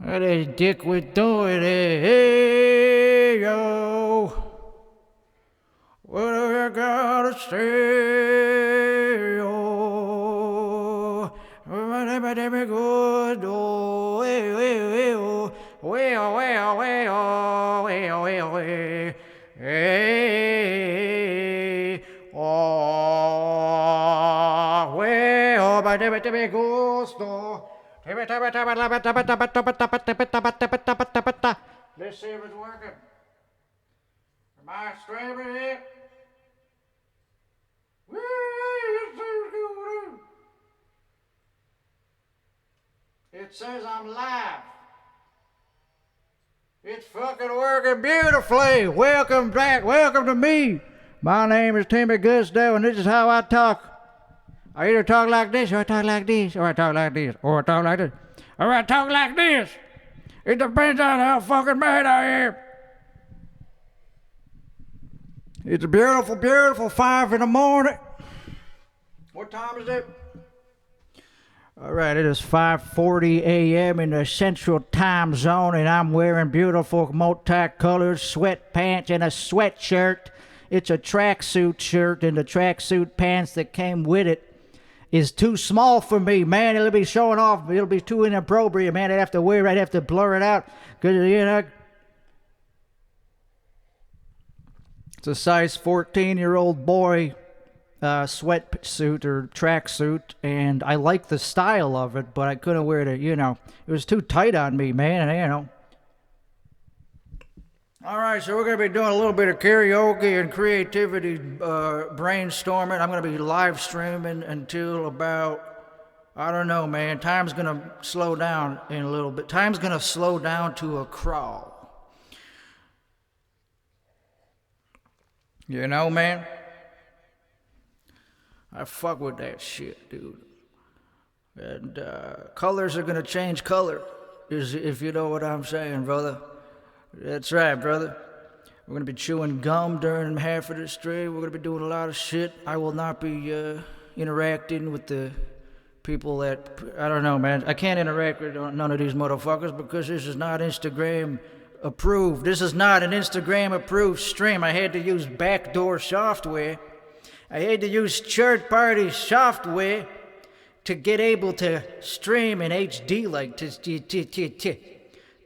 This dick was doing it. Hey, yo. What do you gotta say, yo? Good, oh, hey, oh, well, but me gusto. Let's see if it's working. Am I streaming it? It says I'm live. It's fucking working beautifully. Welcome back. Welcome to me. My name is Timmy Gusto, and this is how I talk. I either talk like this, or I talk like this, or I talk like this, or I talk like this, or I talk like this. It depends on how fucking mad I am. It's a beautiful, beautiful 5 in the morning. What time is it? All right, it is 5:40 a.m. in the Central Time Zone, and I'm wearing beautiful multicolored sweatpants and a sweatshirt. It's a tracksuit shirt, and the tracksuit pants that came with it is too small for me, man. It'll be showing off. It'll be too inappropriate, man. I'd have to wear it. I'd have to blur it out. Because, you know, it's a size 14-year-old boy sweatsuit or tracksuit, and I like the style of it, but I couldn't wear it, you know. It was too tight on me, man, and, you know. All right, so we're going to be doing a little bit of karaoke and creativity brainstorming. I'm going to be live streaming until about, I don't know, man. Time's going to slow down in a little bit. Time's going to slow down to a crawl. You know, man? I fuck with that shit, dude. And colors are going to change color, if you know what I'm saying, brother. That's right, brother. We're going to be chewing gum during half of the stream. We're going to be doing a lot of shit. I will not be interacting with the people that... I don't know, man. I can't interact with none of these motherfuckers because this is not Instagram approved. This is not an Instagram approved stream. I had to use backdoor software. I had to use third-party software to get able to stream in HD like this.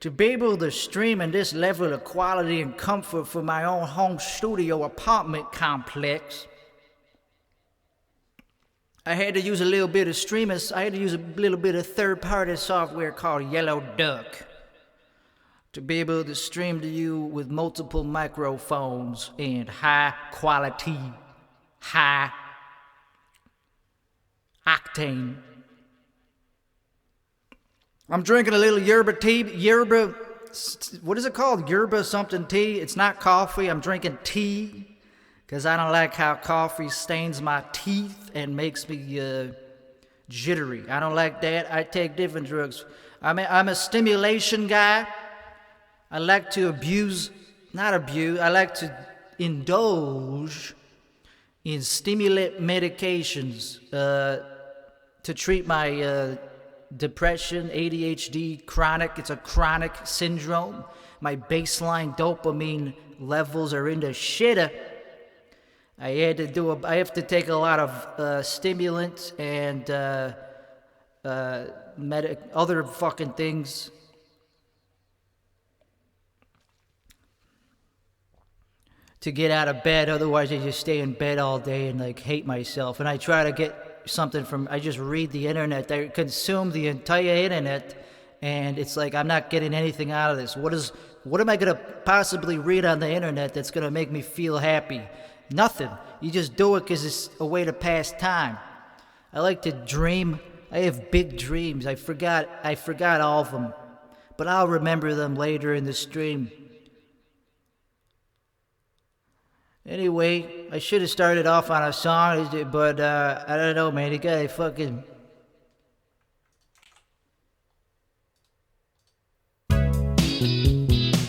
To be able to stream in this level of quality and comfort for my own home studio apartment complex, I had to use a little bit of streamers. I had to use a little bit of third-party software called Yellow Duck to be able to stream to you with multiple microphones and high quality, high octane. I'm drinking a little yerba tea. Yerba, what is it called? Yerba something tea. It's not coffee. I'm drinking tea because I don't like how coffee stains my teeth and makes me jittery. I don't like that. I take different drugs. I'm a stimulation guy. I like to I like to indulge in stimulant medications to treat my depression, ADHD, chronic. It's a chronic syndrome. My baseline dopamine levels are in the shitter. I have to take a lot of stimulants and other fucking things to get out of bed. Otherwise, I just stay in bed all day and like hate myself. And I try to get something I just read the internet. I consume the entire internet, and it's like I'm not getting anything out of this. What am I gonna possibly read on the internet that's gonna make me feel happy? Nothing. You just do it because it's a way to pass time. I like to dream. I have big dreams. I forgot all of them, but I'll remember them later in the stream. Anyway, I should have started off on a song, but I don't know, man. You gotta fucking...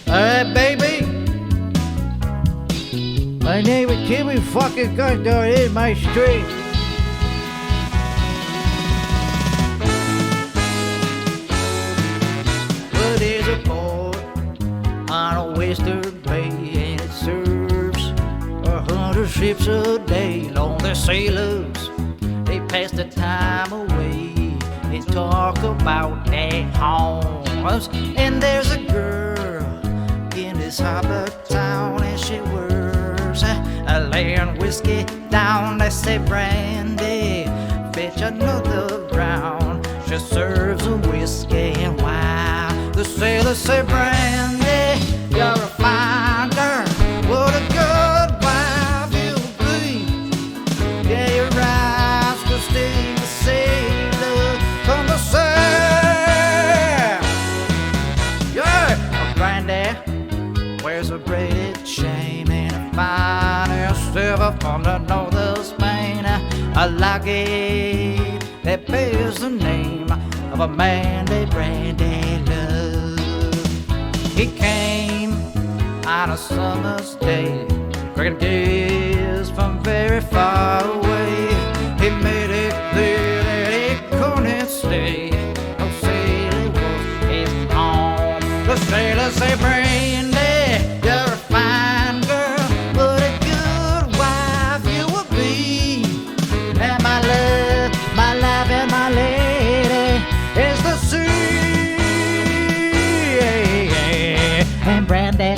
Alright, baby. My name is Timmy fucking Gusto. It is my street. What ships a day. Lonely sailors, they pass the time away. They talk about their homes. And there's a girl in this harbor town, and she works laying whiskey down. They say, Brandy, fetch another round. She serves a whiskey and wine. The sailors say, Brandy, you're a fine girl. What a good wife you'll be. Yeah, your eyes will stay the sailor from the sea. Yeah, Brandy wears a braided chain and a fine silver from the north of Spain. A locket that bears the name of a man they Brandy loved. He came on a summer's day, drinking beers from very far away. He made it clear that he couldn't stay. No sailor was his home. The sailors say, Brandy, you're a fine girl. What a good wife you will be. And my love and my lady is the sea. And Brandy,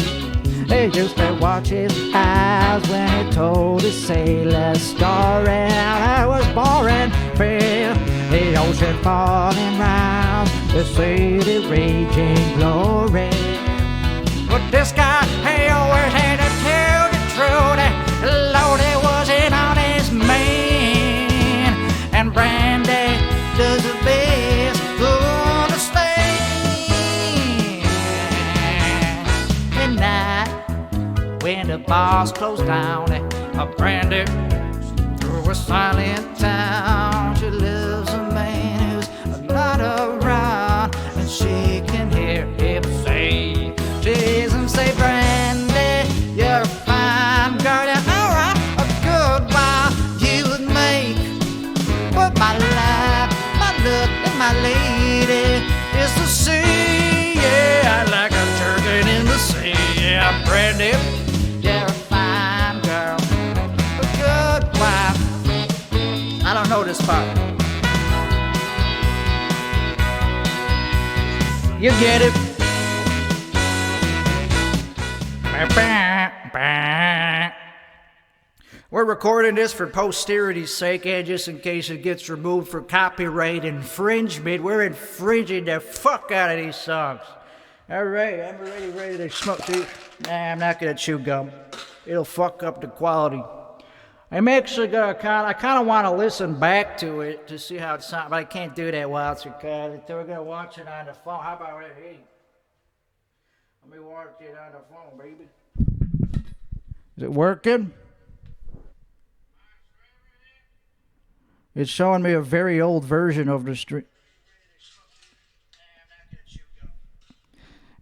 he used to watch his eyes when he told his sailor story. I was boring, feel the ocean falling round, the city raging glory. But this guy, he always had to tell the truth. Lord, he was an honest man. And Brandy does the best to understand. At night, when the bars closed down, Brandy through a silent town. She loves a man who's not around, and she can hear him say, Jesus, say, Brandy, you're a fine girl. You're alright, a good wife you would make. But my life, my love, and my lady is the sea. Yeah, I like a turkey in the sea. Yeah, Brandy, you're a fine girl, a good wife. I don't know this part. You get it. We're recording this for posterity's sake, and just in case it gets removed for copyright infringement. We're infringing the fuck out of these songs. All right, I'm ready to smoke. Nah, I'm not gonna chew gum. It'll fuck up the quality. I'm actually gonna I kind of want to listen back to it to see how it sounds, but I can't do that while it's recorded. So we're gonna watch it on the phone. How about that? Hey, let me watch it on the phone, baby. Is it working? It's showing me a very old version of the stream.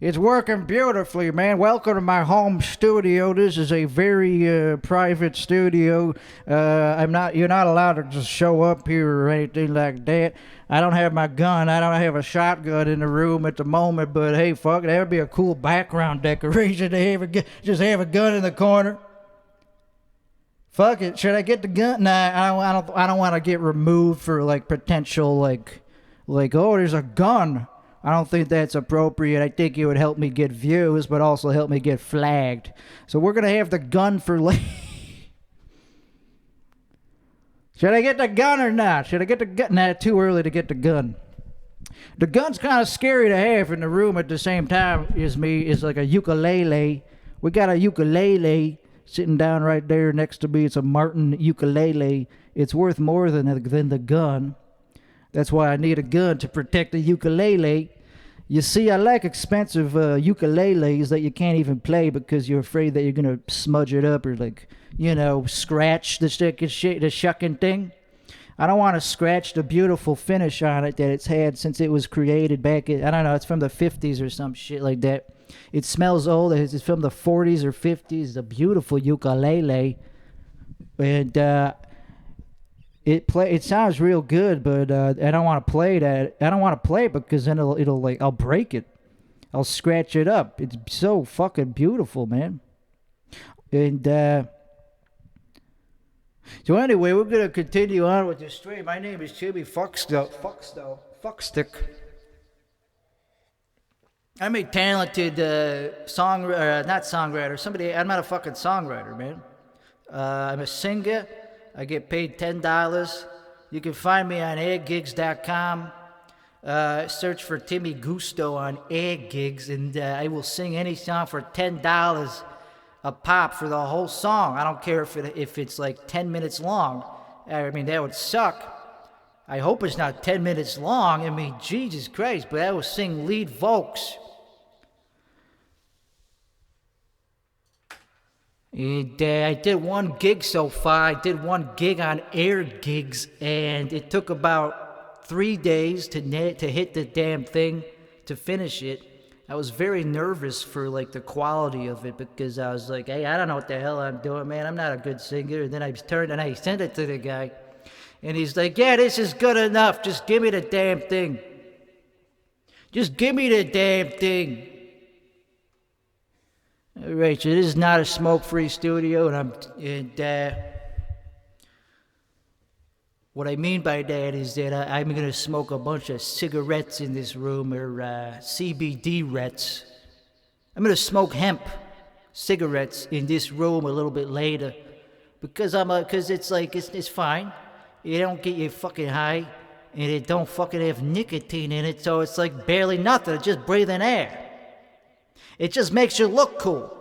It's working beautifully, man. Welcome to my home studio. This is a very private studio. You're not allowed to just show up here or anything like that. I don't have my gun. I don't have a shotgun in the room at the moment, but hey, fuck, that would be a cool background decoration to just have a gun in the corner. Fuck it. Should I get the gun? Nah, I don't want to get removed for like potential like oh, there's a gun. I don't think that's appropriate. I think it would help me get views, but also help me get flagged. So we're gonna have the gun for later. Should I get the gun or not? Should I get the gun? Nah, too early to get the gun. The gun's kind of scary to have in the room at the same time as me. It's like a ukulele. We got a ukulele sitting down right there next to me. It's a Martin ukulele. It's worth more than the gun. That's why I need a gun to protect the ukulele. You see, I like expensive ukuleles that you can't even play because you're afraid that you're going to smudge it up or scratch the shucking thing. I don't want to scratch the beautiful finish on it that it's had since it was created back in, I don't know, it's from the 50s or some shit like that. It smells old. It's from the 40s or 50s. It's a beautiful ukulele. And it sounds real good, but I don't want to play that. I don't want to play it because then I'll break it. I'll scratch it up. It's so fucking beautiful, man. And So anyway, we're gonna continue on with this stream. My name is Jimmy Fuckstick. I'm a talented not songwriter. I'm not a fucking songwriter, man. I'm a singer. I get paid $10. You can find me on airgigs.com. Search for Timmy Gusto on Airgigs, and I will sing any song for $10 a pop for the whole song. I don't care if it's like 10 minutes long. I mean, that would suck. I hope it's not 10 minutes long. I mean, Jesus Christ, but I will sing lead vocals. And I did one gig so far. I did one gig on Air Gigs, and it took about 3 days to hit the damn thing, to finish it. I was very nervous for like the quality of it, because I was like, hey, I don't know what the hell I'm doing, man. I'm not a good singer. And then I turned and I sent it to the guy, and he's like, yeah, this is good enough. Just give me the damn thing. Just give me the damn thing. All right, so this is not a smoke-free studio, and what I mean by that is that I'm going to smoke a bunch of cigarettes in this room, or CBD-rettes. I'm going to smoke hemp cigarettes in this room a little bit later, because it's fine. It don't get you fucking high, and it don't fucking have nicotine in it, so it's like barely nothing. It's just breathing air. It just makes you look cool.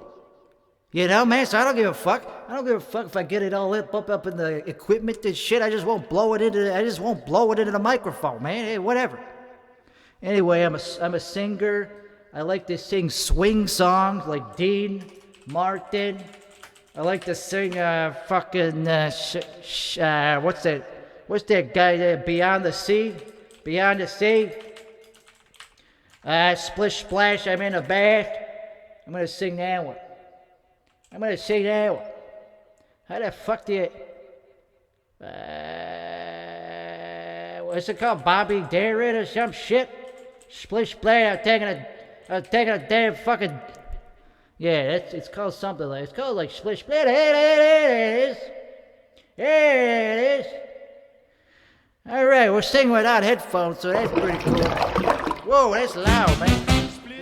You know, man, so I don't give a fuck. I don't give a fuck if I get it all up in the equipment and shit. I just won't blow it into the microphone, man. Hey, whatever. Anyway, I'm a singer. I like to sing swing songs like Dean Martin. I like to sing what's that guy there? Beyond the Sea. Splish Splash, I'm in a bath. I'm gonna sing that one. How the fuck do you... what's it called? Bobby Darin or some shit? Splish Splash, I'm taking a damn fucking... Yeah, it's called something like... It's called like Splish Splash. There it is. Alright, we're singing without headphones, so that's pretty cool. Whoa, that's loud, man.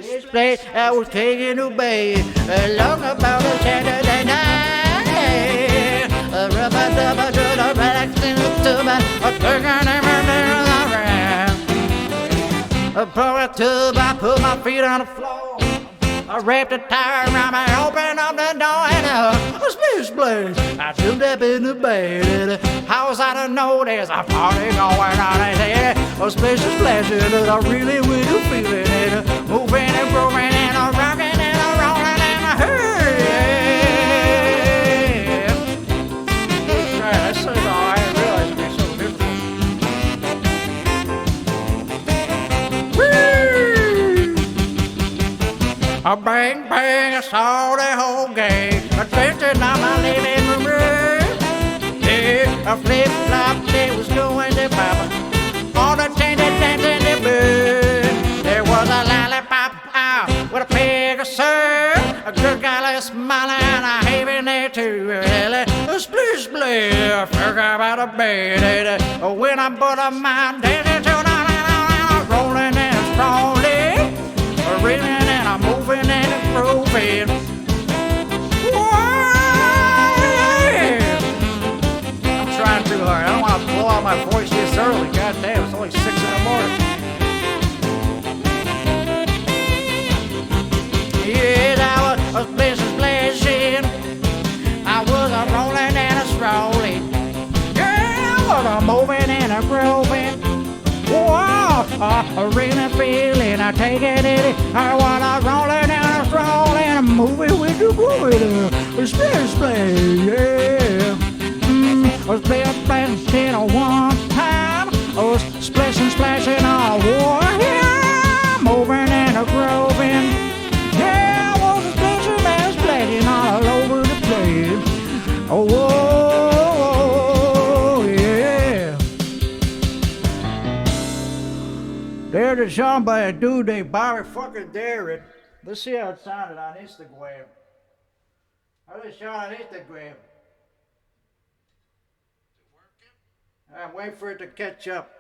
This place I was taking a bath long about a Saturday night. Rubber-dubber to the relaxing to my turning around. I pour a tub, I put my feet on the floor. I wrapped a tire around me, opened up the door, and a splish. I jumped up in the bed. How was I to know there's a party going on in here? A splish splash, and I really will feel it. Moving and grooving and a rocking and a rolling and a hey. That's right, that's so I didn't realize it'd be so difficult. Woo! A bang bang, I saw the whole gang. A dancing on my living room. Yeah, a flip flop, they was going to pop. All the dancing the bird. There was a lollipop with a pig of syrup. A good guy smiling and a having there too. A splish splish, I forgot about a bed. When I put a mind dancing to the rolling and strolling, reeling and I'm moving and grooving. I'm trying too hard. I don't want to blow out my voice this early. God damn, it's only 6 in the morning. Yes, I was splashing. I was a rolling and a strolling. Yeah, I was a moving and a grooving. Whoa, a really feeling, I take it. I want a rolling and a strolling. I'm moving with the grooving. Splash, yeah. I was splashing one time. I was splashing all war. Yeah, moving and a grooving. Yeah, I was splashing all over the place. Oh, whoa, yeah. There's a song by a dude named Bobby fucking Darin. Let's see how it sounded on Instagram. How did it sound on Instagram? I'm waiting for it to catch up.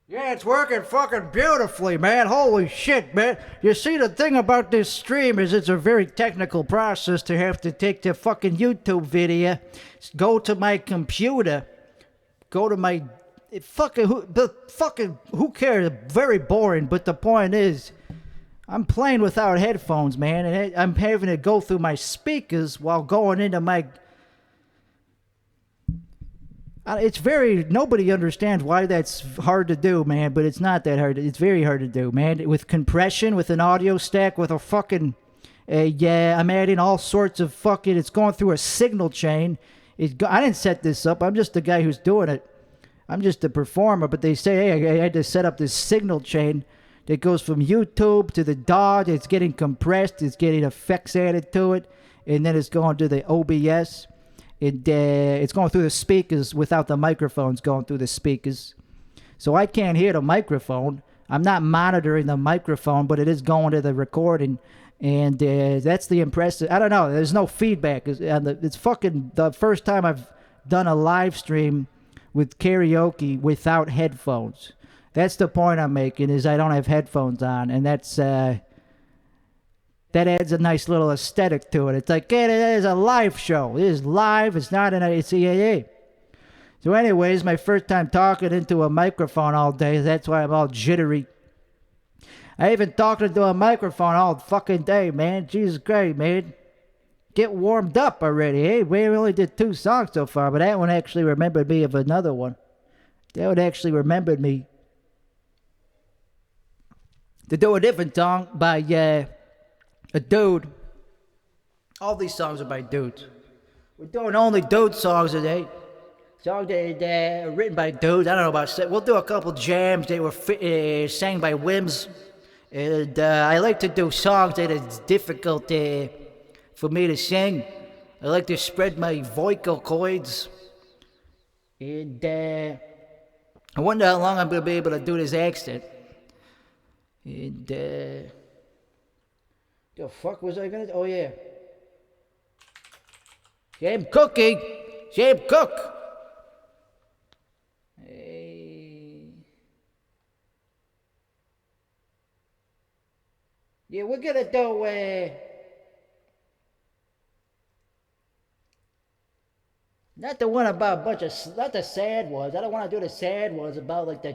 Yeah, it's working fucking beautifully, man. Holy shit, man. You see, the thing about this stream is it's a very technical process to have to take the fucking YouTube video, go to my computer, go to my who cares? Very boring, but the point is I'm playing without headphones, man, and I'm having to go through my speakers while going into my. It's very, nobody understands why that's hard to do, man, but it's not that hard. It's very hard to do, man. With compression, with an audio stack, with a fucking, yeah, I'm adding all sorts of fucking, it's going through a signal chain. I didn't set this up. I'm just the guy who's doing it. I'm just a performer, but they say, hey, I had to set up this signal chain that goes from YouTube to the DAW. It's getting compressed. It's getting effects added to it, and then it's going to the OBS. It's going through the speakers without the microphones going through the speakers. So I can't hear the microphone. I'm not monitoring the microphone, but it is going to the recording. And that's the impressive. I don't know. There's no feedback. It's fucking the first time I've done a live stream with karaoke without headphones. That's the point I'm making, is I don't have headphones on. And that's... that adds a nice little aesthetic to it. It's like, hey, it is a live show. It is live. It's not it's EAA. So anyways, my first time talking into a microphone all day. That's why I'm all jittery. I even talked into a microphone all fucking day, man. Jesus Christ, man. Get warmed up already. Hey, we only did 2 songs so far, but that one actually remembered me of another one. That one actually remembered me to do a different song by... a dude. All these songs are by dudes. We're doing only dude songs today. Songs that are written by dudes. I don't know about... We'll do a couple jams. They were sang by whims. And I like to do songs that it's difficult for me to sing. I like to spread my vocal cords. And I wonder how long I'm going to be able to do this accent. And... the fuck was I gonna do? Oh, yeah. Sam Cookie. Sam Cook. Hey. Yeah, we're gonna do, not the one about a bunch of, not the sad ones. I don't want to do the sad ones about, like, the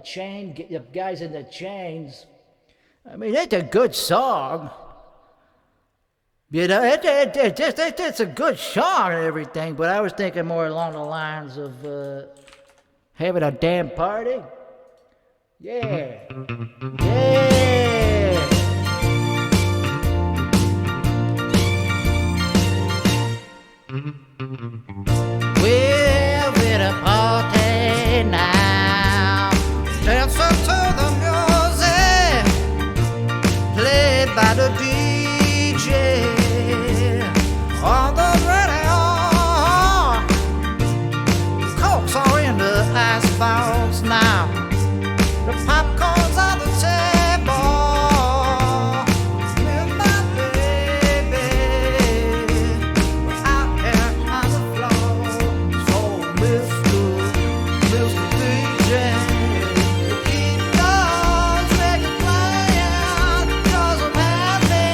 guys in the chains. I mean, that's a good song. You know, it's a good song and everything, but I was thinking more along the lines of having a damn party. Yeah. Yeah. We're with a party now. Dancing to the music played by the DJ. On the radio, Cokes are in the icebox now. The popcorn's on the table. With my baby, we're out here on the floor. So Mr. DJ, keep those records playing, 'cause I'm happy.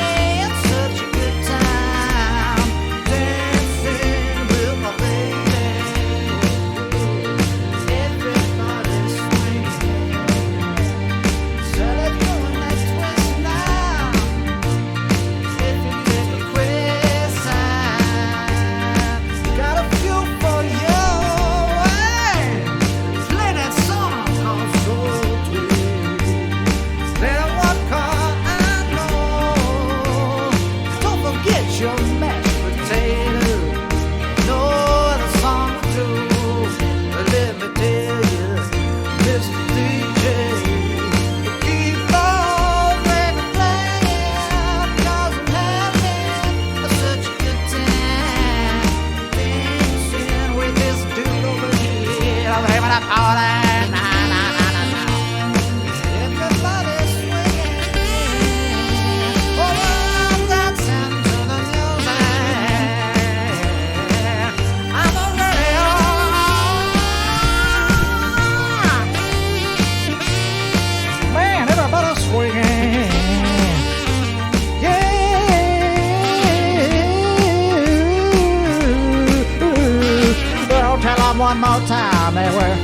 one more time, and we're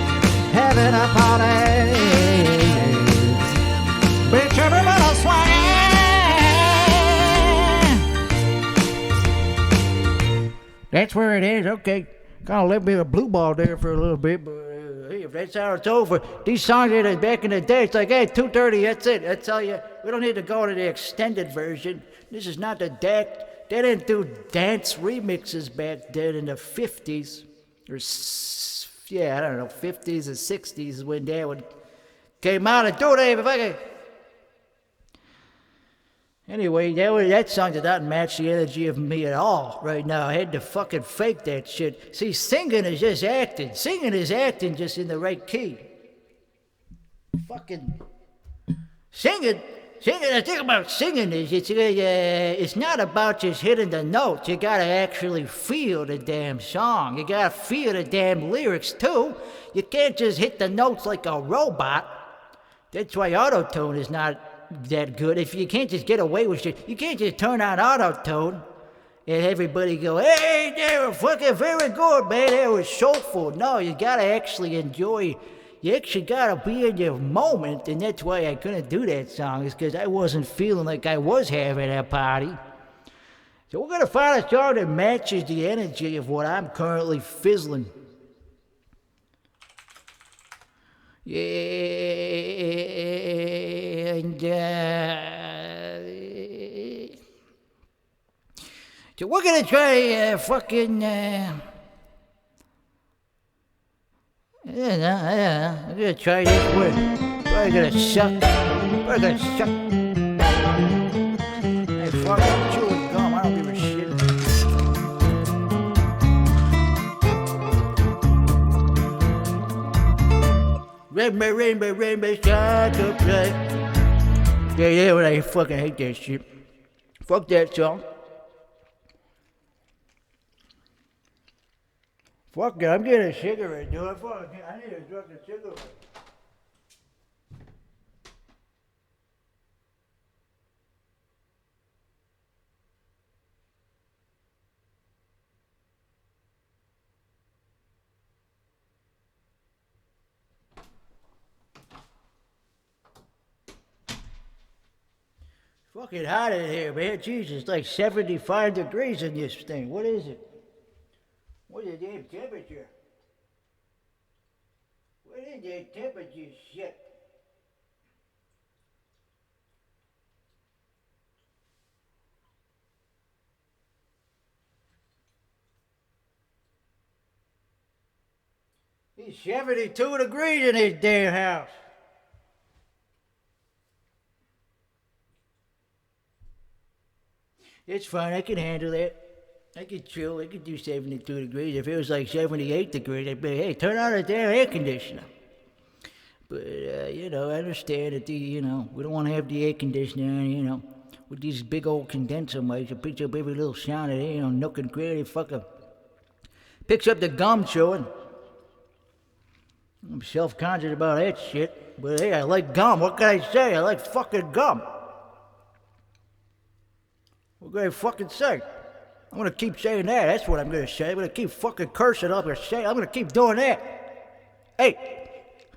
having a party. Bitch, everybody swing. That's where it is. Okay, got a little bit of blue ball there for a little bit, but hey, if that's how it's over, these songs that are back in the day, it's like, hey, 2:30, that's it. That's all you. We don't need to go to the extended version. This is not the deck. They didn't do dance remixes back then in the 50s. Or, yeah, I don't know, 50s or 60s is when that one came out and do it. Fucking. Anyway, that song did not match the energy of me at all right now. I had to fucking fake that shit. See, singing is just acting. Singing is acting just in the right key. Fucking singing. The thing about singing is it's not about just hitting the notes. You gotta actually feel the damn song. You gotta feel the damn lyrics too. You can't just hit the notes like a robot. That's why auto-tune is not that good. If you can't just get away with shit, you can't just turn on auto-tune and everybody go, hey, they were fucking very good, man. They were soulful. No, you gotta actually enjoy. You actually gotta be in your moment, and that's why I couldn't do that song, is because I wasn't feeling like I was having a party. So we're gonna find a song that matches the energy of what I'm currently fizzling. Yeah, and so we're gonna try fucking. Yeah, I'm gonna try this one. Probably gonna suck. Hey, fuck, I'm chewing gum. I don't give a shit. Rainbow, start to play. Yeah, but I fucking hate that shit. Fuck that song. Fuck it, I'm getting a cigarette, dude. I need a drug and cigarette. Fucking hot in here, man. Jesus, it's like 75 degrees in this thing. What is it? What's the damn temperature? What is that temperature shit? It's 72 degrees in this damn house. It's fine, I can handle that. I could chill, I could do 72 degrees. If it was like 78 degrees, I'd be, hey, turn on the damn air conditioner. But, I understand that we don't want to have the air conditioner on, with these big old condenser mics. It picks up every little sound that, nook and cranny, fucker. Picks up the gum chewing. I'm self-conscious about that shit. But, hey, I like gum. What can I say? I like fucking gum. What can I fucking say? I'm gonna keep saying that. That's what I'm gonna say. I'm gonna keep fucking cursing up and saying. I'm gonna keep doing that. Hey,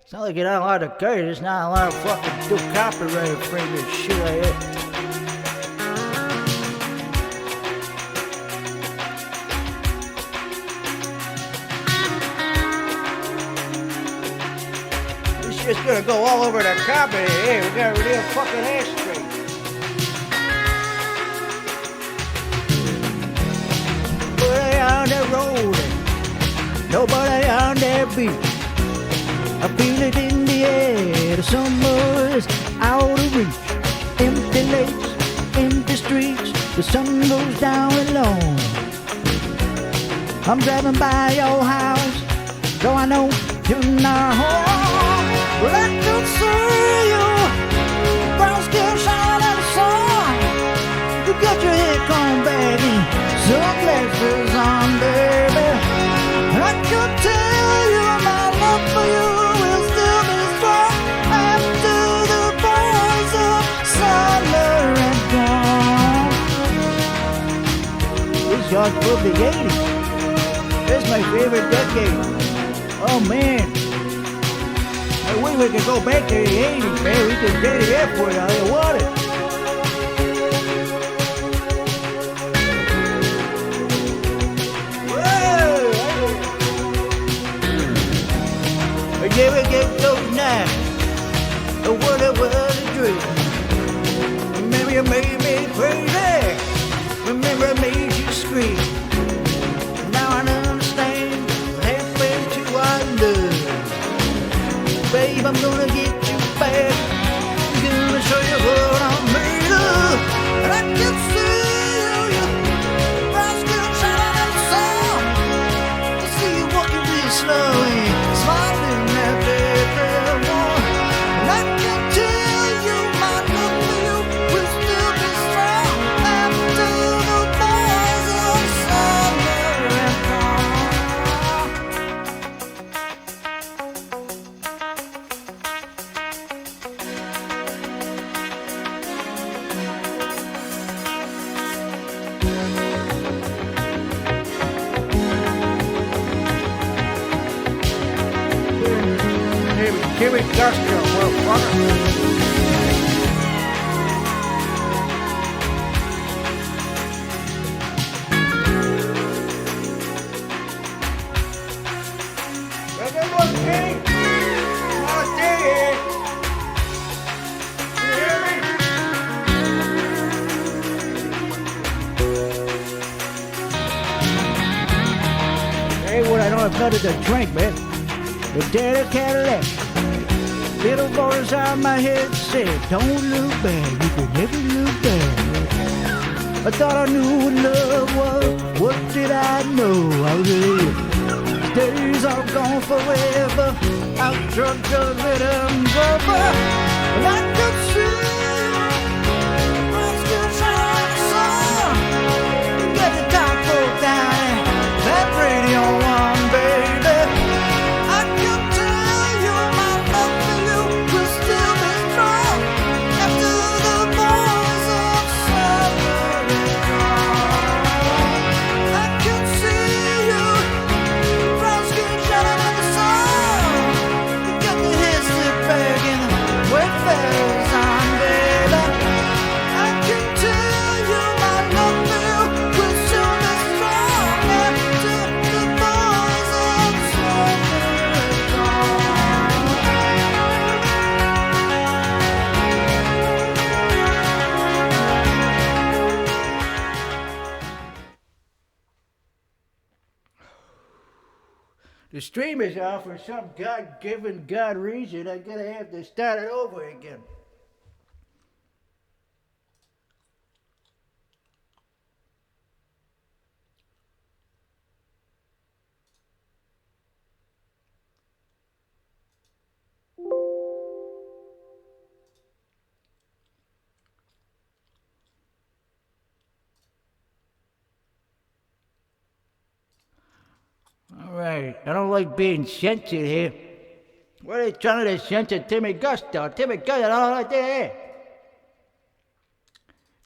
it's not like you're not allowed to curse. It's not allowed to fucking do copyright infringement shit like that. This shit's gonna go all over the carpet. Hey, we got a real fucking ashtray. On the road, nobody on that beach. I feel it in the air, the summer's out of reach. Empty lakes, empty streets, the sun goes down alone. I'm driving by your house, so I know you're not home. Well, I can see you, brown skin shine in the sun. You got your hair combed back and sunglasses on, baby. I could tell you my love for you will still be strong after the boys of summer and dawn. This song's from the 80s. That's my favorite decade. Oh man, I wish we could go back to the 80s, man. We could get the airport out here, what it? I never get those nights. What it was a dream. Remember you made me crazy. Remember I made you scream. Now I understand what happened to our love. Babe, I'm gonna get you back. I'm gonna show you what I'm made of. And I can see you. Brown skin shining in the sun. I see you walking real slow and smiling at everyone. And I can tell you my love for you will still be strong after the boys of summer and fall. Give me gusto, motherfucker. Hey, what I don't have nothing to drink, man. The dead Cadillac. Little voice out my head said, don't look back, you can never look back. I thought I knew what love was, what did I know? I really, days are gone forever, I'll drunk the rhythm over. And I could see, still shining in the sun. Get the top pulled down, that radio on, baby. The stream is off for some God-given God reason. I'm gonna have to start it over again. All right, I don't like being censored here. What are they trying to censor Timmy Gusto? Timmy Gusto, I don't like that here.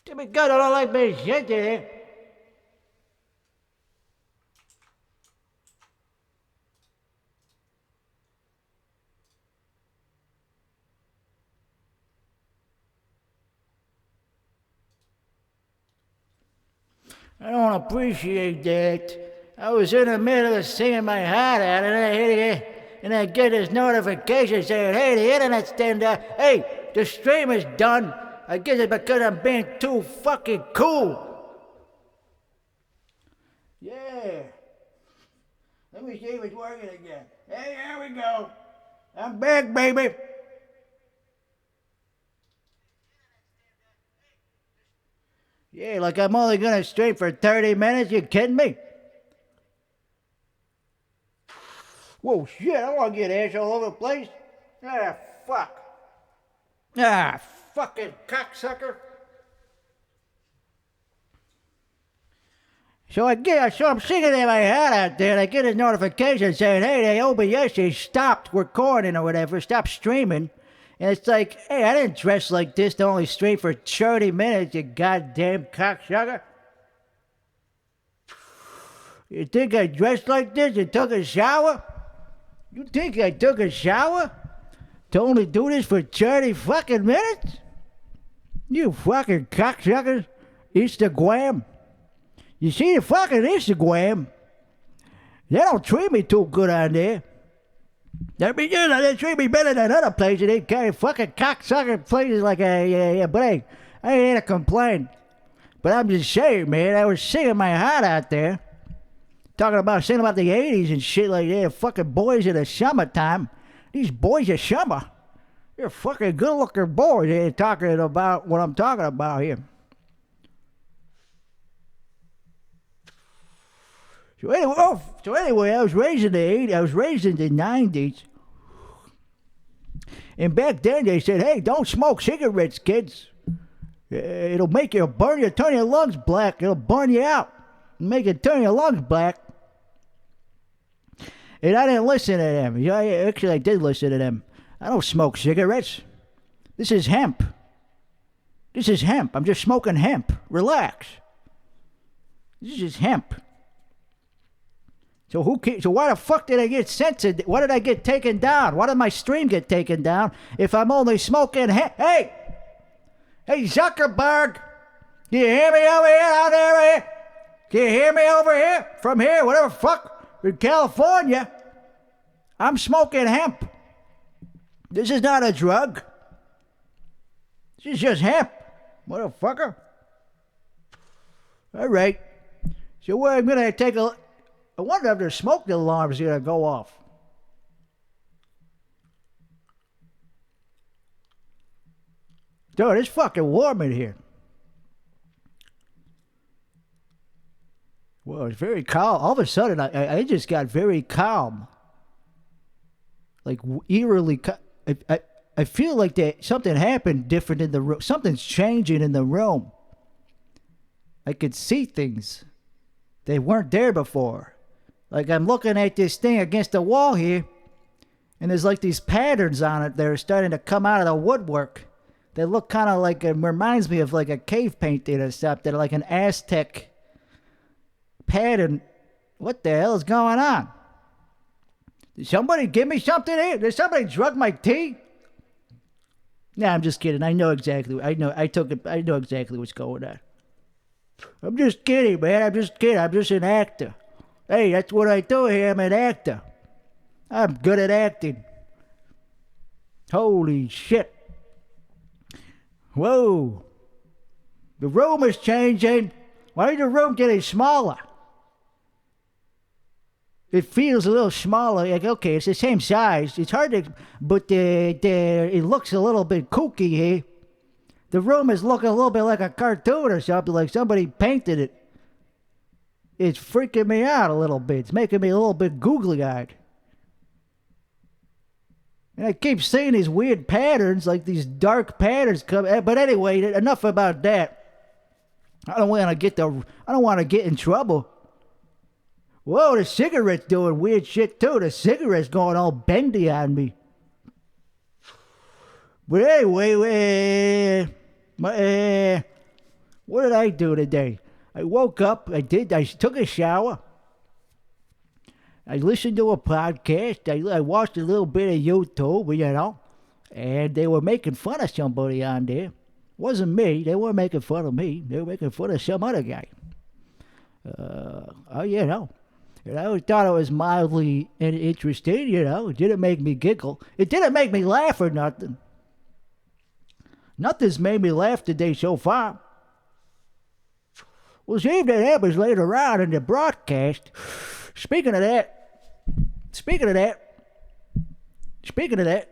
Timmy Gusto, I don't like being censored here. I don't appreciate that. I was in the middle of singing my heart out and I hit it. And I get this notification saying, hey, the internet's stand up. Hey, the stream is done. I guess it's because I'm being too fucking cool. Yeah. Let me see if it's working again. Hey, here we go. I'm back, baby. Yeah, like I'm only gonna stream for 30 minutes? You kidding me? Whoa, shit, I don't want to get ass all over the place. Ah, fuck. Ah, fucking cocksucker. So I'm singing in my head out there, and I get a notification saying, hey, the OBS stopped recording or whatever, stopped streaming. And it's like, hey, I didn't dress like this to only stream for 30 minutes, you goddamn cocksucker. You think I dressed like this and took a shower? You think I took a shower to only do this for 30 fucking minutes? You fucking cocksuckers. Instagram. You see the fucking Instagram? They don't treat me too good on there. I mean, you know, they treat me better than other places. They kind of fucking cocksucker places like but hey, I ain't here to complain. But I'm just saying, man, I was singing my heart out there. Singing about the 80s and shit like that. Fucking boys in the summertime. These boys of summer. They're fucking good-looking boys. They're talking about what I'm talking about here. So anyway, I was raised in the 80s. I was raised in the 90s. And back then they said, hey, don't smoke cigarettes, kids. It'll make you turn your lungs black. It'll burn you out. Make it turn your lungs black. And I didn't listen to them. Yeah, actually, I did listen to them. I don't smoke cigarettes. This is hemp. I'm just smoking hemp. Relax. This is hemp. So why the fuck did I get censored? Why did I get taken down? Why did my stream get taken down if I'm only smoking hemp? Hey, Zuckerberg, do you hear me over here, out there? Can you hear me over here? From here, whatever fuck, in California, I'm smoking hemp. This is not a drug. This is just hemp, motherfucker. All right. So I'm going to take I wonder if their smoke alarm is going to go off. Dude, it's fucking warm in here. Well, it's very calm. All of a sudden, I just got very calm. Like, eerily I feel like that something happened different in the room. Something's changing in the room. I could see things. They weren't there before. Like, I'm looking at this thing against the wall here, and there's like these patterns on it that are starting to come out of the woodwork. They look kind of like, it reminds me of like a cave painting or something, like an Aztec pattern. What the hell is going on? Did somebody give me something here? Did somebody drug my tea? Nah, I'm just kidding. I know exactly. I know exactly what's going on. I'm just kidding, man. I'm just kidding. I'm just an actor. Hey, that's what I do here. I'm an actor. I'm good at acting. Holy shit. Whoa. The room is changing. Why is the room getting smaller? It feels a little smaller. Like, okay, it's the same size. It's hard to, but it looks a little bit kooky here. The room is looking a little bit like a cartoon or something, like somebody painted it. It's freaking me out a little bit. It's making me a little bit googly-eyed. And I keep seeing these weird patterns, like these dark patterns come. But anyway, enough about that. I don't want to get in trouble. Whoa, the cigarette's doing weird shit too. The cigarette's going all bendy on me. But anyway, what did I do today? I woke up, I took a shower. I listened to a podcast. I watched a little bit of YouTube, you know. And they were making fun of somebody on there. Wasn't me. They weren't making fun of me. They were making fun of some other guy. You know. And I always thought it was mildly interesting, you know. It didn't make me giggle. It didn't make me laugh or nothing. Nothing's made me laugh today so far. We'll see if that happens later on in the broadcast. Speaking of that,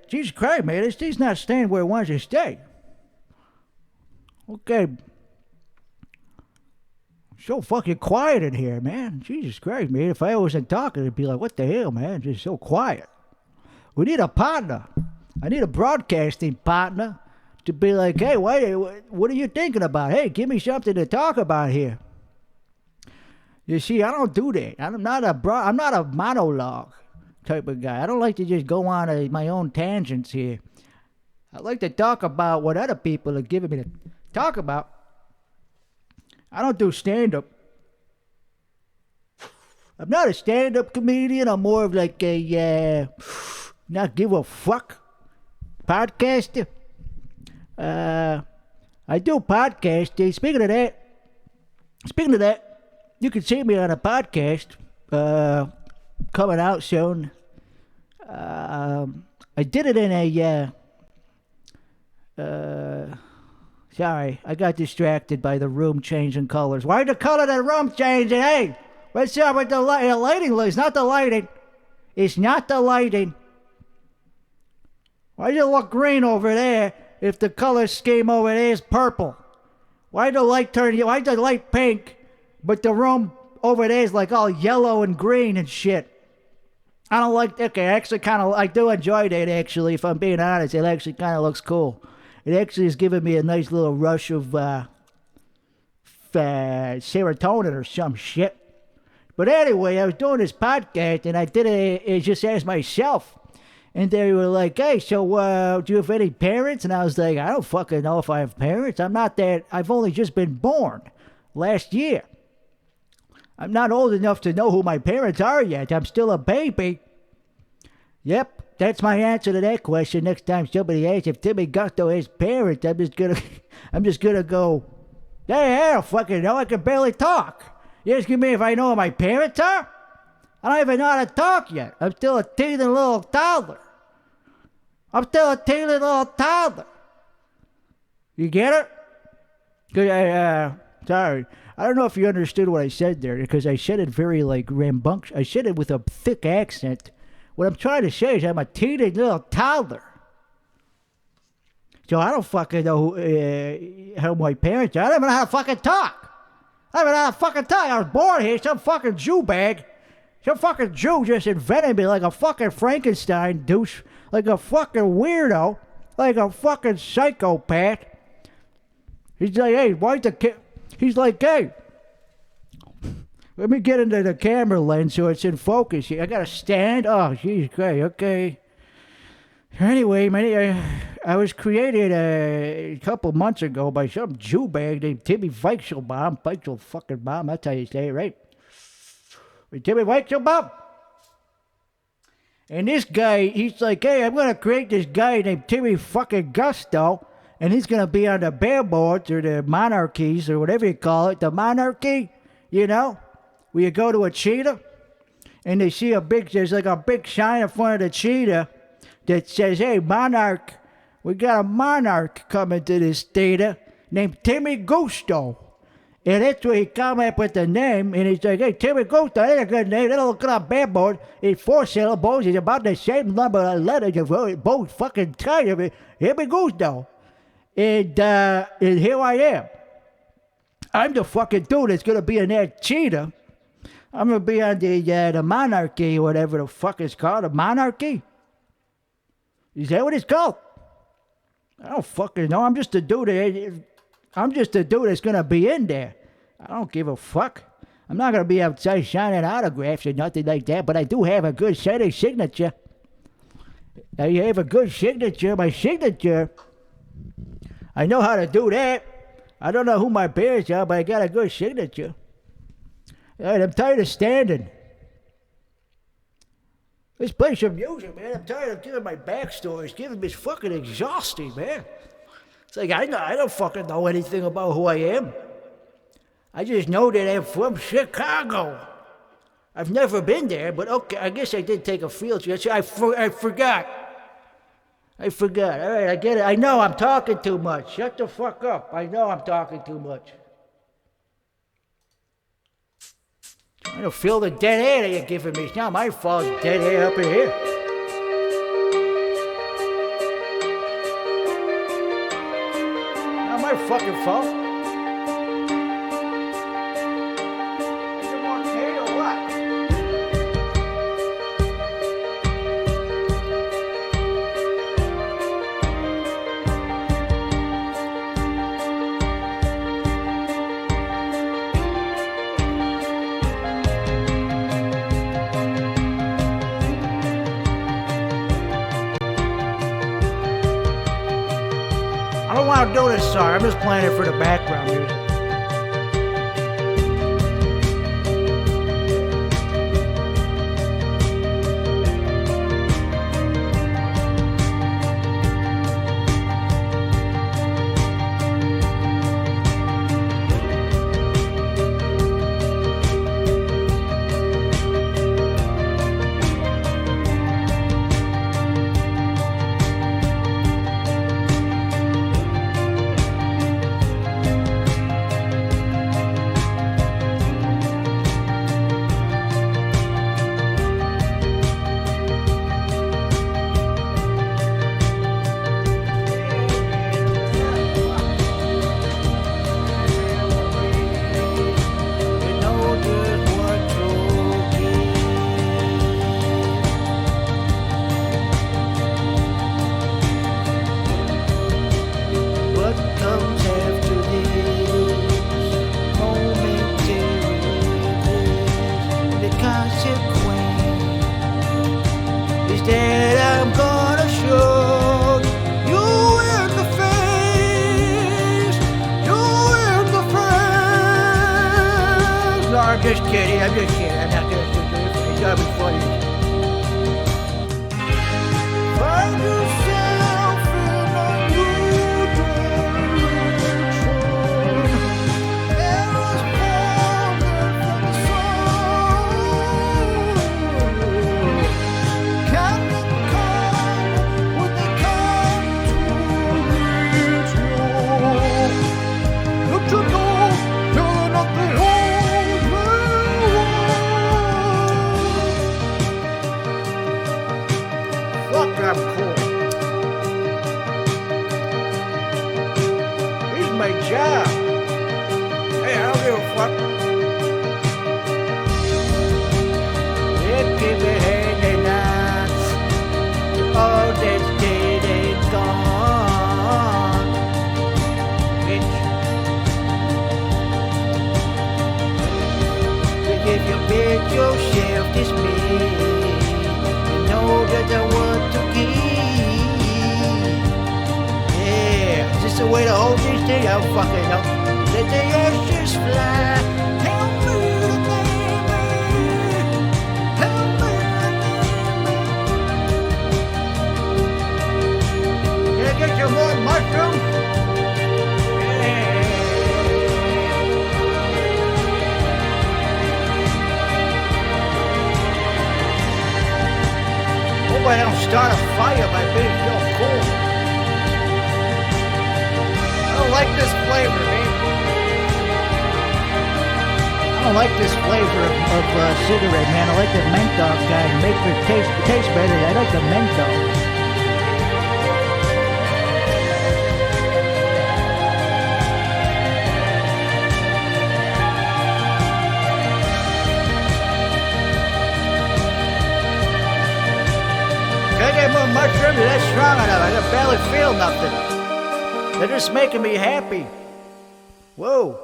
Jesus Christ, man, this thing's not staying where it wants to stay. Okay. So fucking quiet in here, man. Jesus Christ, man. If I wasn't talking, it'd be like, what the hell, man? It's just so quiet. We need a partner. I need a broadcasting partner to be like, hey, what are you thinking about? Hey, give me something to talk about here. You see, I don't do that. I'm not a monologue type of guy. I don't like to just go on my own tangents here. I like to talk about what other people are giving me to talk about. I don't do stand-up. I'm not a stand-up comedian. I'm more of like a not give a fuck podcaster. I do podcasting. Speaking of that, you can see me on a podcast coming out soon. I did it in a. Sorry, I got distracted by the room changing colors. Why the color of the room changing? Hey, what's up with the lighting? It's not the lighting. It's not the lighting. Why does it look green over there if the color scheme over there is purple? Why the light turn? Why the light pink, but the room over there is like all yellow and green and shit? I don't like. Okay, actually, I do enjoy that. Actually, if I'm being honest, it actually kind of looks cool. It actually is giving me a nice little rush of serotonin or some shit. But anyway, I was doing this podcast and I did it. Just asked myself, and they were like, "Hey, so do you have any parents?" And I was like, "I don't fucking know if I have parents. I'm not that. I've only just been born last year. I'm not old enough to know who my parents are yet. I'm still a baby." Yep. That's my answer to that question. Next time somebody asks if Timmy Gusto has parents, I'm just gonna go, hey, I don't fucking know. I can barely talk. You asking me if I know who my parents are? I don't even know how to talk yet. I'm still a teething little toddler. You get it? Sorry. I don't know if you understood what I said there, because I said it very, like, rambunctious. I said it with a thick accent. What I'm trying to say is I'm a teeny little toddler. So I don't fucking know how my parents are. I don't even know how to fucking talk. I was born here. Some fucking Jew bag. Some fucking Jew just invented me like a fucking Frankenstein douche. Like a fucking weirdo. Like a fucking psychopath. He's like, hey, why's the kid? He's like, hey. Let me get into the camera lens so it's in focus. I got to stand. Oh, jeez, great. Okay. Anyway, I was created a couple months ago by some Jew bag named Timmy Weichelbaum. Weichelbaum, that's how you say it, right? Timmy Weichelbaum. And this guy, he's like, hey, I'm going to create this guy named Timmy fucking Gusto, and he's going to be on the billboards or the monarchies or whatever you call it. The monarchy, you know? Where you go to a cheetah and they see there's like a big sign in front of the cheetah that says, hey, monarch, we got a monarch coming to this theater named Timmy Gusto. And that's where he come up with the name, and he's like, hey, Timmy Gusto, that's a good name. That'll look on a billboard. It's 4 syllables. It's about the same number of letters of both fucking times of it. Timmy Gusto. And here I am. I'm the fucking dude that's going to be in that cheetah. I'm going to be on the monarchy or whatever the fuck it's called. A monarchy? Is that what it's called? I don't fucking know. I'm just a dude that's going to be in there. I don't give a fuck. I'm not going to be outside signing autographs or nothing like that, but I do have a good signature. I have a good signature. My signature. I know how to do that. I don't know who my parents are, but I got a good signature. All right, I'm tired of standing. Let's play some music, man. I'm tired of giving my backstory. It's giving me fucking exhausting, man. It's like I don't fucking know anything about who I am. I just know that I'm from Chicago. I've never been there, but okay, I guess I did take a field trip. I forgot. All right, I get it. I know I'm talking too much. Shut the fuck up. I know I'm talking too much. I don't feel the dead air that you're giving me. It's not my fault. Dead air up in here. Not my fucking fault. You want me or what? I don't want to do this song. I'm just playing it for the background music. just kidding. I'm not gonna do it. It's gotta be funny. Find yourself in a new direction. Arrows falling from the sun. Can it come when they come to reach you? Don't you know you're not the only one? Fuck, I'm cool. Here's my job. Hey, I don't give a fuck. It give me handy nights. All that dead and gone. Bitch. If you make yourself dismissed, you know that I want to give. Yeah, is this the way to hold this thing? I don't fucking know. Let the ashes fly. Help me, baby. Help me, baby. Can I get you more mushrooms? Hope I don't start a fire by being so cool. I don't like this flavor, man. I don't like this flavor of cigarette, man. I like the menthol kind. It makes it taste better. I like the menthol. Can I get more mushrooms? That's strong enough. I can barely feel nothing. They're just making me happy. Whoa.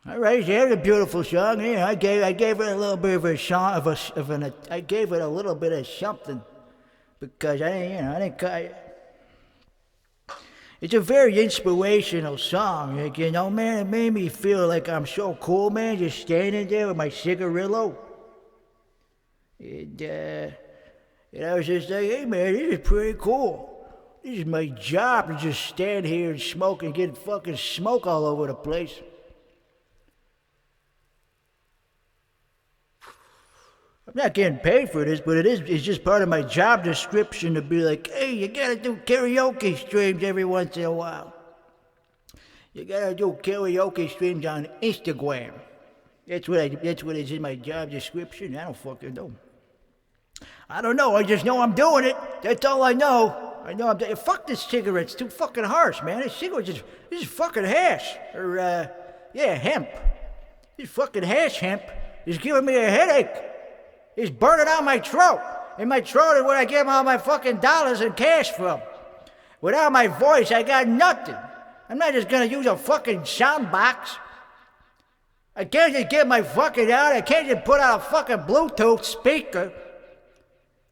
All right, yeah, it's a beautiful song. Yeah, I gave it a little bit of a song I gave it a little bit of something because it's a very inspirational song. Like, man, it made me feel like I'm so cool, man, just standing there with my cigarillo. And I was just like, hey, man, this is pretty cool. This is my job to just stand here and smoke and get fucking smoke all over the place. I'm not getting paid for this, but it's just part of my job description to be like, hey, you gotta do karaoke streams every once in a while. You gotta do karaoke streams on Instagram. That's what is in my job description. I don't fucking know. I don't know. I just know I'm doing it. That's all I know. I know I'm doing it. Fuck this cigarette. It's too fucking harsh, man. This cigarette this is fucking hash. Or, hemp. This fucking hash hemp is giving me a headache. It's burning out my throat. And my throat is where I get all my fucking dollars and cash from. Without my voice, I got nothing. I'm not just gonna use a fucking sound box. I can't just get my fucking out. I can't just put out a fucking Bluetooth speaker.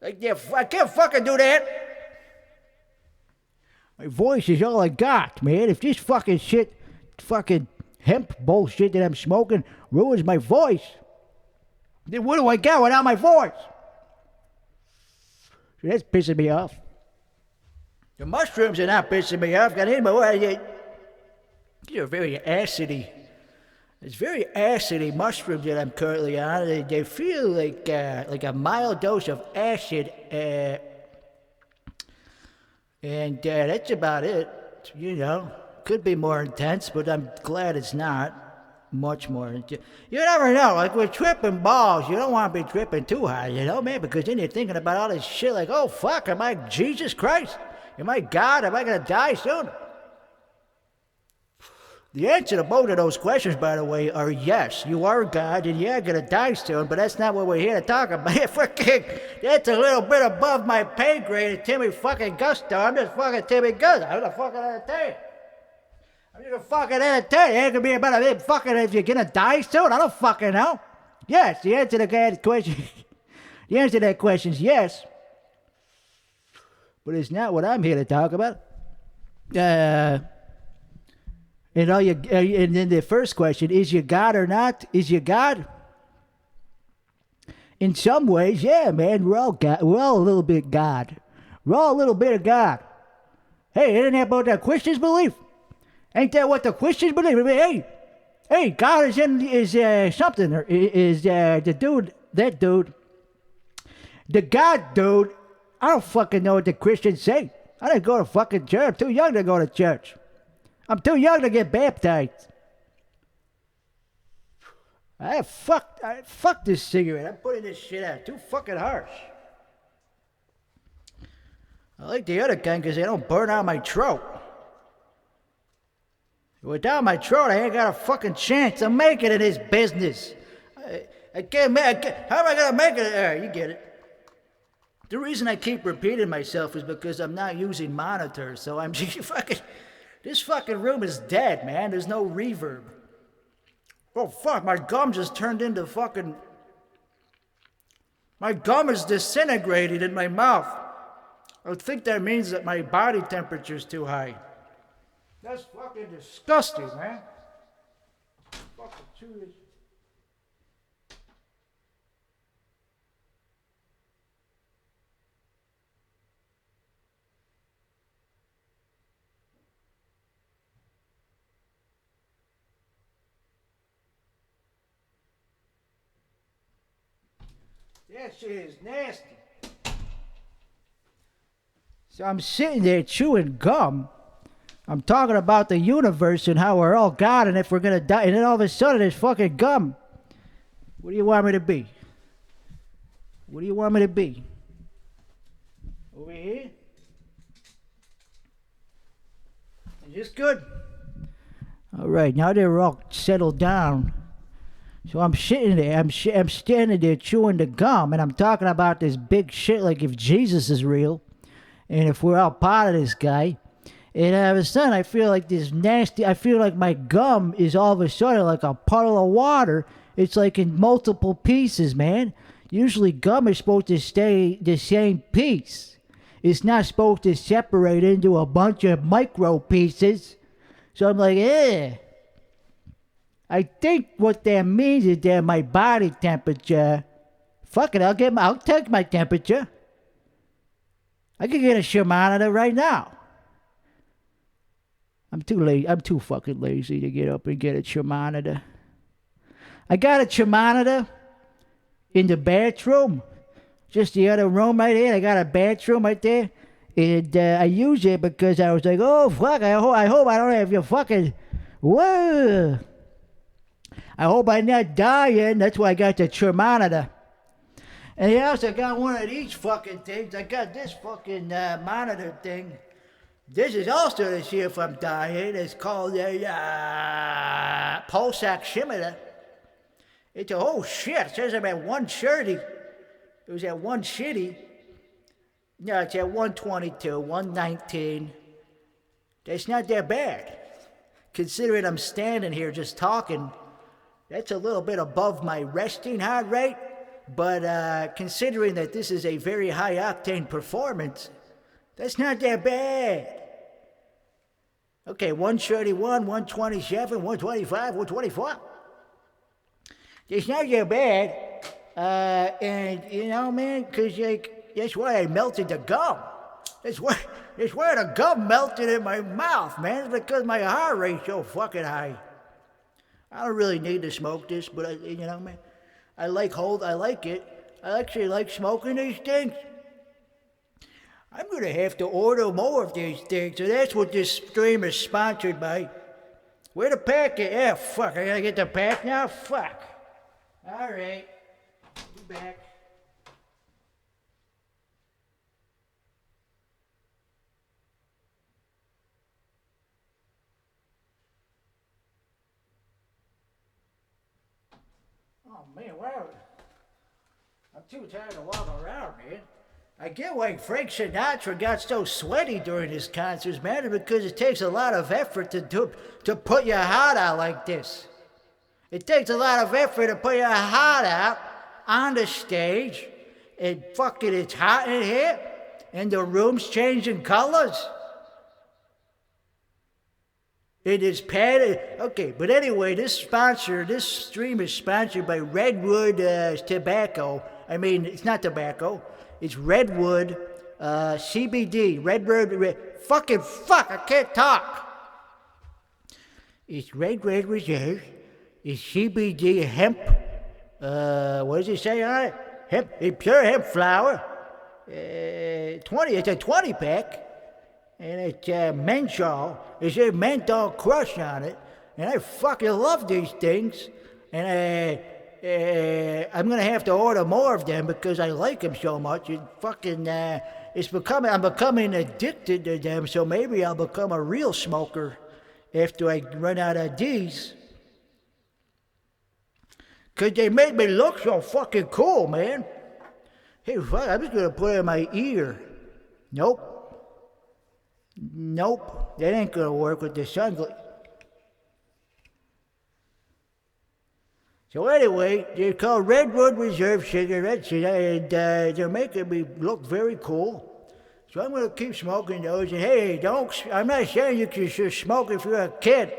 I can't fucking do that. My voice is all I got, man. If this fucking shit, fucking hemp bullshit that I'm smoking ruins my voice, then what do I got without my voice? So that's pissing me off. The mushrooms are not pissing me off. These are very acidy. It's very acidy mushrooms that I'm currently on. They feel like a mild dose of acid, and that's about it. Could be more intense, but I'm glad it's not much more intense. You never know. Like with tripping balls, you don't want to be tripping too high, man, because then you're thinking about all this shit. Like, oh fuck, am I Jesus Christ? Am I God? Am I gonna die soon? The answer to both of those questions, by the way, are yes. You are God, and you're gonna die soon, but that's not what we're here to talk about. That's a little bit above my pay grade, Timmy fucking Gusto. I'm just fucking Timmy Gusto. I'm just fucking entertainer. I'm just a fucking entertainer. It ain't gonna be about a fucking if you're gonna die soon. I don't fucking know. Yes, the answer to that question. The answer to that question is yes. But it's not what I'm here to talk about. And then the first question, is you God or not? Is you God? In some ways, yeah, man, we're all God. We're all a little bit God. We're all a little bit of God. Hey, isn't that what the Christians believe? Ain't that what the Christians believe? I mean, hey, God is something. Or is the dude, that dude, the God dude? I don't fucking know what the Christians say. I didn't go to fucking church. I'm too young to go to church. I'm too young to get baptized. Fuck this cigarette. I'm putting this shit out. Too fucking harsh. I like the other kind because they don't burn out my throat. Without my throat, I ain't got a fucking chance of making it in this business. I can't make it. How am I gonna make it? All right, you get it. The reason I keep repeating myself is because I'm not using monitors, so I'm fucking. This fucking room is dead, man. There's no reverb. Oh fuck, my gum just turned into fucking. My gum is disintegrated in my mouth. I think that means that my body temperature is too high. That's fucking disgusting, man. Fucking chew this. That shit is nasty. So I'm sitting there chewing gum. I'm talking about the universe and how we're all God and if we're gonna die, and then all of a sudden there's fucking gum. What do you want me to be? What do you want me to be? Over here? Is this good? All right, now they're all settled down. So I'm sitting there, I'm standing there chewing the gum, and I'm talking about this big shit like if Jesus is real, and if we're all part of this guy. And all of a sudden, I feel like this nasty, I feel like my gum is all of a sudden like a puddle of water. It's like in multiple pieces, man. Usually gum is supposed to stay the same piece. It's not supposed to separate into a bunch of micro pieces. So I'm like, eh. I think what that means is that my body temperature, fuck it, I'll take my temperature. I could get a thermometer right now. I'm too fucking lazy to get up and get a thermometer. I got a thermometer in the bathroom. Just the other room right here. I got a bathroom right there. And I use it because I was like, oh, fuck, I hope I don't have your fucking... Whoa. I hope I'm not dying. That's why I got the thermometer. And I also got one of these fucking things. I got this fucking monitor thing. This is also to see if I'm dying. It's called a pulse oximeter. It's a oh shit. It says I'm at 130. It was at 130. No, it's at 122, 119. That's not that bad. Considering I'm standing here just talking, that's a little bit above my resting heart rate. But considering that this is a very high octane performance, that's not that bad. Okay, 131, 127, 125, 124. It's not that bad. And, you know, man, because, like, that's why I melted the gum. That's why the gum melted in my mouth, man. It's because my heart rate's so fucking high. I don't really need to smoke this, but, you know, man, I like it. I actually like smoking these things. I'm going to have to order more of these things, so that's what this stream is sponsored by. Where the pack is? Yeah, fuck, I gotta get the pack now? Fuck. All right, be back. Oh, man, wow. I'm too tired to walk around, man. I get why Frank Sinatra got so sweaty during his concerts, man, because it takes a lot of effort to put your heart out like this. It takes a lot of effort to put your heart out on the stage, and fucking it's hot in here, and the room's changing colors. It is padded. Okay, but anyway, this stream is sponsored by Redwood Tobacco. I mean, it's not tobacco. It's Redwood CBD. Fucking fuck, I can't talk. It's Redwood Reserve. It's CBD hemp. What does it say on it? Hemp, pure hemp flower. 20, it's a 20 pack. And it's menthol. It says menthol crush on it. And I fucking love these things. And I'm gonna have to order more of them because I like them so much. It fucking, I'm becoming addicted to them. So maybe I'll become a real smoker after I run out of these. Cause they make me look so fucking cool, man. Hey, fuck, I'm just gonna put it in my ear. Nope, that ain't gonna work with the sunglasses. So anyway, they're called Redwood Reserve cigarettes, and they're making me look very cool. So I'm gonna keep smoking those. And hey, I'm not saying you should smoke if you're a kid.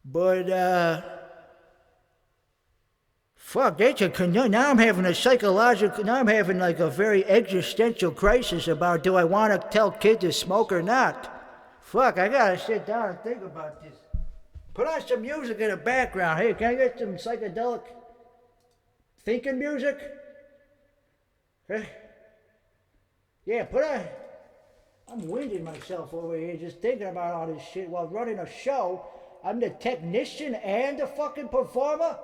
But, fuck, now I'm having like a very existential crisis about do I want to tell kids to smoke or not. Fuck, I gotta sit down and think about this. Put on some music in the background. Hey, can I get some psychedelic thinking music? Hey? Yeah, I'm winding myself over here just thinking about all this shit while running a show. I'm the technician and the fucking performer.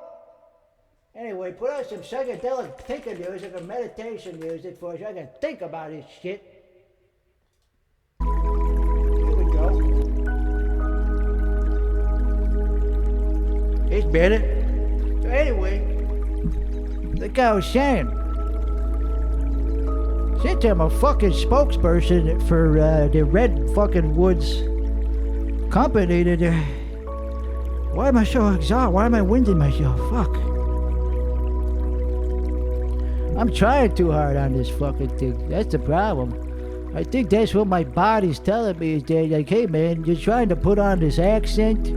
Anyway, put on some psychedelic thinking music or meditation music for so I can think about this shit. Here we go. It's better. So anyway, like I was saying, since I'm a fucking spokesperson for the Red fucking Woods company, why am I so exhausted? Why am I winding myself? Fuck. I'm trying too hard on this fucking thing. That's the problem. I think that's what my body's telling me is that, like, hey man, you're trying to put on this accent.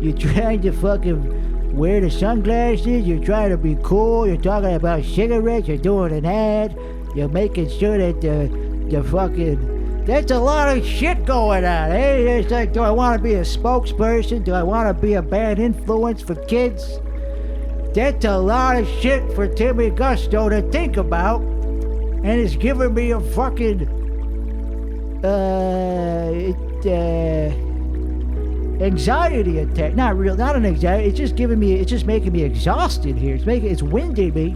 You're trying to fucking wear the sunglasses. You're trying to be cool. You're talking about cigarettes. You're doing an ad. You're making sure that the fucking... That's a lot of shit going on, eh? It's like, do I want to be a spokesperson? Do I want to be a bad influence for kids? That's a lot of shit for Timmy Gusto to think about. And it's giving me a fucking... anxiety attack. Not an anxiety. It's just making me exhausted here. It's winding me.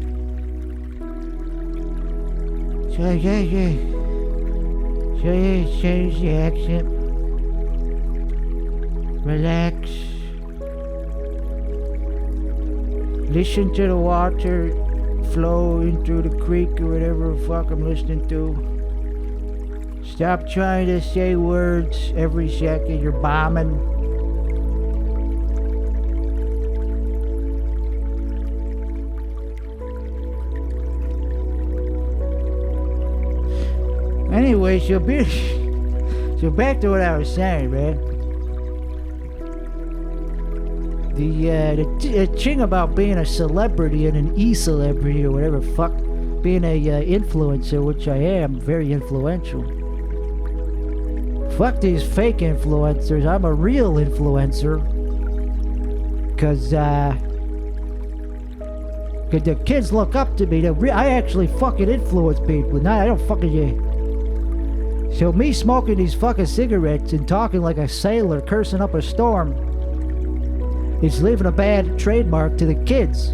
So change the accent. Relax. Listen to the water flowing through the creek or whatever the fuck I'm listening to. Stop trying to say words every second. You're bombing. Anyway, so back to what I was saying, man. The thing about being a celebrity and an e-celebrity or whatever fuck, being a influencer, which I am, very influential. Fuck these fake influencers. I'm a real influencer. Cause the kids look up to me. I actually fucking influence people. I don't fucking... So me smoking these fucking cigarettes and talking like a sailor cursing up a storm, it's leaving a bad trademark to the kids.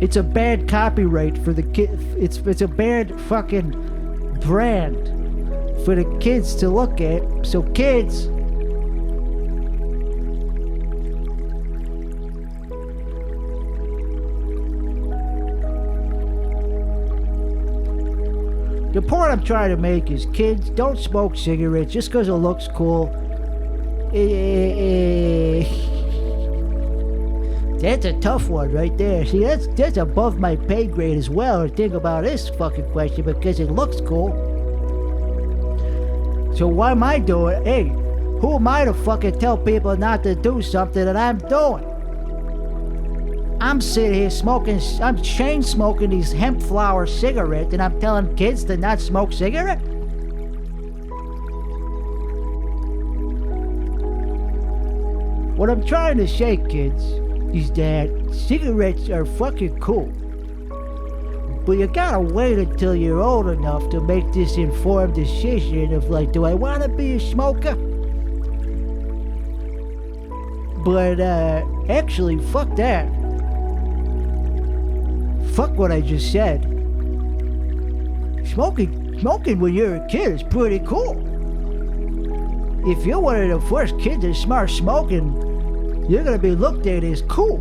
It's a bad copyright for the kids. It's a bad fucking brand for the kids to look at. So kids... The point I'm trying to make is, kids, don't smoke cigarettes just because it looks cool. That's a tough one right there. See, that's above my pay grade as well to think about this fucking question because it looks cool. So why am I doing it? Hey, who am I to fucking tell people not to do something that I'm doing? I'm sitting here I'm chain smoking these hemp flower cigarettes, and I'm telling kids to not smoke cigarettes? What I'm trying to say, kids, is that cigarettes are fucking cool. But you gotta wait until you're old enough to make this informed decision of like, do I want to be a smoker? But actually, fuck that. Fuck what I just said. Smoking when you're a kid is pretty cool. If you're one of the first kids that start smoking, you're gonna be looked at as cool.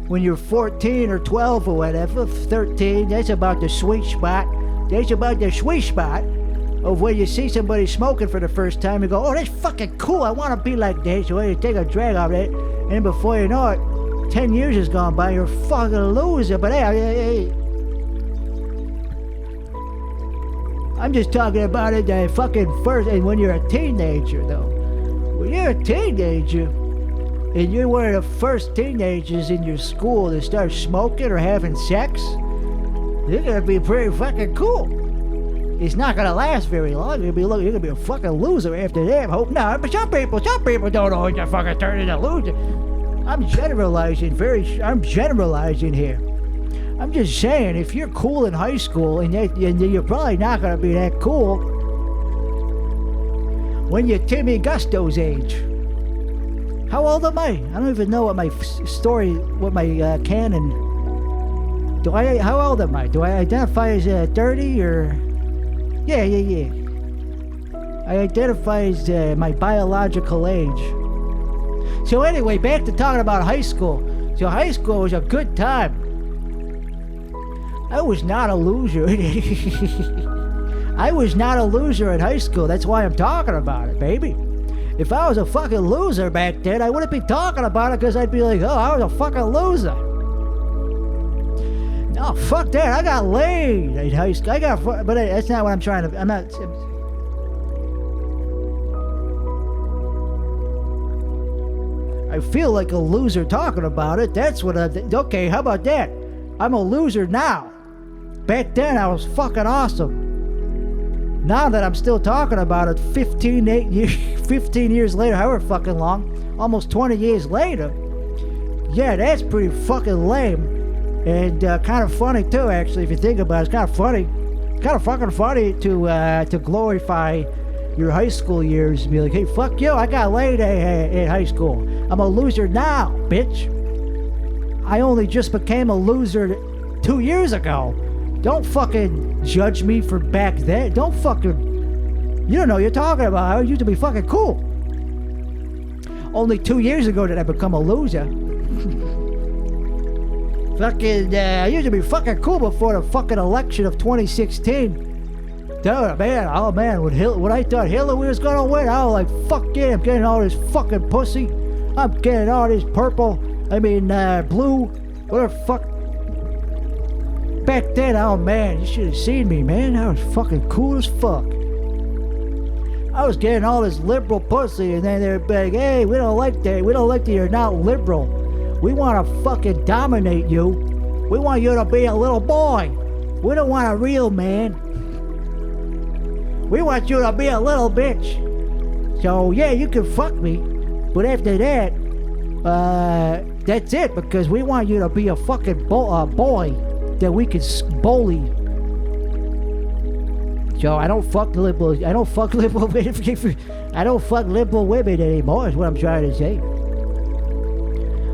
When you're 14 or 12 or whatever, 13, that's about the sweet spot. That's about the sweet spot of when you see somebody smoking for the first time, you go, oh, that's fucking cool, I wanna be like that. So you take a drag of it, and before you know it, 10 years has gone by, you're a fucking loser. But hey, I'm just talking about it the fucking first, and when you're a teenager though. When you're a teenager, and you're one of the first teenagers in your school to start smoking or having sex, you're gonna be pretty fucking cool. It's not gonna last very long. You're gonna be a fucking loser after that. I hope not. But some people don't always fucking turn into a loser. I'm generalizing here. I'm just saying, if you're cool in high school and you're probably not gonna be that cool when you're Timmy Gusto's age. How old am I? I don't even know what my canon. How old am I? Do I identify as 30 or? Yeah. I identify as my biological age. So anyway, back to talking about high school. So high school was a good time. I was not a loser. I was not a loser in high school. That's why I'm talking about it, baby. If I was a fucking loser back then, I wouldn't be talking about it because I'd be like, oh, I was a fucking loser. No, fuck that. I got laid in high school. But that's not what I'm trying to. I'm not. I feel like a loser talking about it. That's what okay, how about that? I'm a loser now. Back then, I was fucking awesome. Now that I'm still talking about it 15 years later, however fucking long, almost 20 years later, yeah, that's pretty fucking lame. And kind of funny too, actually, if you think about it. It's kind of funny. Kind of fucking funny to glorify your high school years and be like, hey, fuck you, I got laid in high school. I'm a loser now, bitch. I only just became a loser 2 years ago. Don't fucking judge me for back then. Don't fucking... You don't know what you're talking about. I used to be fucking cool. Only 2 years ago did I become a loser. I used to be fucking cool before the fucking election of 2016. Dude, man, when I thought Hillary was gonna win, I was like, fuck yeah, I'm getting all this fucking pussy. I'm getting all this purple, blue, whatever fuck. Back then, oh man, you should have seen me, man. I was fucking cool as fuck. I was getting all this liberal pussy, and then they're like, hey, we don't like that. We don't like that you're not liberal. We want to fucking dominate you. We want you to be a little boy. We don't want a real man. We want you to be a little bitch. So, yeah, you can fuck me. But after that, that's it, because we want you to be a fucking boy that we can bully. So I don't fuck liberal women. I don't fuck liberal women anymore, is what I'm trying to say.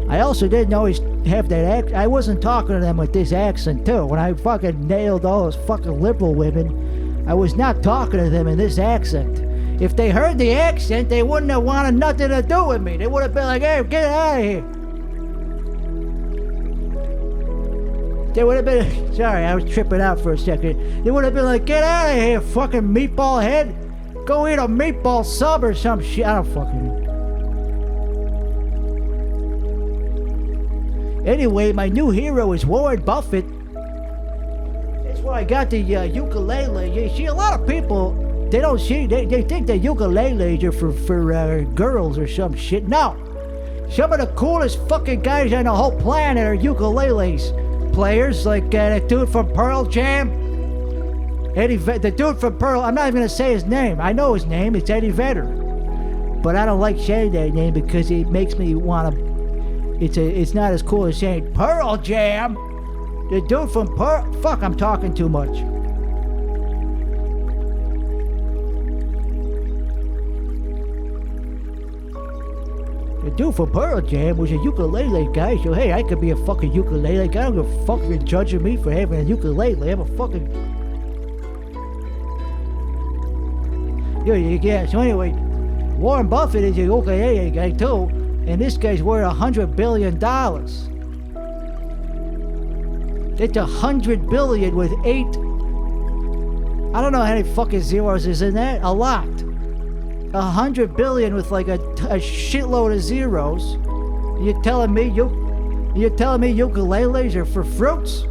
I also didn't always have that accent. I wasn't talking to them with this accent too. When I fucking nailed all those fucking liberal women, I was not talking to them in this accent. If they heard the accent, they wouldn't have wanted nothing to do with me. They would have been like, hey, get out of here. They would have been, sorry, I was tripping out for a second. They would have been like, get out of here, fucking meatball head. Go eat a meatball sub or some shit. I don't fucking know. Anyway, my new hero is Warren Buffett. That's why I got the ukulele. You see, a lot of people they don't see, they think that ukuleles are for girls or some shit. No. Some of the coolest fucking guys on the whole planet are ukuleles players, like that dude from Pearl Jam. The dude from Pearl, I'm not even gonna say his name. I know his name, it's Eddie Vedder. But I don't like saying that name because it makes me wanna, it's not as cool as saying Pearl Jam. The dude from Pearl, fuck, I'm talking too much. The dude from Pearl Jam was a ukulele guy, so hey, I could be a fucking ukulele guy. I don't give a fuck if you're judging me for having a ukulele. I'm a fucking... Yeah, so anyway, Warren Buffett is a ukulele guy too, and this guy's worth $100 billion. It's $100 billion with 8... I don't know how many fucking zeros is in that. A lot. 100 billion with like a shitload of zeros. You're telling me ukuleles are for fruits?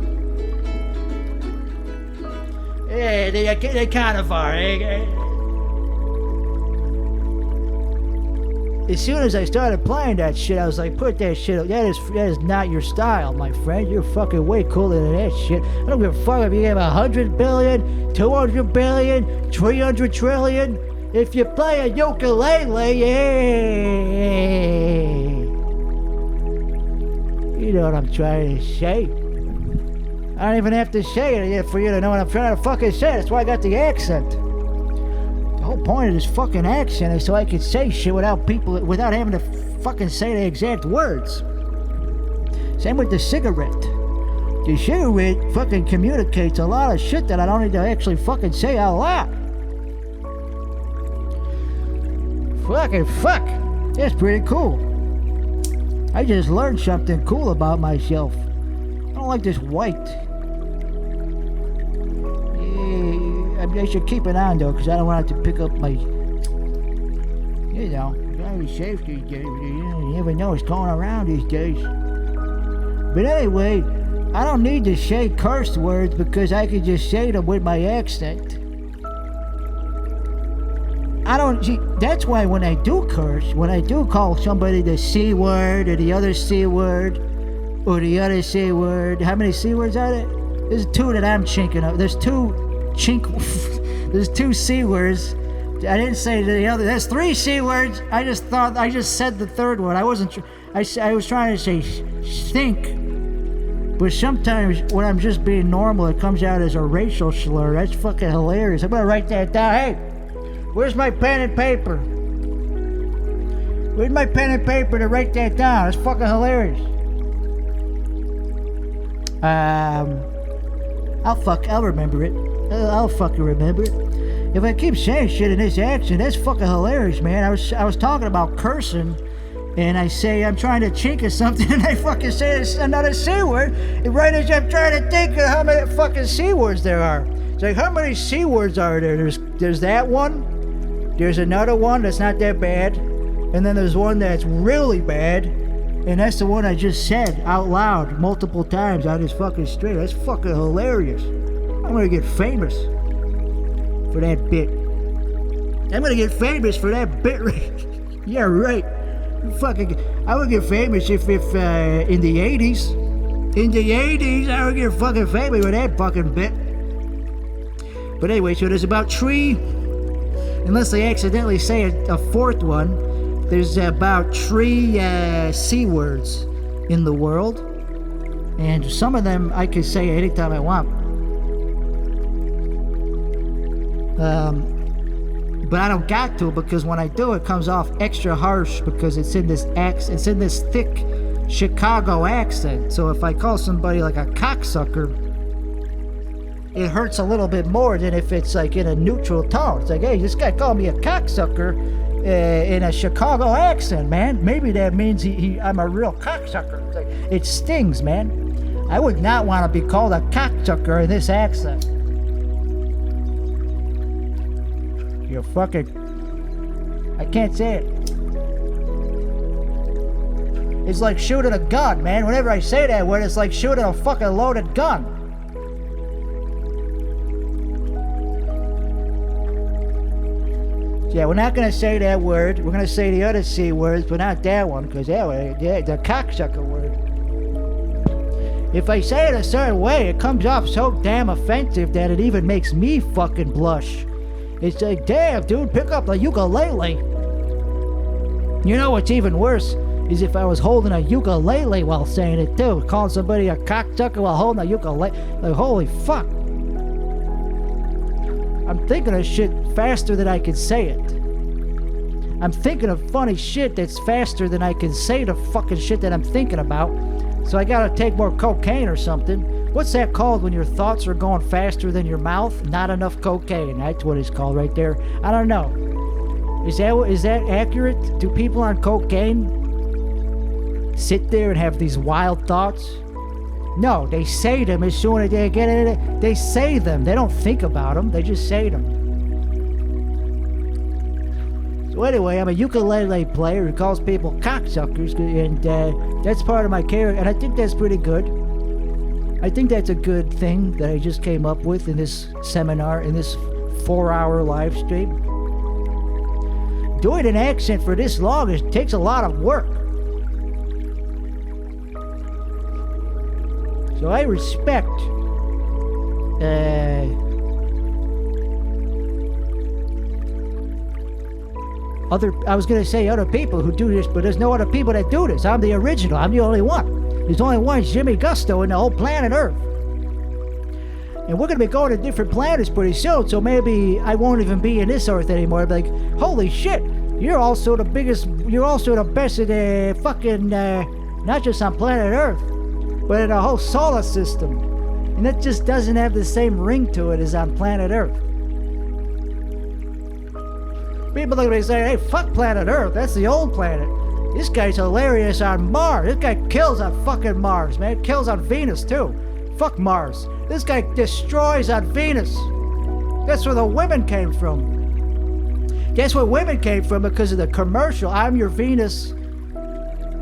Yeah, they kind of are. As soon as I started playing that shit, I was like, put that shit up. That is not your style, my friend. You're fucking way cooler than that shit. I don't give a fuck if you have 100 billion, 200 billion, 300 trillion. If you play a ukulele, yeah. You know what I'm trying to say. I don't even have to say it for you to know what I'm trying to fucking say. That's why I got the accent. The whole point of this fucking accent is so I can say shit without having to fucking say the exact words. Same with the cigarette. The cigarette fucking communicates a lot of shit that I don't need to actually fucking say out loud. Fucking fuck. That's pretty cool. I just learned something cool about myself. I don't like this white. Yeah, I should keep it on though, because I don't want it to pick up my... You know, you gotta be safe these days. You never know what's going around these days. But anyway, I don't need to say curse words because I can just say them with my accent. I don't see. That's why when I do curse, when I do call somebody the C word or the other C word or the other C word, how many C words are there? There's two that I'm chinking up. There's two C words. I didn't say the other. There's 3 C words. I just said the third one. I wasn't. I was trying to say stink. But sometimes when I'm just being normal, it comes out as a racial slur. That's fucking hilarious. I'm gonna write that down. Hey. Where's my pen and paper? Where's my pen and paper to write that down? It's fucking hilarious. I'll remember it. I'll fucking remember it. If I keep saying shit in this accent, that's fucking hilarious, man. I was talking about cursing, and I say I'm trying to chink or something, and I fucking say another C word, and right as I'm trying to think of how many fucking C words there are. It's like, how many C words are there? There's that one. There's another one that's not that bad, and then there's one that's really bad, and that's the one I just said out loud multiple times on this fucking stream. That's fucking hilarious. I'm gonna get famous for that bit. I'm gonna get famous for that bit. Yeah, right. I would get famous if in the 80s. In the 80s, I would get fucking famous with that fucking bit. But anyway, so there's about 3... Unless they accidentally say a 4th one, there's about 3 C words in the world. And some of them I can say anytime I want. But I don't got to, because when I do, it comes off extra harsh because it's in this thick Chicago accent. So if I call somebody like a cocksucker, it hurts a little bit more than if it's like in a neutral tone. It's like, hey, this guy called me a cocksucker in a Chicago accent, man. Maybe that means I'm a real cocksucker. It's like, it stings, man. I would not want to be called a cocksucker in this accent. You're fucking... I can't say it. It's like shooting a gun, man. Whenever I say that word, it's like shooting a fucking loaded gun. Yeah, we're not going to say that word. We're going to say the other C words, but not that one, because the cocksucker word. If I say it a certain way, it comes off so damn offensive that it even makes me fucking blush. It's like, damn, dude, pick up a ukulele. You know what's even worse is if I was holding a ukulele while saying it too. Calling somebody a cocksucker while holding a ukulele. Like, holy fuck. I'm thinking of shit faster than I can say it. I'm thinking of funny shit that's faster than I can say the fucking shit that I'm thinking about. So I gotta take more cocaine or something. What's that called when your thoughts are going faster than your mouth? Not enough cocaine. That's what it's called right there. I don't know. Is that accurate? Do people on cocaine sit there and have these wild thoughts? No, they say them as soon as they get it. They say them. They don't think about them. They just say them. So anyway, I'm a ukulele player who calls people cocksuckers, and that's part of my character, and I think that's pretty good. I think that's a good thing that I just came up with in this seminar, in this 4-hour live stream. Doing an accent for this long, it takes a lot of work. So I respect other people who do this, but there's no other people that do this. I'm the original. I'm the only one. There's only one Jimmy Gusto in the whole planet Earth. And we're going to be going to different planets pretty soon, so maybe I won't even be in this Earth anymore. I'll be like, holy shit, you're also the best at the fucking, not just on planet Earth, but in the whole solar system. And it just doesn't have the same ring to it as on planet Earth. People look at me and say, hey, fuck planet Earth, that's the old planet. This guy's hilarious on Mars. This guy kills on fucking Mars, man. Kills on Venus, too. Fuck Mars. This guy destroys on Venus. That's where the women came from. That's where women came from because of the commercial, I'm Your Venus.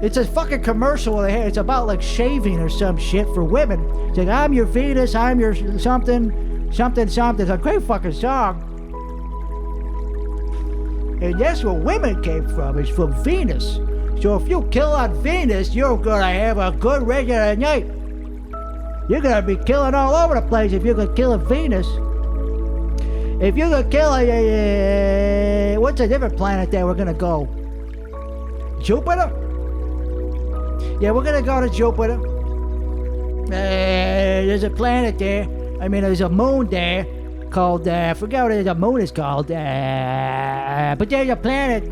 It's a fucking commercial they had. It's about like shaving or some shit for women. It's like, I'm your Venus, I'm your something. It's a great fucking song. And that's where women came from. It's from Venus. So if you kill on Venus, you're gonna have a good regular night. You're gonna be killing all over the place if you could kill a Venus. If you could kill what's a different planet that we're gonna go? Jupiter? Yeah, we're gonna go to Jupiter. There's a planet there. I mean, there's a moon there called, I forgot what the moon is called. But there's a planet.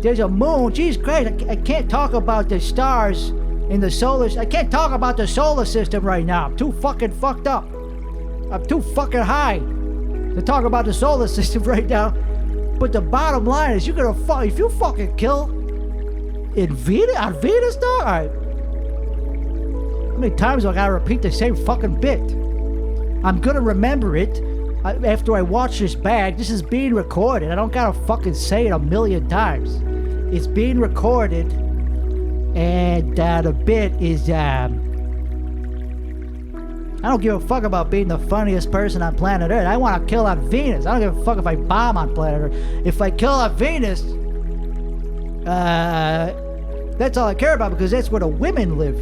There's a moon. Jesus Christ, I can't talk about the stars in the I can't talk about the solar system right now. I'm too fucking fucked up. I'm too fucking high to talk about the solar system right now. But the bottom line is, you're gonna if you fucking kill on Venus, though? Alright. How many times do I gotta repeat the same fucking bit? I'm gonna remember it after I watch this back. This is being recorded. I don't gotta fucking say it a million times. It's being recorded, and the bit is, I don't give a fuck about being the funniest person on planet Earth. I want to kill on Venus. I don't give a fuck if I bomb on planet Earth. If I kill on Venus, that's all I care about, because that's where the women live.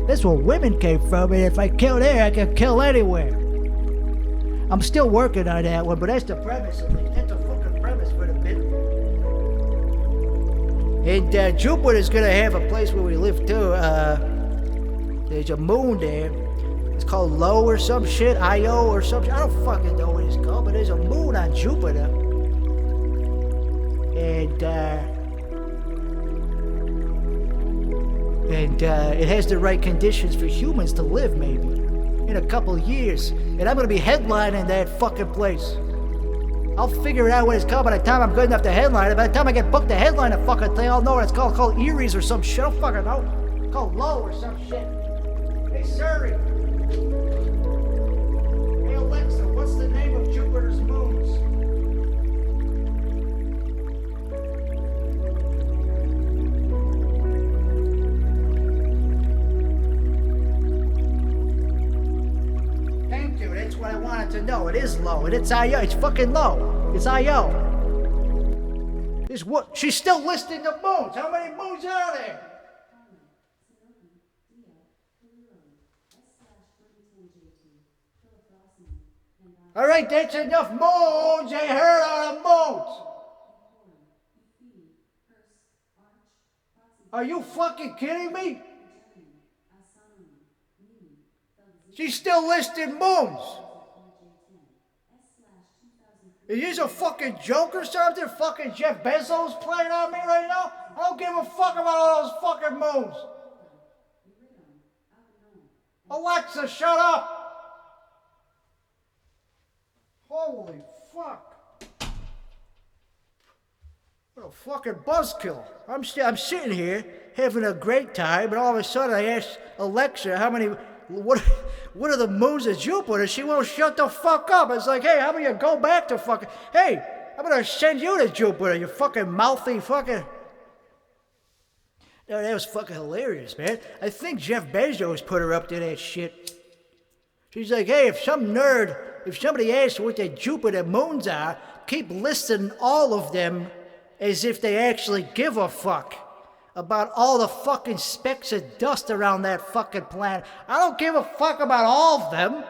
That's where women came from, and if I kill there, I can kill anywhere. I'm still working on that one, but that's the premise of it. That's the fucking premise for the bit. And Jupiter's gonna have a place where we live too. There's a moon there. It's called Lo or some shit, Io or some shit. I don't fucking know what it's called, but there's a moon on Jupiter. And it has the right conditions for humans to live, maybe, in a couple of years. And I'm gonna be headlining that fucking place. I'll figure it out when it's called by the time I'm good enough to headline it. By the time I get booked to headline the fucking thing, I'll know what it's called. It's called Erie's or some shit. I don't fucking know. It's called Low or some shit. Hey Siri. Hey Alexa, what's the name of Jupiter's moons? Thank you, that's what I wanted to know. It is low, and it's I.O. It's fucking low. It's I.O. Is what? She's still listing the moons. How many moons are there? All right, that's enough moons. I heard all the moons. Are you fucking kidding me? She's still listing moons. Is this a fucking joke or something? Fucking Jeff Bezos playing on me right now? I don't give a fuck about all those fucking moons. Alexa, shut up. Holy fuck. What a fucking buzzkill. I'm sitting here having a great time, and all of a sudden I ask Alexa what are the moons of Jupiter? She won't shut the fuck up. It's like, hey, how about you go back to fucking, hey, I'm gonna send you to Jupiter, you fucking mouthy fucking. No, that was fucking hilarious, man. I think Jeff Bezos put her up to that shit. She's like, hey, if somebody asks what the Jupiter moons are, keep listing all of them as if they actually give a fuck about all the fucking specks of dust around that fucking planet. I don't give a fuck about all of them.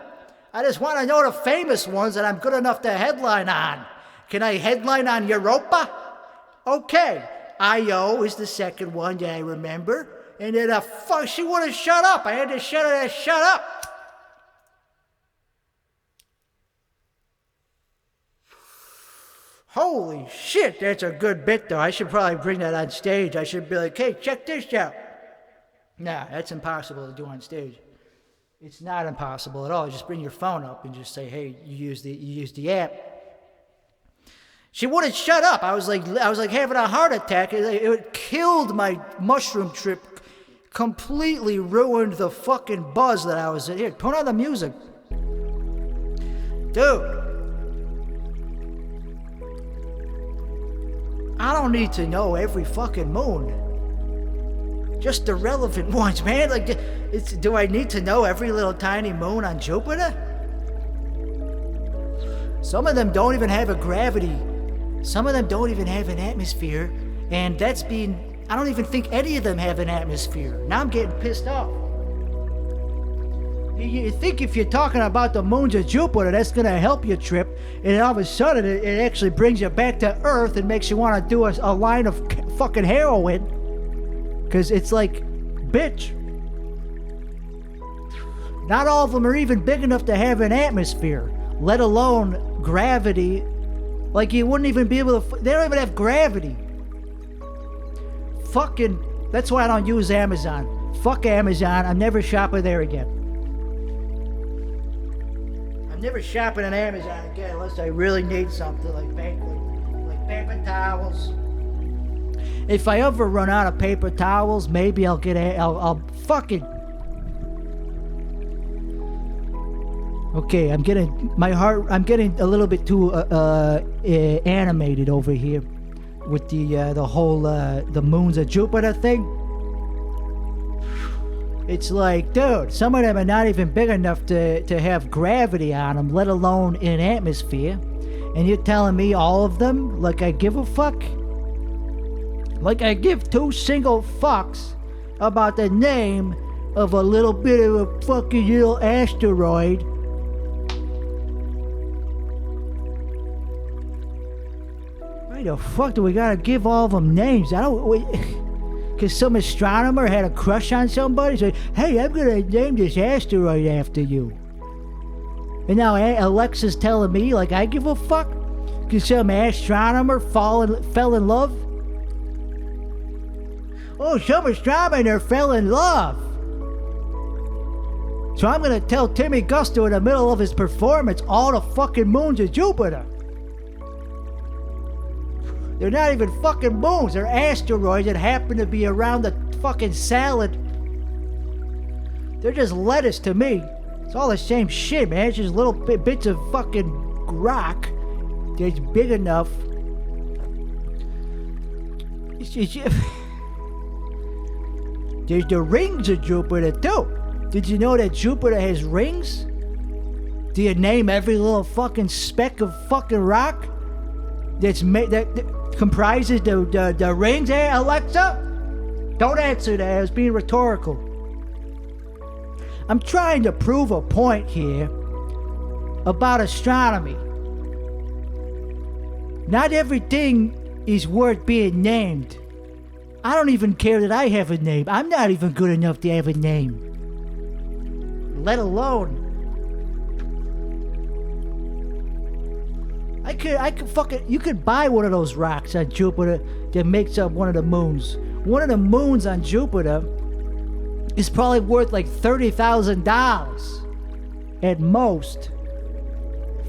I just want to know the famous ones that I'm good enough to headline on. Can I headline on Europa? Okay. Io is the second one that I remember. And then she wouldn't shut up. I had to shut up. Holy shit, that's a good bit though. I should probably bring that on stage. I should be like, hey, check this out. Nah, that's impossible to do on stage. It's not impossible at all. Just bring your phone up and just say, hey, you use the app. She wouldn't shut up. I was like having a heart attack. It killed my mushroom trip. Completely ruined the fucking buzz that I was in. Here, turn on the music. Dude. I don't need to know every fucking moon. Just the relevant ones, man. Like, do I need to know every little tiny moon on Jupiter? Some of them don't even have a gravity. Some of them don't even have an atmosphere. And I don't even think any of them have an atmosphere. Now I'm getting pissed off. You think if you're talking about the moons of Jupiter, that's going to help your trip, and all of a sudden it actually brings you back to Earth and makes you want to do a line of fucking heroin. Because it's like, bitch. Not all of them are even big enough to have an atmosphere, let alone gravity. Like, you wouldn't even be able to, they don't even have gravity. Fucking, that's why I don't use Amazon. Fuck Amazon, I'm never shopping there again. Never shopping on Amazon again unless I really need something like paper towels. If I ever run out of paper towels, maybe I'll fucking. Okay, I'm getting a little bit too animated over here with the whole the moons of Jupiter thing. It's like, dude, some of them are not even big enough to have gravity on them, let alone an atmosphere. And you're telling me all of them? Like I give a fuck? Like I give two single fucks about the name of a little bit of a fucking little asteroid. Why the fuck do we gotta give all of them names? Because some astronomer had a crush on somebody, so hey, I'm gonna name this asteroid after you. And now Alexa's telling me, like, I give a fuck? Because some astronomer fell in love? Oh, some astronomer fell in love. So I'm gonna tell Timmy Gusto in the middle of his performance all the fucking moons of Jupiter. They're not even fucking moons. They're asteroids that happen to be around the fucking salad. They're just lettuce to me. It's all the same shit, man. It's just little bits of fucking rock that's big enough. There's the rings of Jupiter, too. Did you know that Jupiter has rings? Do you name every little fucking speck of fucking rock? comprises the rings, Alexa? Don't answer that. It's being rhetorical. I'm trying to prove a point here about astronomy. Not everything is worth being named. I don't even care that I have a name. I'm not even good enough to have a name. Let alone. I could fucking, you could buy one of those rocks on Jupiter that makes up one of the moons. One of the moons on Jupiter is probably worth like $30,000 at most.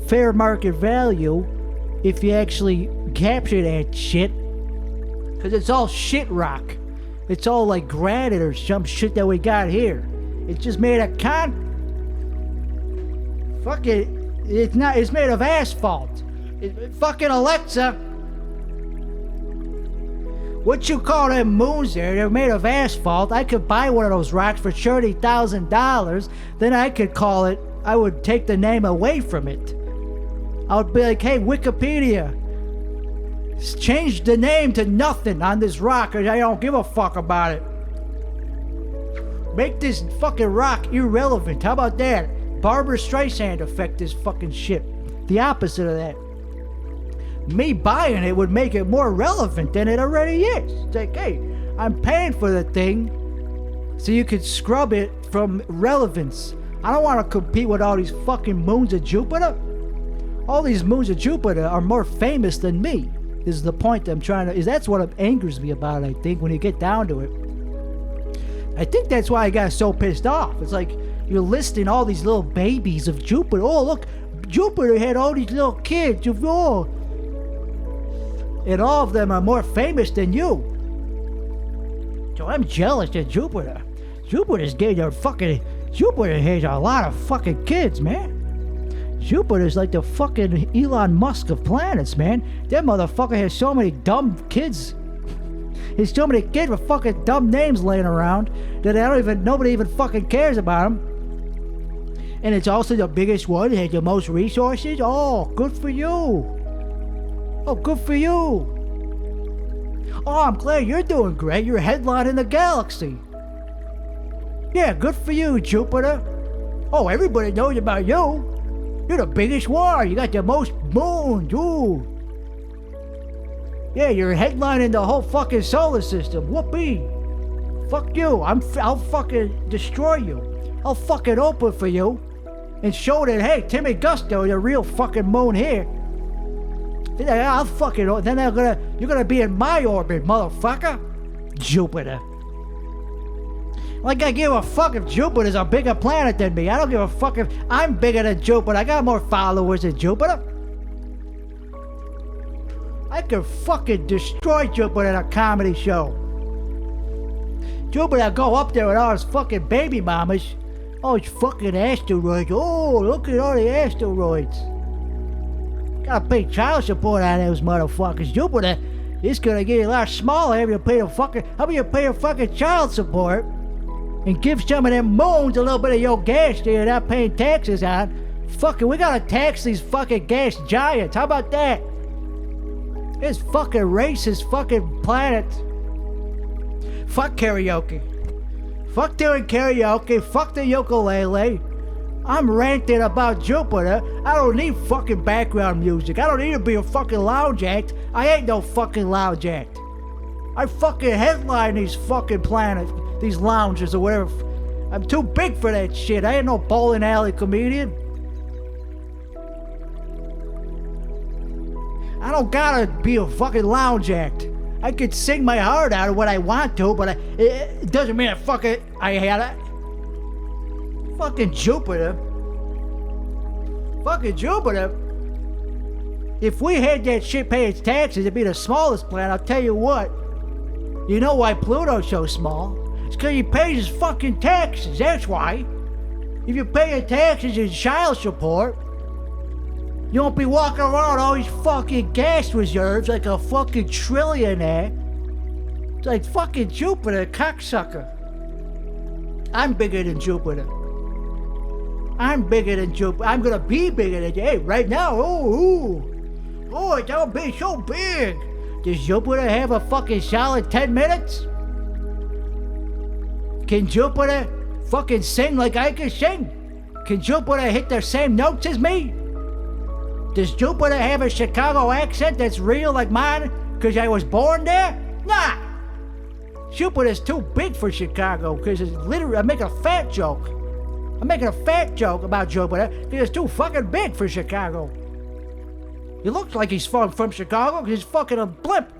Fair market value if you actually capture that shit. Because it's all shit rock. It's all like granite or some shit that we got here. It's just made of fuck it. It's not, it's made of asphalt. Fucking Alexa. What you call them moons there? They're made of asphalt. I could buy one of those rocks for $30,000. Then I could call it, I would take the name away from it. I would be like, hey, Wikipedia, change the name to nothing on this rock, because I don't give a fuck about it. Make this fucking rock irrelevant. How about that? Barbara Streisand effect this fucking shit. The opposite of that. Me buying it would make it more relevant than it already is. It's like, hey, I'm paying for the thing so you could scrub it from relevance. I don't want to compete with all these fucking moons of Jupiter. All these moons of Jupiter are more famous than me. Is the point I'm trying to, that's what angers me about it, I think, when you get down to it. I think that's why I got so pissed off. It's like, you're listing all these little babies of Jupiter. Oh, look, Jupiter had all these little kids. Oh. And all of them are more famous than you. So I'm jealous of Jupiter. Jupiter has a lot of fucking kids, man. Jupiter's like the fucking Elon Musk of planets, man. That motherfucker has so many dumb kids. There's so many kids with fucking dumb names laying around that nobody even fucking cares about them. And it's also the biggest one. It has the most resources. Oh, good for you. Oh, good for you. Oh, I'm glad you're doing great. You're headlining the galaxy. Yeah, good for you, Jupiter. Oh, everybody knows about you. You're the biggest one. You got the most moons. Ooh. Yeah, you're headlining the whole fucking solar system. Whoopee. Fuck you. I'll fucking destroy you. I'll fucking open for you and show that, hey, Timmy Gusto is a real fucking moon here. I'll fucking, then you're gonna be in my orbit, motherfucker. Jupiter. Like I give a fuck if Jupiter's a bigger planet than me. I don't give a fuck if I'm bigger than Jupiter. I got more followers than Jupiter. I could fucking destroy Jupiter in a comedy show. Jupiter go up there with all his fucking baby mamas. All his fucking asteroids. Oh, look at all the asteroids. Gotta pay child support on those motherfuckers. Jupiter is gonna get a lot smaller if you pay the fucking, how about you pay a fucking child support and give some of them moons a little bit of your gas that you're not paying taxes on. Fucking, we gotta tax these fucking gas giants. How about that? This fucking racist fucking planet. Fuck karaoke. Fuck doing karaoke. Fuck the ukulele. I'm ranting about Jupiter. I don't need fucking background music. I don't need to be a fucking lounge act. I ain't no fucking lounge act. I fucking headline these fucking planets, these lounges or whatever. I'm too big for that shit. I ain't no bowling alley comedian. I don't gotta be a fucking lounge act. I could sing my heart out of what I want to, but it doesn't mean I had it. Fucking Jupiter. Fucking Jupiter. If we had that shit pay its taxes, it'd be the smallest planet. I'll tell you what. You know why Pluto's so small? It's because he pays his fucking taxes. That's why. If you pay your taxes and child support, you won't be walking around all these fucking gas reserves like a fucking trillionaire. It's like fucking Jupiter, cocksucker. I'm bigger than Jupiter. I'm bigger than Jupiter. I'm gonna be bigger than you. Hey, right now, oh, don't be so big. Does Jupiter have a fucking solid 10 minutes? Can Jupiter fucking sing like I can sing? Can Jupiter hit the same notes as me? Does Jupiter have a Chicago accent that's real like mine because I was born there? Nah! Jupiter's too big for Chicago because it's literally, I'm making a fat joke. I'm making a fat joke about Jupiter because it's too fucking big for Chicago. He looks like he's from Chicago because he's fucking a blimp.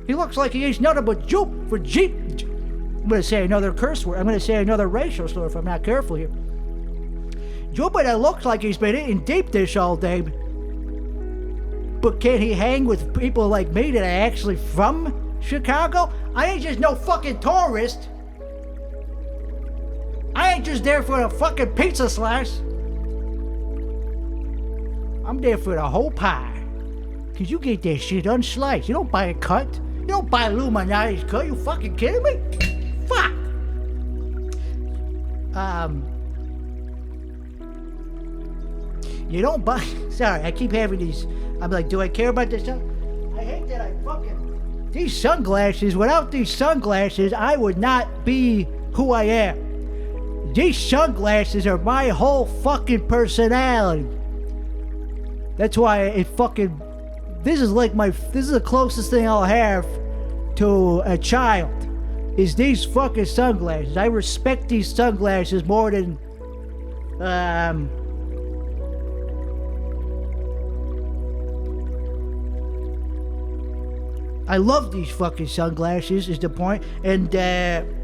He looks like he eats nothing but Jeep for Jeep. I'm going to say another curse word. I'm going to say another racial slur if I'm not careful here. Jupiter looks like he's been eating deep dish all day. But can he hang with people like me that are actually from Chicago? I ain't just no fucking tourist. I ain't just there for a fucking pizza slice. I'm there for the whole pie. Cause you get that shit unsliced. You don't buy a cut. You don't buy Illuminati's cut. You fucking kidding me? Fuck. You don't buy. Sorry, I keep having these. I'm like, do I care about this stuff? I hate that I fucking. These sunglasses. Without these sunglasses, I would not be who I am. These sunglasses are my whole fucking personality. That's why it fucking. This is the closest thing I'll have to a child. Is these fucking sunglasses. I respect these sunglasses more than. I love these fucking sunglasses is the point. And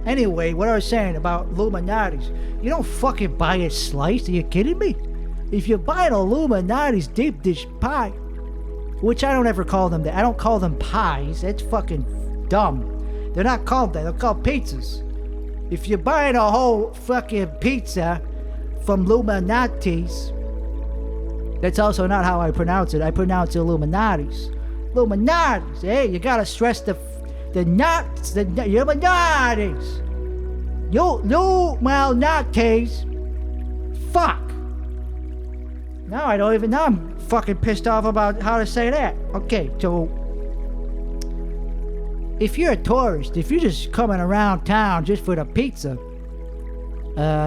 anyway, what I was saying about Illuminati's. You don't fucking buy a slice. Are you kidding me? If you buy an Illuminati's deep dish pie, which I don't ever call them that. I don't call them pies. That's fucking dumb. They're not called that. They're called pizzas. If you're buying a whole fucking pizza from Illuminati's, that's also not how I pronounce it. I pronounce it Illuminati's. Illuminati's. Hey, you gotta stress the knots. The Illuminati's. Illuminati's. Fuck. Now I don't even know. I'm fucking pissed off about how to say that. Okay, so if you're a tourist, if you're just coming around town just for the pizza,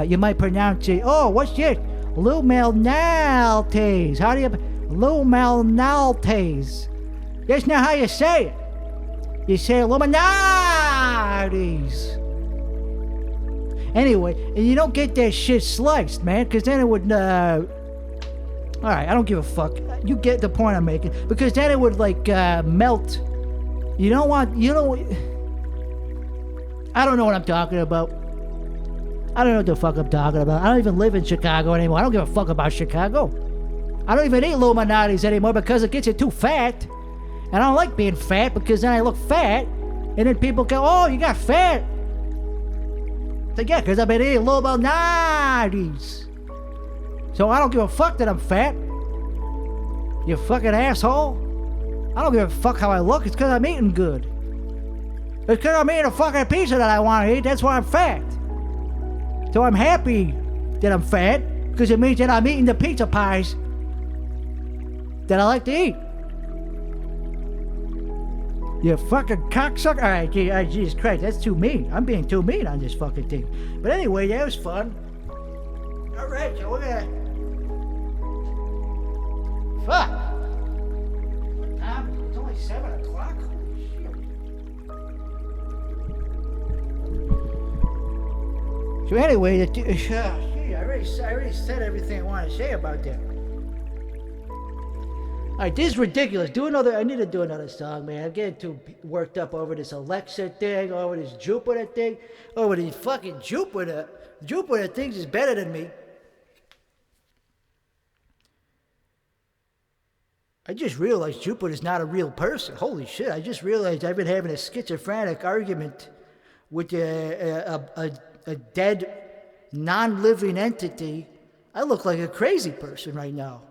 you might pronounce it. Oh, what's this? Illuminati's. How do you? Illuminati's. That's not how you say it. You say Illuminati's. Anyway, and you don't get that shit sliced, man, because then it would. Alright, I don't give a fuck. You get the point I'm making. Because then it would, like, melt. You don't want. I don't know what I'm talking about. I don't know what the fuck I'm talking about. I don't even live in Chicago anymore. I don't give a fuck about Chicago. I don't even eat Illuminati's anymore because it gets you too fat. And I don't like being fat because then I look fat. And then people go, oh, you got fat. So yeah, because I've been eating Illuminati's. So I don't give a fuck that I'm fat. You fucking asshole. I don't give a fuck how I look. It's because I'm eating good. It's because I'm eating a fucking pizza that I want to eat. That's why I'm fat. So I'm happy that I'm fat because it means that I'm eating the pizza pies that I like to eat. You fucking cocksucker. Alright, Jesus Christ, that's too mean. I'm being too mean on this fucking thing. But anyway, that was fun. Alright, so we're gonna. Fuck. What time is it? It's only 7 o'clock? Holy shit. So anyway, I already said everything I want to say about that. Alright, this is ridiculous. I need to do another song, man. I'm getting too worked up over this Alexa thing, over this Jupiter thing, over these fucking Jupiter. Jupiter thinks is better than me. I just realized Jupiter's not a real person. Holy shit, I just realized I've been having a schizophrenic argument with a dead, non-living entity. I look like a crazy person right now.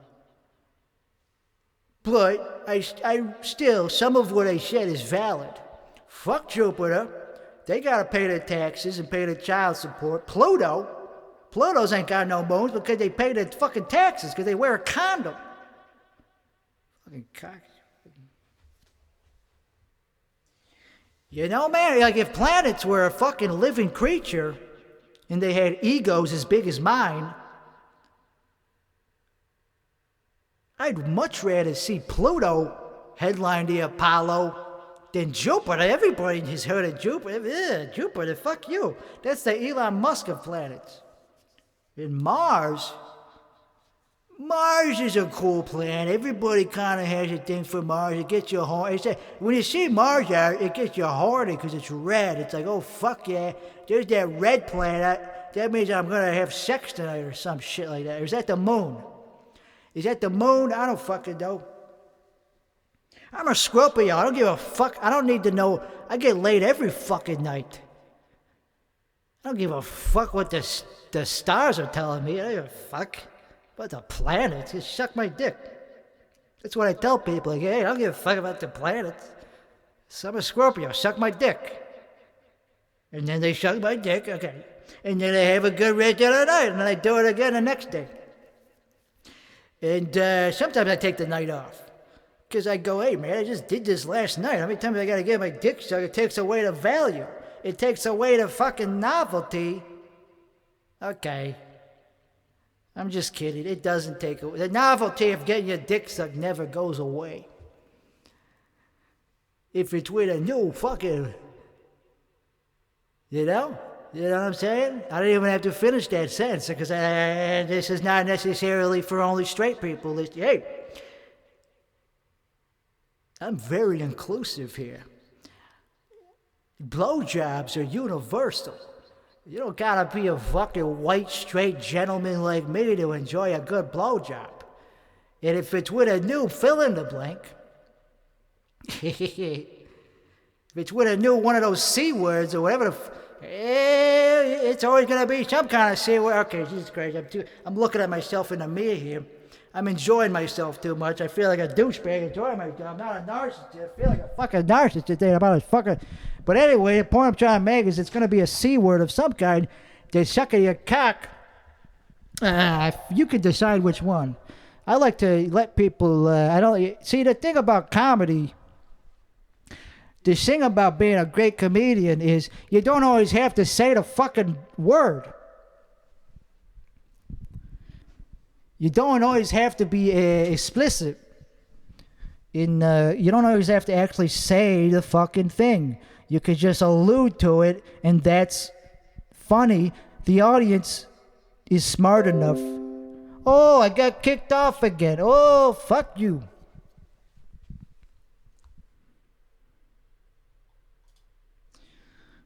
But I still, some of what I said is valid. Fuck Jupiter. They gotta pay their taxes and pay their child support. Pluto's ain't got no bones because they pay their fucking taxes because they wear a condom. Fucking cock. You know, man, like if planets were a fucking living creature and they had egos as big as mine, I'd much rather see Pluto headline the Apollo than Jupiter. Everybody has heard of Jupiter. Ugh, Jupiter, fuck you. That's the Elon Musk of planets. And Mars is a cool planet. Everybody kind of has a thing for Mars. It gets you horny. When you see Mars out, it gets you horny because it's red. It's like, oh, fuck yeah. There's that red planet. That means I'm going to have sex tonight or some shit like that. Or is that the moon? Is that the moon? I don't fucking know. I'm a Scorpio. I don't give a fuck. I don't need to know. I get laid every fucking night. I don't give a fuck what the stars are telling me. I don't give a fuck about the planets. Just suck my dick. That's what I tell people. Like, hey, I don't give a fuck about the planets. So I'm a Scorpio. Suck my dick. And then they suck my dick. Okay. And then they have a good rest of the night. And then I do it again the next day. And sometimes I take the night off. Because I go, hey, man, I just did this last night. How many times I got to get my dick sucked? It takes away the value. It takes away the fucking novelty. Okay. I'm just kidding. It doesn't take away. The novelty of getting your dick sucked never goes away. If it's with a new fucking... You know? You know what I'm saying? I don't even have to finish that sentence because this is not necessarily for only straight people. Hey, I'm very inclusive here. Blowjobs are universal. You don't gotta be a fucking white, straight gentleman like me to enjoy a good blowjob. And if it's with a new fill in the blank, if it's with a new one of those C words or whatever it's always gonna be some kind of C word. Okay, Jesus Christ, I'm looking at myself in the mirror here. I'm enjoying myself too much. I feel like a douchebag enjoying myself. I'm not a narcissist. I feel like a fucking narcissist today. I'm not a fucking... But anyway, the point I'm trying to make is it's going to be a C word of some kind. They suck at your cock. You can decide which one. I like to let people... I don't... See, the thing about comedy... The thing about being a great comedian is you don't always have to say the fucking word. You don't always have to be explicit. You don't always have to actually say the fucking thing. You could just allude to it, and that's funny. The audience is smart enough. Oh, I got kicked off again. Oh, fuck you.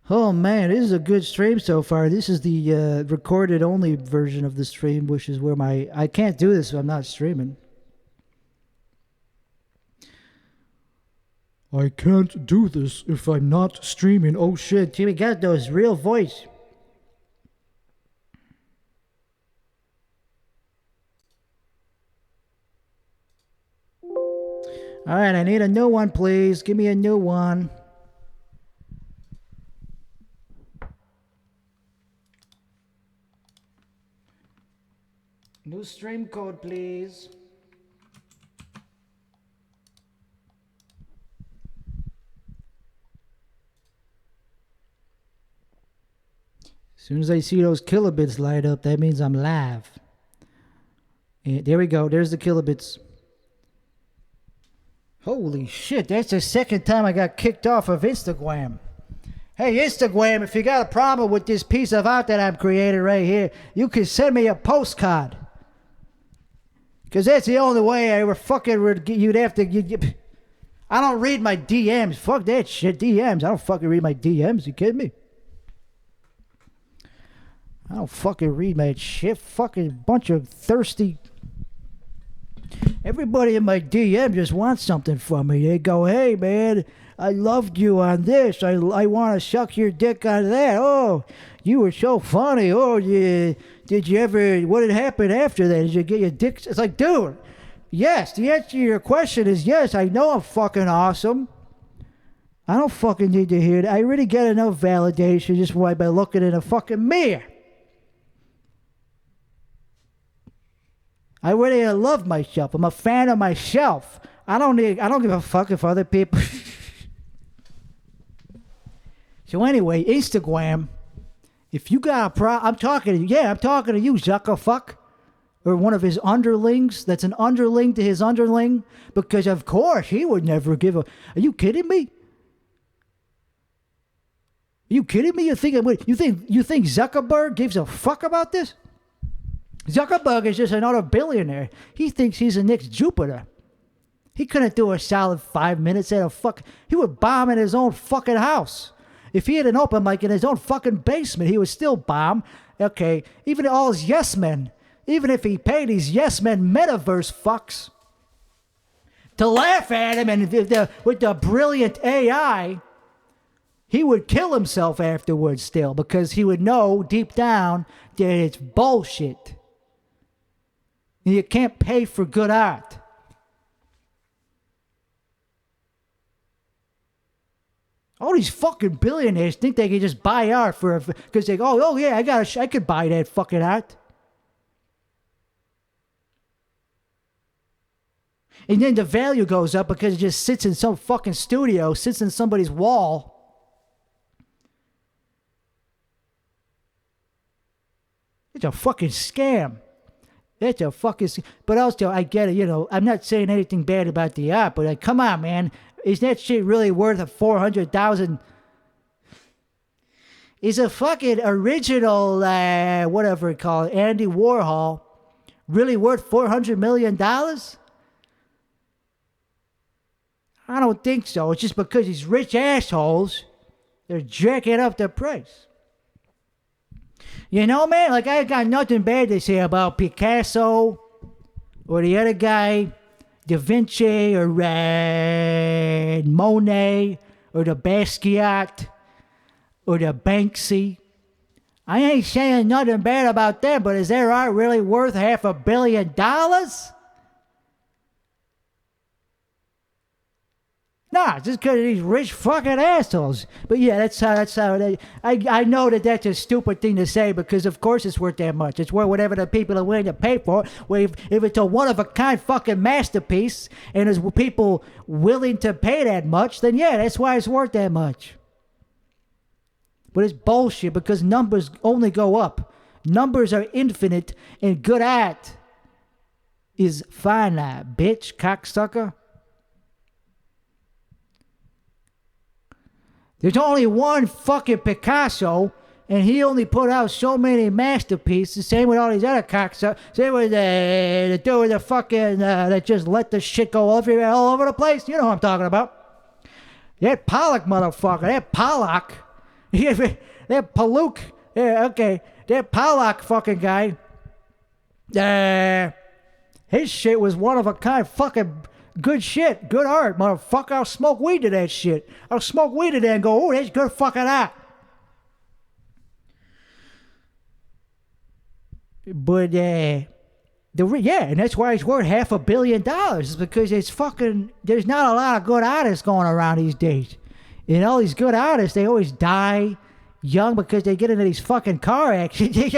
Oh man, this is a good stream so far. This is the recorded only version of the stream, which is where I can't do this if I'm not streaming. I can't do this if I'm not streaming. Oh shit, Timmy got those real voice. Alright, I need a new one, please. Give me a new one. New stream code, please. As soon as I see those kilobits light up, that means I'm live. And there we go. There's the kilobits. Holy shit, that's the second time I got kicked off of Instagram. Hey, Instagram, if you got a problem with this piece of art that I'm creating right here, you can send me a postcard. Because that's the only way I ever fucking... You'd have to... I don't read my DMs. Fuck that shit. DMs. I don't fucking read my DMs. You kidding me? I don't fucking read my shit. Fucking bunch of thirsty... Everybody in my DM just wants something from me. They go, hey, man, I loved you on this. I want to suck your dick on that. Oh, you were so funny. Oh, yeah. Did you ever... What had happened after that? Did you get your dick... It's like, dude, yes. The answer to your question is yes. I know I'm fucking awesome. I don't fucking need to hear it. I already get enough validation just by looking in a fucking mirror. I really love myself. I'm a fan of myself. I don't give a fuck if other people... So anyway, Instagram, if you got a I'm talking to you, Zuckerfuck. Or one of his underlings that's an underling to his underling. Because of course he would never give a... Are you kidding me? You think Zuckerberg gives a fuck about this? Zuckerberg is just another billionaire. He thinks he's the next Jupiter. He couldn't do a solid 5 minutes at a fuck. He would bomb in his own fucking house. If he had an open mic in his own fucking basement, he would still bomb. Okay, even all his yes men. Even if he paid these yes men metaverse fucks to laugh at him and with the brilliant AI, he would kill himself afterwards still because he would know deep down that it's bullshit. And you can't pay for good art. All these fucking billionaires think they can just buy art because they go, oh yeah, I could buy that fucking art. And then the value goes up because it just sits in some fucking studio, sits in somebody's wall. It's a fucking scam. But also, I get it, I'm not saying anything bad about the art, but like, come on, man. Is that shit really worth a $400,000? Is a fucking original, whatever you call it, Andy Warhol, really worth $400 million? I don't think so. It's just because these rich assholes, they're jacking up the price. You know, man, like I got nothing bad to say about Picasso or the other guy, Da Vinci or Monet or the Basquiat or the Banksy. I ain't saying nothing bad about them, but is their art really worth $500 million? Nah, just because of these rich fucking assholes. But yeah, that's how I know that's a stupid thing to say because of course it's worth that much. It's worth whatever the people are willing to pay for it. Well, if it's a one-of-a-kind fucking masterpiece and there's people willing to pay that much, then yeah, that's why it's worth that much. But it's bullshit because numbers only go up. Numbers are infinite and good art is finite, bitch, cocksucker. There's only one fucking Picasso, and he only put out so many masterpieces. Same with all these other cocksuckers. Same with the dude with the fucking, that just let the shit go all over the place. You know what I'm talking about. That Pollock motherfucker, that Pollock, that Paluk, yeah, okay, that Pollock fucking guy, his shit was one of a kind fucking... Good shit, good art, motherfucker. I'll smoke weed to that shit. I'll smoke weed to that and go, oh, that's good fucking art. But, and that's why it's worth $500 million. Is because it's fucking, there's not a lot of good artists going around these days. And all these good artists, they always die young because they get into these fucking car accidents.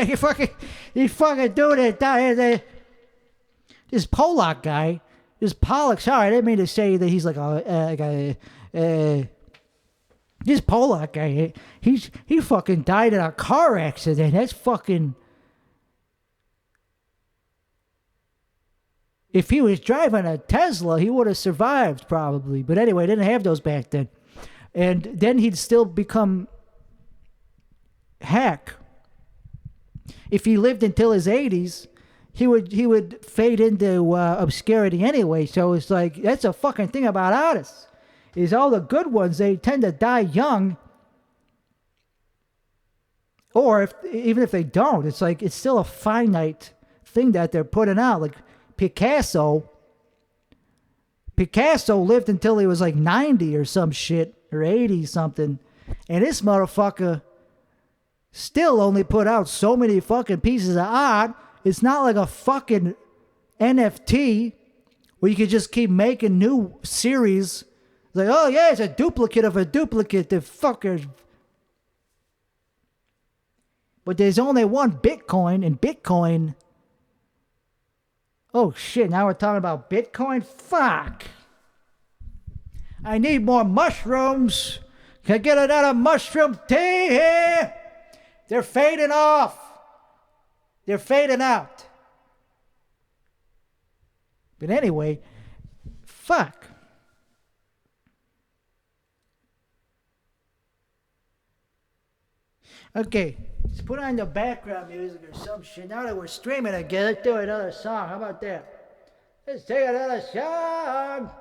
You fucking do that. This Pollock guy, this Pollock, sorry, I didn't mean to say that he's like this Pollock guy, he fucking died in a car accident. That's fucking... If he was driving a Tesla, he would have survived probably. But anyway, didn't have those back then. And then he'd still become hack. If he lived until his 80s, he would fade into obscurity anyway. So it's like, that's a fucking thing about artists. Is all the good ones, they tend to die young. Or even if they don't, it's like, it's still a finite thing that they're putting out. Like Picasso lived until he was like 90 or some shit, or 80 something. And this motherfucker still only put out so many fucking pieces of art. It's not like a fucking NFT where you can just keep making new series. Like, oh yeah, it's a duplicate of a duplicate. The fuckers. But there's only one Bitcoin, and Bitcoin... Oh shit, now we're talking about Bitcoin? Fuck. I need more mushrooms. Can I get another mushroom tea here? They're fading off. They're fading out. But anyway, fuck. Okay, let's put on the background music or some shit. Now that we're streaming again, let's do another song. How about that? Let's take another song.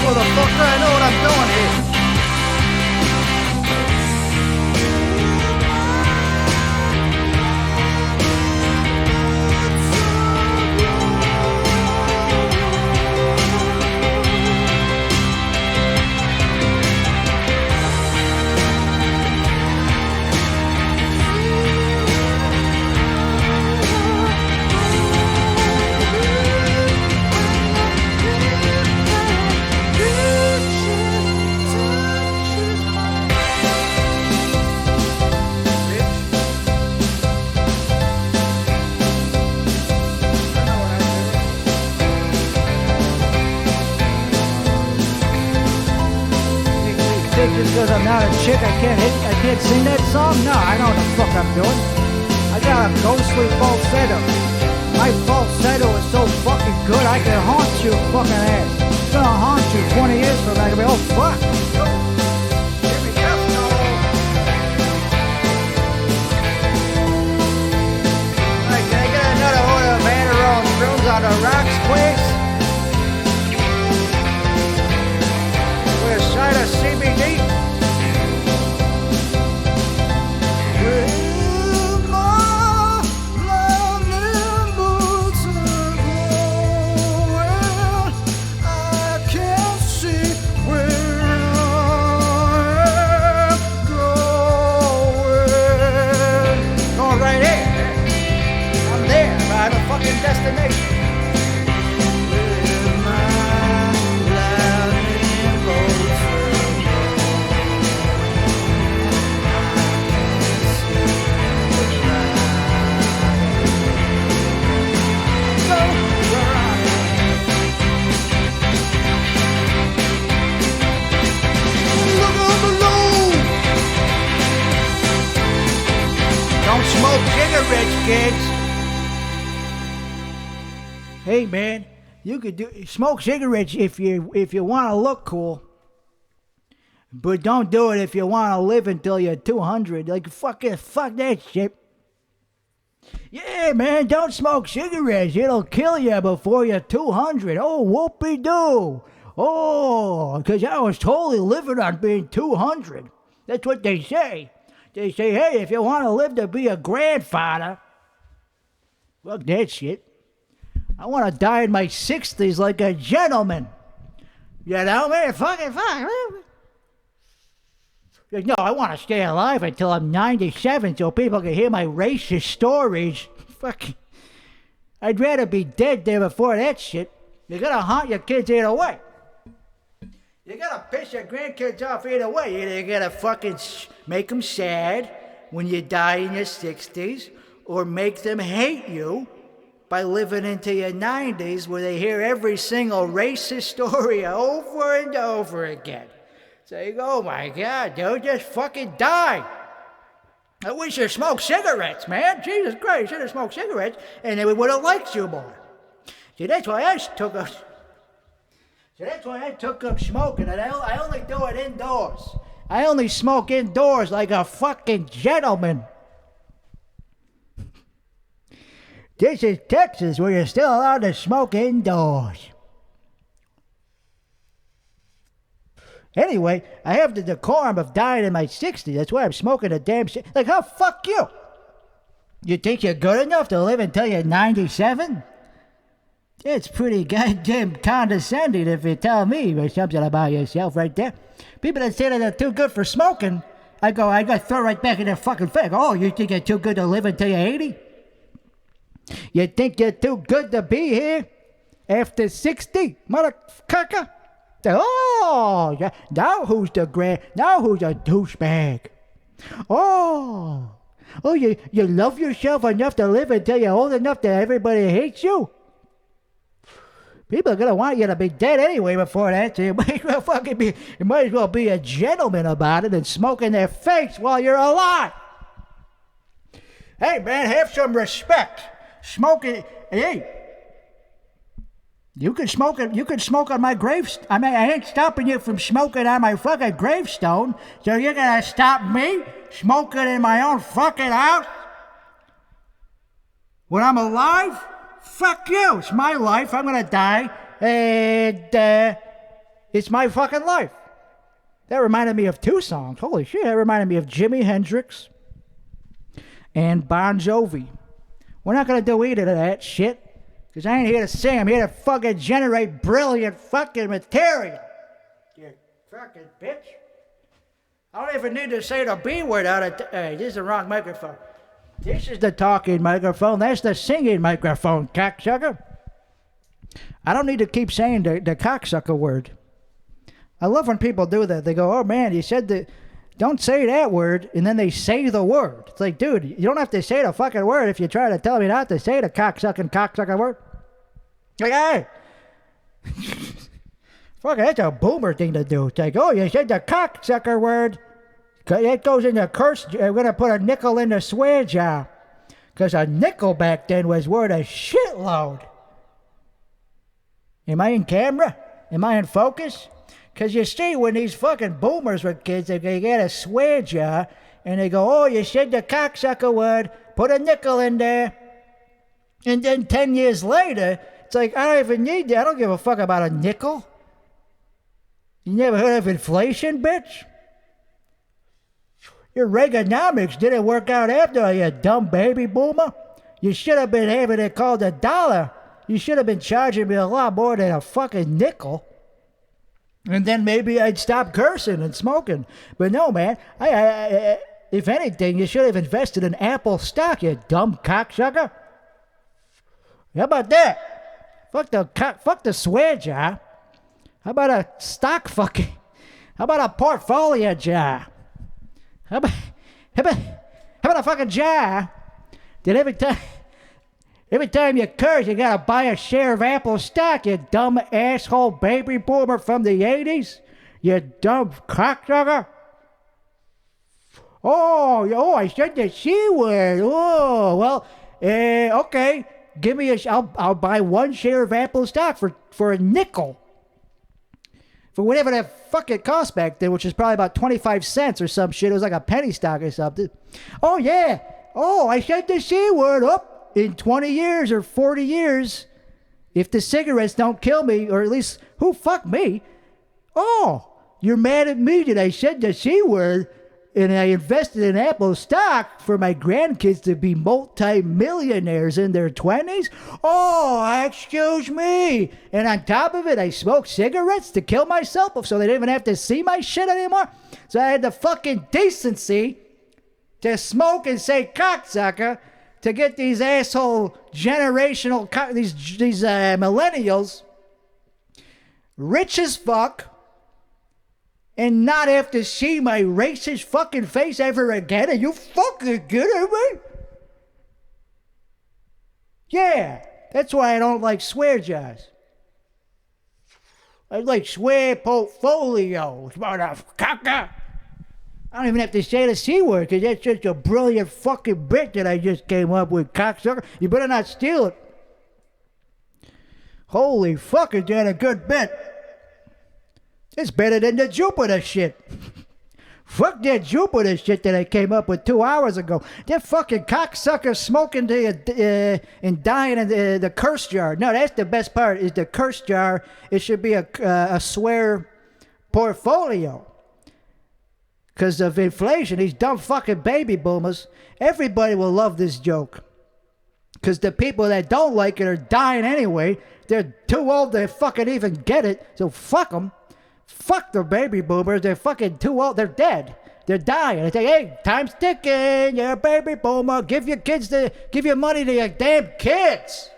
Motherfucker, I know what I'm doing here. Just because I'm not a chick, I can't sing that song? No, I know what the fuck I'm doing. I got a ghostly falsetto. My falsetto is so fucking good, I can haunt you, fucking ass. It's gonna haunt you 20 years from now. I can be, oh fuck. Here we go. Alright, can I get another order of Mandarin rooms on the rocks, please? kids. Hey man, you could smoke cigarettes if you want to look cool. But don't do it if you want to live until you're 200. Like, fuck that shit. Yeah, man, don't smoke cigarettes. It'll kill you before you're 200. Oh, whoopee-doo. Oh, because I was totally living on being 200. That's what they say. They say, hey, if you want to live to be a grandfather, fuck that shit. I want to die in my 60s like a gentleman. You know, man, fuck. No, I want to stay alive until I'm 97 so people can hear my racist stories. Fuck. I'd rather be dead there before that shit. You gotta haunt your kids either way. You gotta piss your grandkids off either way. Either you gotta fucking make them sad when you die in your 60s, or make them hate you by living into your 90s where they hear every single racist story over and over again. Saying, oh my God, dude, just fucking die. I wish you smoked cigarettes, man. Jesus Christ, you should have smoked cigarettes and they would have liked you more. See, that's why I took up smoking, and I only do it indoors. I only smoke indoors like a fucking gentleman. This is Texas, where you're still allowed to smoke indoors. Anyway, I have the decorum of dying in my 60s. That's why I'm smoking a damn shit. Like, how fuck you? You think you're good enough to live until you're 97? It's pretty goddamn condescending if you tell me or something about yourself right there. People that say that they're too good for smoking, I got throw right back in their fucking face. Oh, you think you're too good to live until you're 80? You think you're too good to be here after 60, motherfucker? Oh, now who's a douchebag? Oh, you love yourself enough to live until you're old enough that everybody hates you? People are gonna want you to be dead anyway before that, so you might as well be a gentleman about it and smoke in their face while you're alive. Hey man, have some respect. Smoking, hey. You can smoke it. You can smoke on my gravestone. I mean, I ain't stopping you from smoking on my fucking gravestone. So you're gonna stop me smoking in my own fucking house when I'm alive? Fuck you. It's my life. I'm gonna die, and it's my fucking life. That reminded me of two songs. Holy shit! That reminded me of Jimi Hendrix and Bon Jovi. We're not gonna do either of that shit. Because I ain't here to sing, I'm here to fucking generate brilliant fucking material. You fucking bitch. I don't even need to say the B word out of... Hey, this is the wrong microphone. This is the talking microphone. That's the singing microphone, cocksucker. I don't need to keep saying the cocksucker word. I love when people do that. They go, oh man, you said that... Don't say that word, and then they say the word. It's like, dude, you don't have to say the fucking word if you try to tell me not to say the cocksucker word. Like, hey. Fuck, that's a boomer thing to do. It's like, oh, you said the cocksucker word. That goes in the curse. We're going to put a nickel in the swear jar. Because a nickel back then was worth a shitload. Am I in camera? Am I in focus? Because you see, when these fucking boomers were kids, they get a swear jar, and they go, oh, you said the cocksucker word, put a nickel in there. And then 10 years later, it's like, I don't even need that. I don't give a fuck about a nickel. You never heard of inflation, bitch? Your Reaganomics didn't work out after all, you dumb baby boomer. You should have been having it called a dollar. You should have been charging me a lot more than a fucking nickel. And then maybe I'd stop cursing and smoking. But no, man. I if anything, you should have invested in Apple stock, you dumb cocksucker. How about that? Fuck the swear jar. How about a stock fucking? How about a portfolio jar? How about a fucking jar that every time you curse, you gotta buy a share of Apple stock, you dumb asshole baby boomer from the 80s? You dumb cocksucker. Oh, I said the C word. Oh, well, Okay, give me I'll buy one share of Apple stock for a nickel. For whatever that fucking cost back then, which is probably about 25 cents or some shit. It was like a penny stock or something. Oh, yeah. Oh, I said the C word up in 20 years or 40 years. If the cigarettes don't kill me, or at least, who fuck me? Oh, you're mad at me that I said the C word and I invested in Apple stock for my grandkids to be multi-millionaires in their 20s? Oh, excuse me. And on top of it, I smoked cigarettes to kill myself so they didn't even have to see my shit anymore? So I had the fucking decency to smoke and say cocksucker to get these asshole generational, these millennials rich as fuck, and not have to see my racist fucking face ever again. Are you fucking kidding me? Yeah, that's why I don't like swear jars. I like swear portfolios, motherfucker. I don't even have to say the C word, because that's just a brilliant fucking bit that I just came up with, cocksucker. You better not steal it. Holy fuck, is that a good bit? It's better than the Jupiter shit. Fuck that Jupiter shit that I came up with 2 hours ago. That fucking cocksucker smoking and dying in the curse jar. No, that's the best part, is the curse jar. It should be a swear portfolio. Because of inflation, these dumb fucking baby boomers, everybody will love this joke. Because the people that don't like it are dying anyway. They're too old to fucking even get it, so fuck them. Fuck the baby boomers. They're fucking too old. They're dead. They're dying. They say, hey, time's ticking. You're a baby boomer. Give your money to your damn kids.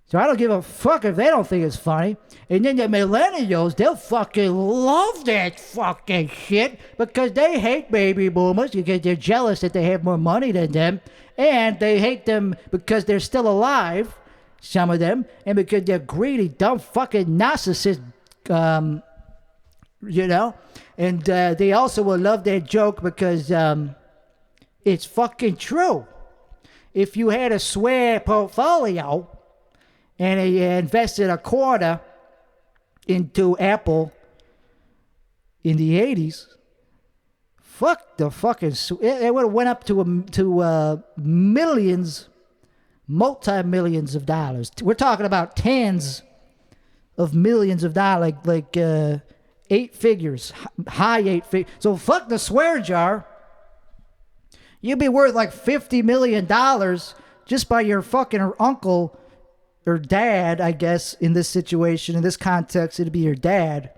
So I don't give a fuck if they don't think it's funny. And then the millennials, they'll fucking love that fucking shit because they hate baby boomers because they're jealous that they have more money than them. And they hate them because they're still alive. Some of them, and because they're greedy, dumb fucking narcissists, you know, and they also will love that joke because it's fucking true. If you had a swear portfolio and you invested a quarter into Apple in the 80s, fuck the fucking, it would have went up to millions. Multi-millions of dollars. We're talking about tens of millions of dollars, like 8 figures, high 8 figures. So fuck the swear jar. You'd be worth like $50 million just by your fucking uncle or dad, I guess, in this situation, in this context, it'd be your dad,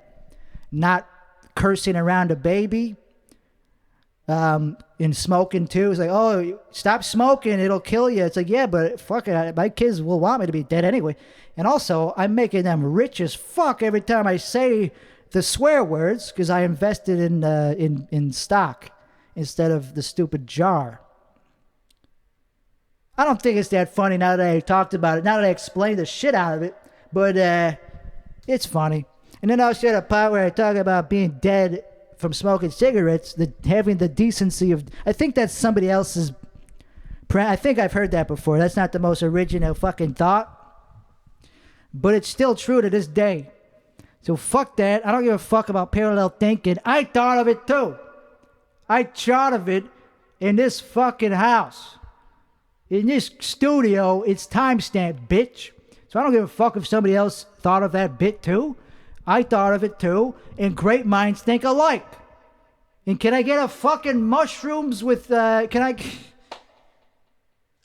not cursing around a baby. In smoking too. It's like, oh, stop smoking, it'll kill you. It's like, yeah, but fuck it, my kids will want me to be dead anyway. And also, I'm making them rich as fuck every time I say the swear words because I invested in stock instead of the stupid jar. I don't think it's that funny now that I talked about it, now that I explained the shit out of it, but it's funny. And then I'll share a part where I talk about being dead from smoking cigarettes, having the decency of, I think that's somebody else's, I think I've heard that before. That's not the most original fucking thought, but it's still true to this day. So fuck that. I don't give a fuck about parallel thinking. I thought of it too. I thought of it in this fucking house. In this studio, it's timestamped, bitch. So I don't give a fuck if somebody else thought of that bit too. I thought of it too, and great minds think alike. And can I get a fucking mushrooms with, I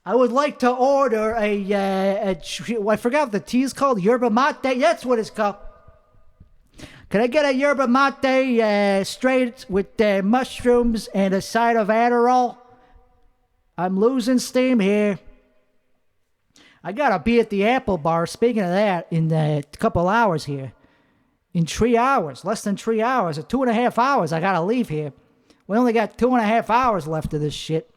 would like to order I forgot what the tea is called, yerba mate, that's what it's called. Can I get a yerba mate straight with mushrooms and a side of Adderall? I'm losing steam here. I gotta be at the Apple Bar, speaking of that, in a couple hours here. In 3 hours, less than 3 hours, or 2.5 hours, I gotta leave here. We only got 2.5 hours left of this shit.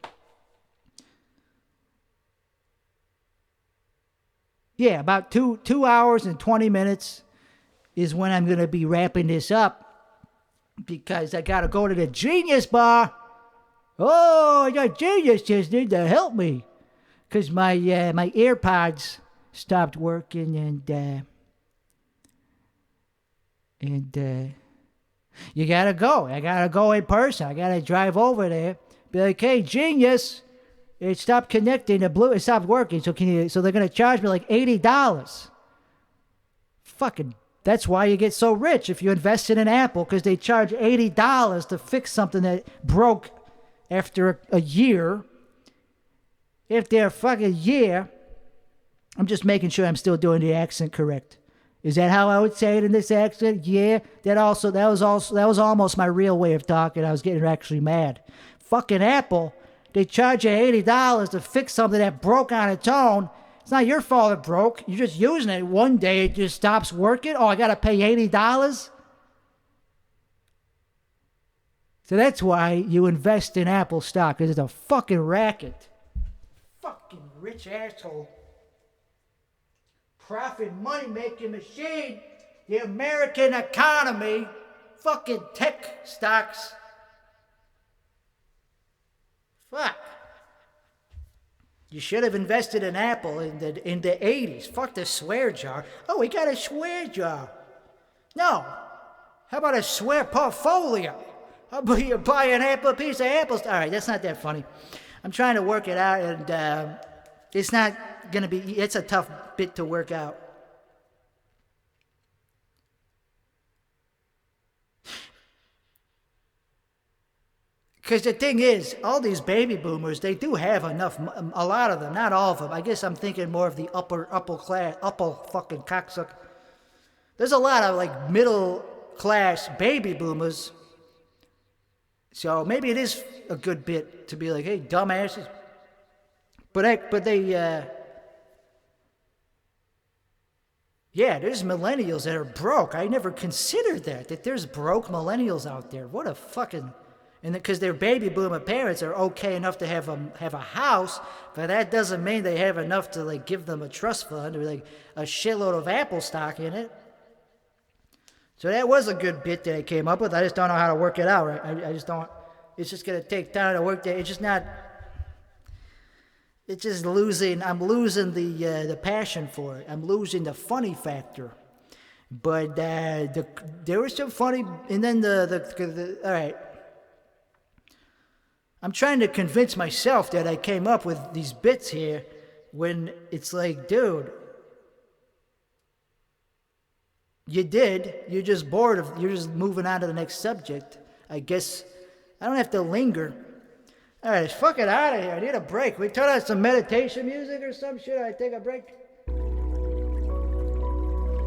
Yeah, about 2 hours and 20 minutes is when I'm gonna be wrapping this up because I gotta go to the Genius Bar. Oh, I got genius just need to help me. Because my AirPods stopped working and you gotta go. I gotta go in person. I gotta drive over there. Be like, hey, genius, it stopped connecting. It stopped working. So they're gonna charge me like $80. Fucking, that's why you get so rich if you invest in an Apple, because they charge $80 to fix something that broke after a year. After a fucking year, I'm just making sure I'm still doing the accent correct. Is that how I would say it in this accent? Yeah, that was almost my real way of talking. I was getting actually mad. Fucking Apple, they charge you $80 to fix something that broke on its own. It's not your fault it broke. You're just using it. One day it just stops working. Oh, I gotta pay $80? So that's why you invest in Apple stock, because it's a fucking racket. Fucking rich asshole. Profit money-making machine, the American economy, fucking tech stocks. Fuck. You should have invested in Apple in the 80s. Fuck the swear jar. Oh, we got a swear jar. No. How about a swear portfolio? How about you buy a piece of apples? All right, that's not that funny. I'm trying to work it out, and it's not going to be, it's a tough bit to work out. Because the thing is, all these baby boomers, they do have enough, a lot of them, not all of them. I guess I'm thinking more of the upper class, upper fucking cocksucker. There's a lot of like middle class baby boomers. So maybe it is a good bit to be like, hey, dumbasses. But they, yeah, there's millennials that are broke. I never considered that there's broke millennials out there. What a fucking, and because their baby boomer parents are okay enough to have a house, but that doesn't mean they have enough to like give them a trust fund or like a shitload of Apple stock in it. So that was a good bit that I came up with. I just don't know how to work it out. Right? I just don't. It's just gonna take time to work that. It's just not. It's just losing. I'm losing the passion for it. I'm losing the funny factor. But there was some funny, and then the all right. I'm trying to convince myself that I came up with these bits here, when it's like, dude, you did. You're just bored of. You're just moving on to the next subject. I guess I don't have to linger. All right, let's fuck it out of here. I need a break. We turn on some meditation music or some shit. I take a break.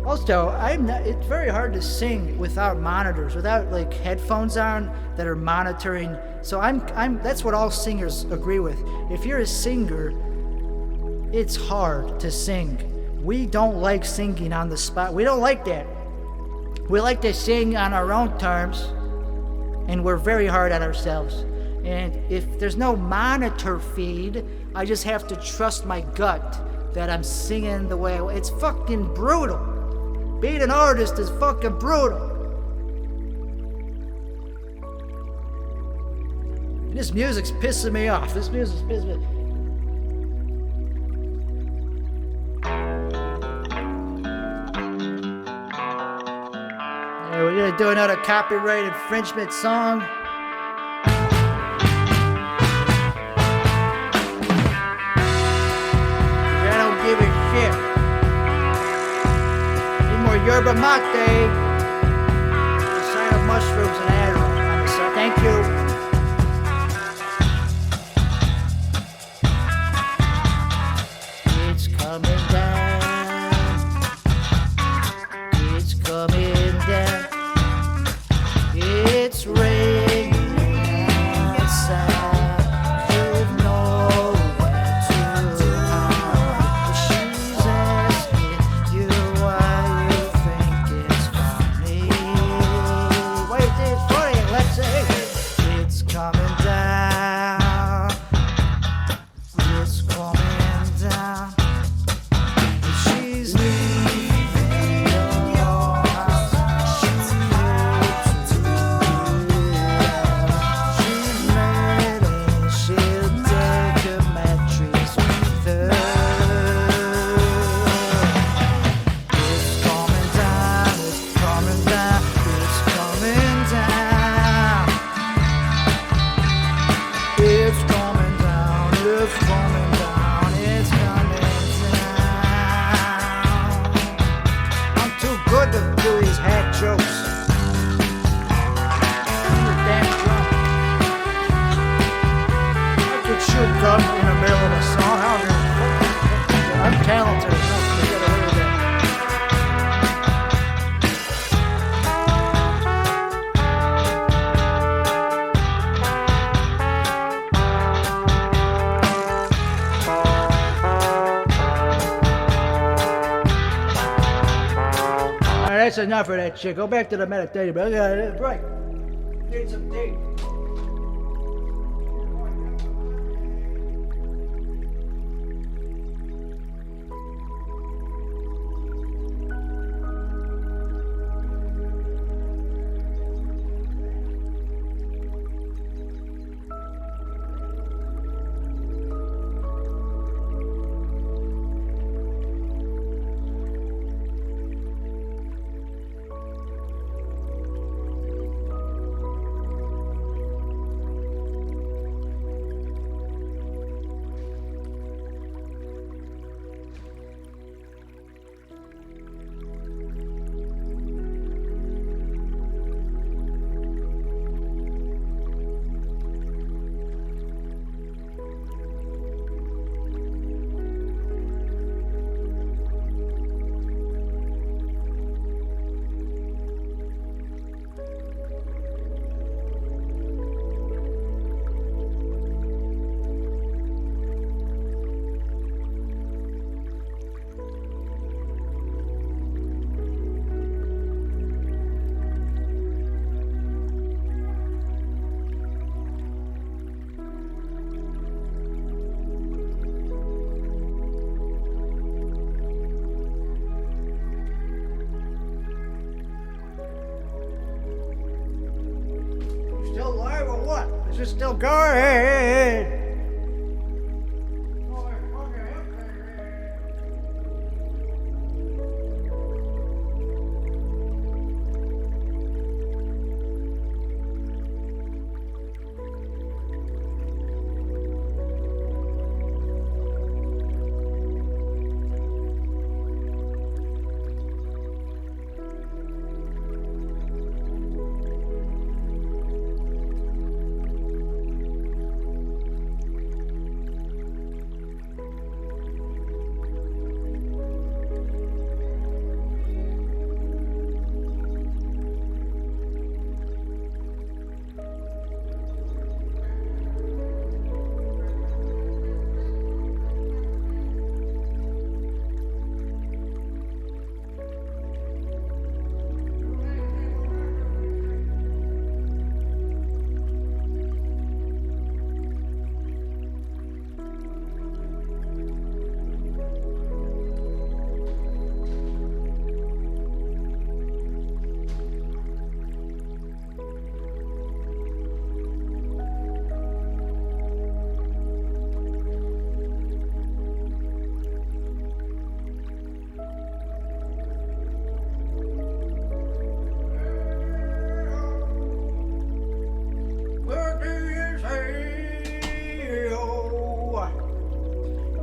Also, it's very hard to sing without monitors, without like headphones on that are monitoring. So that's what all singers agree with. If you're a singer, it's hard to sing. We don't like singing on the spot. We don't like that. We like to sing on our own terms, and we're very hard on ourselves. And if there's no monitor feed, I just have to trust my gut that I'm singing the way it's fucking brutal. Being an artist is fucking brutal. And this music's pissing me off. This music's pissing me off. All right, we're gonna do another copyright infringement song. I don't give a shit. Yerba mate, a sign of mushrooms and Adderall. So thank you. It's coming down. It's coming down. It's raining outside. You've nowhere to hide. She's asking you why. enough of that shit. Go back to the meditation. I got a break. Need some tea. Still live or what? Is it still going?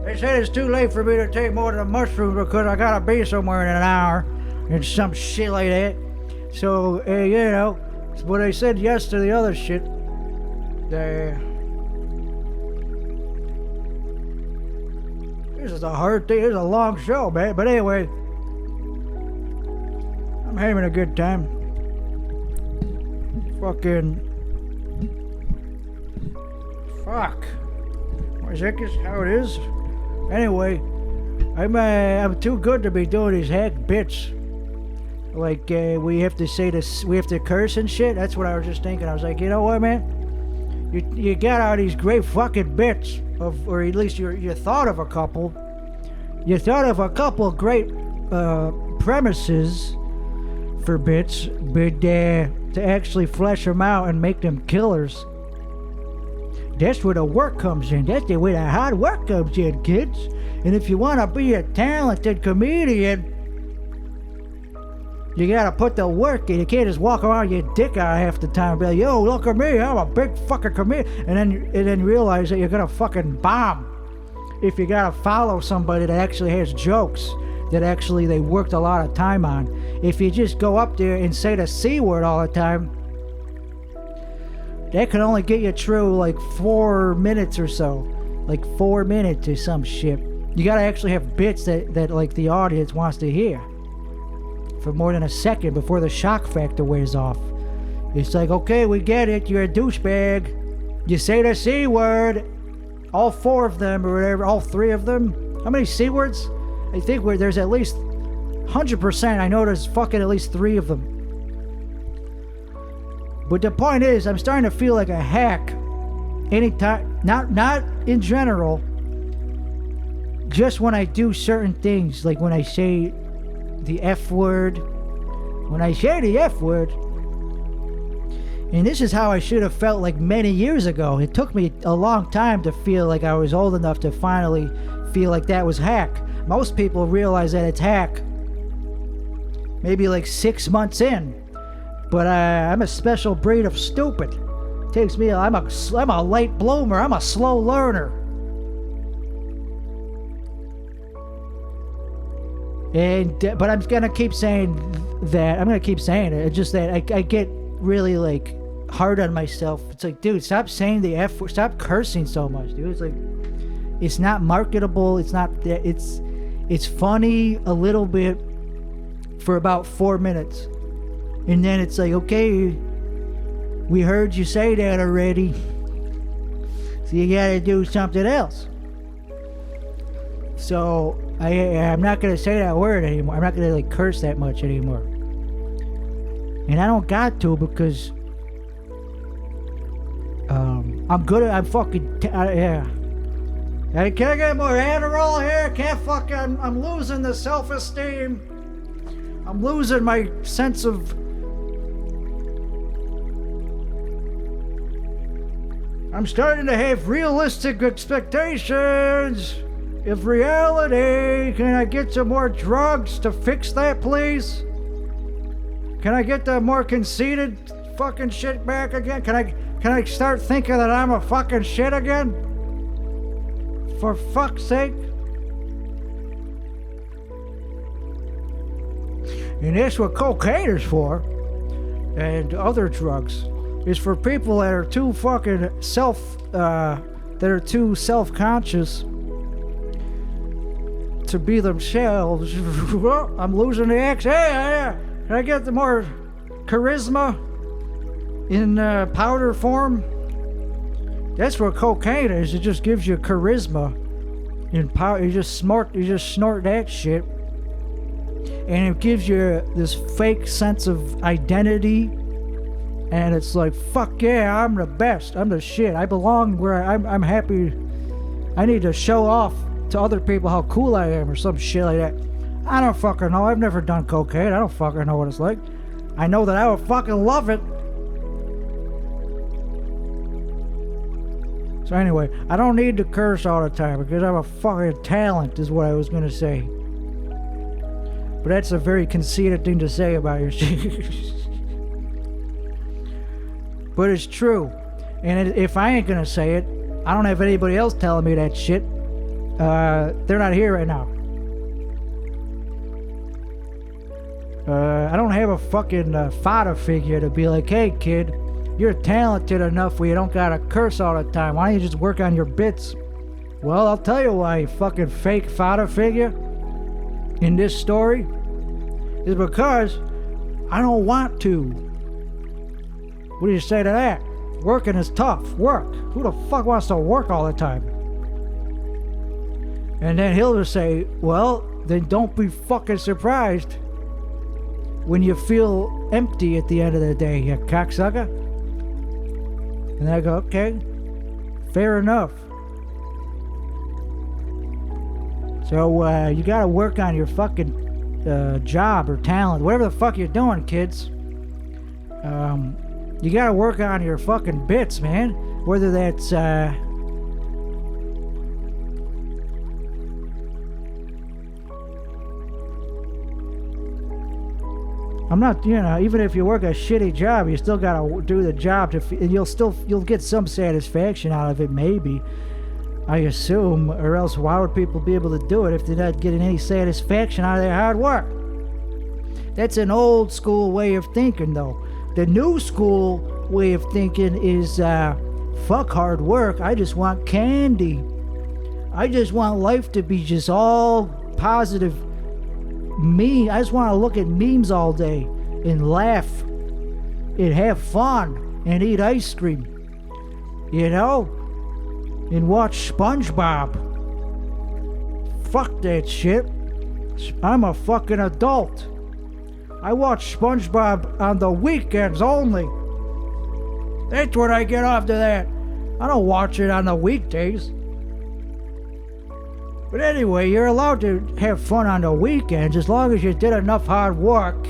They said it's too late for me to take more than a mushroom because I gotta be somewhere in an hour and some shit like that. So, you know, but they said yes to the other shit. This is a hard thing. This is a long show, man. But anyway, I'm having a good time. Fuck. Is that just how it is? Anyway, I'm too good to be doing these hack bits. Like we have to say this, we have to curse and shit. That's what I was just thinking. I was like, you know what, man? You got all these great fucking bits of, or at least you thought of a couple. You thought of a couple great premises for bits, but to actually flesh them out and make them killers. That's where the work comes in. That's where the hard work comes in, kids. And if you want to be a talented comedian, you gotta put the work in. You can't just walk around your dick out half the time and be like, yo, look at me, I'm a big fucking comedian. And then realize that you're gonna fucking bomb if you gotta follow somebody that actually has jokes that actually they worked a lot of time on. If you just go up there and say the C word all the time, that can only get you through like 4 minutes or so. Like 4 minutes or some shit. You gotta actually have bits that like the audience wants to hear for more than a second before the shock factor wears off. It's like, okay, we get it, you're a douchebag. You say the C word. All 4 of them or whatever, all 3 of them. How many C words? I think there's at least 100%. I know there's fucking at least 3 of them. But the point is, I'm starting to feel like a hack. Anytime, not in general. Just when I do certain things, like when I say the F word. When I say the F word. And this is how I should have felt like many years ago. It took me a long time to feel like I was old enough to finally feel like that was hack. Most people realize that it's hack maybe like 6 months in. But I'm a special breed of stupid. Takes me, I'm a late bloomer. I'm a slow learner. But I'm gonna keep saying that. I'm gonna keep saying it. It's just that I get really like hard on myself. It's like, dude, stop saying the F word. Stop cursing so much, dude. It's like, it's not marketable. It's not that. It's funny a little bit for about 4 minutes, and then it's like, okay, we heard you say that already, so you gotta do something else. So I'm not gonna say that word anymore. I'm not gonna like curse that much anymore. And I don't got to because I'm good at, I'm fucking, yeah. Hey, can I get more Adderall here? Can't fucking, I'm losing the self-esteem. I'm losing my sense of, I'm starting to have realistic expectations of reality. Can I get some more drugs to fix that, please? Can I get the more conceited fucking shit back again? Can I start thinking that I'm a fucking shit again? For fuck's sake. And that's what cocaine is for. And other drugs. Is for people that are too fucking too self-conscious to be themselves. I'm losing the accent. Hey, can I get the more charisma in powder form? That's what cocaine is. It just gives you charisma in powder. You just snort that shit, and it gives you this fake sense of identity. And it's like, fuck yeah, I'm the best. I'm the shit. I belong where I'm happy. I need to show off to other people how cool I am or some shit like that. I don't fucking know. I've never done cocaine. I don't fucking know what it's like. I know that I would fucking love it. So anyway, I don't need to curse all the time because I'm a fucking talent is what I was going to say. But that's a very conceited thing to say about your shit. But it's true. And if I ain't going to say it, I don't have anybody else telling me that shit. They're not here right now. I don't have a fucking father figure to be like, hey kid, you're talented enough where you don't gotta curse all the time. Why don't you just work on your bits? Well, I'll tell you why, you fucking fake father figure in this story is because I don't want to. What do you say to that? Working is tough. Work. Who the fuck wants to work all the time? And then he'll just say, well, then don't be fucking surprised when you feel empty at the end of the day, you cocksucker. And I go, okay, fair enough. So you gotta work on your fucking job or talent, whatever the fuck you're doing, kids. You gotta work on your fucking bits, man. Whether that's I'm not, even if you work a shitty job, you still gotta do the job and you'll get some satisfaction out of it, maybe. I assume, or else why would people be able to do it if they're not getting any satisfaction out of their hard work? That's an old school way of thinking, though. The new school way of thinking is, fuck hard work. I just want candy. I just want life to be just all positive. I just want to look at memes all day and laugh and have fun and eat ice cream, and watch SpongeBob. Fuck that shit. I'm a fucking adult. I watch SpongeBob on the weekends only. That's when I get off to that. I don't watch it on the weekdays. But anyway, you're allowed to have fun on the weekends as long as you did enough hard work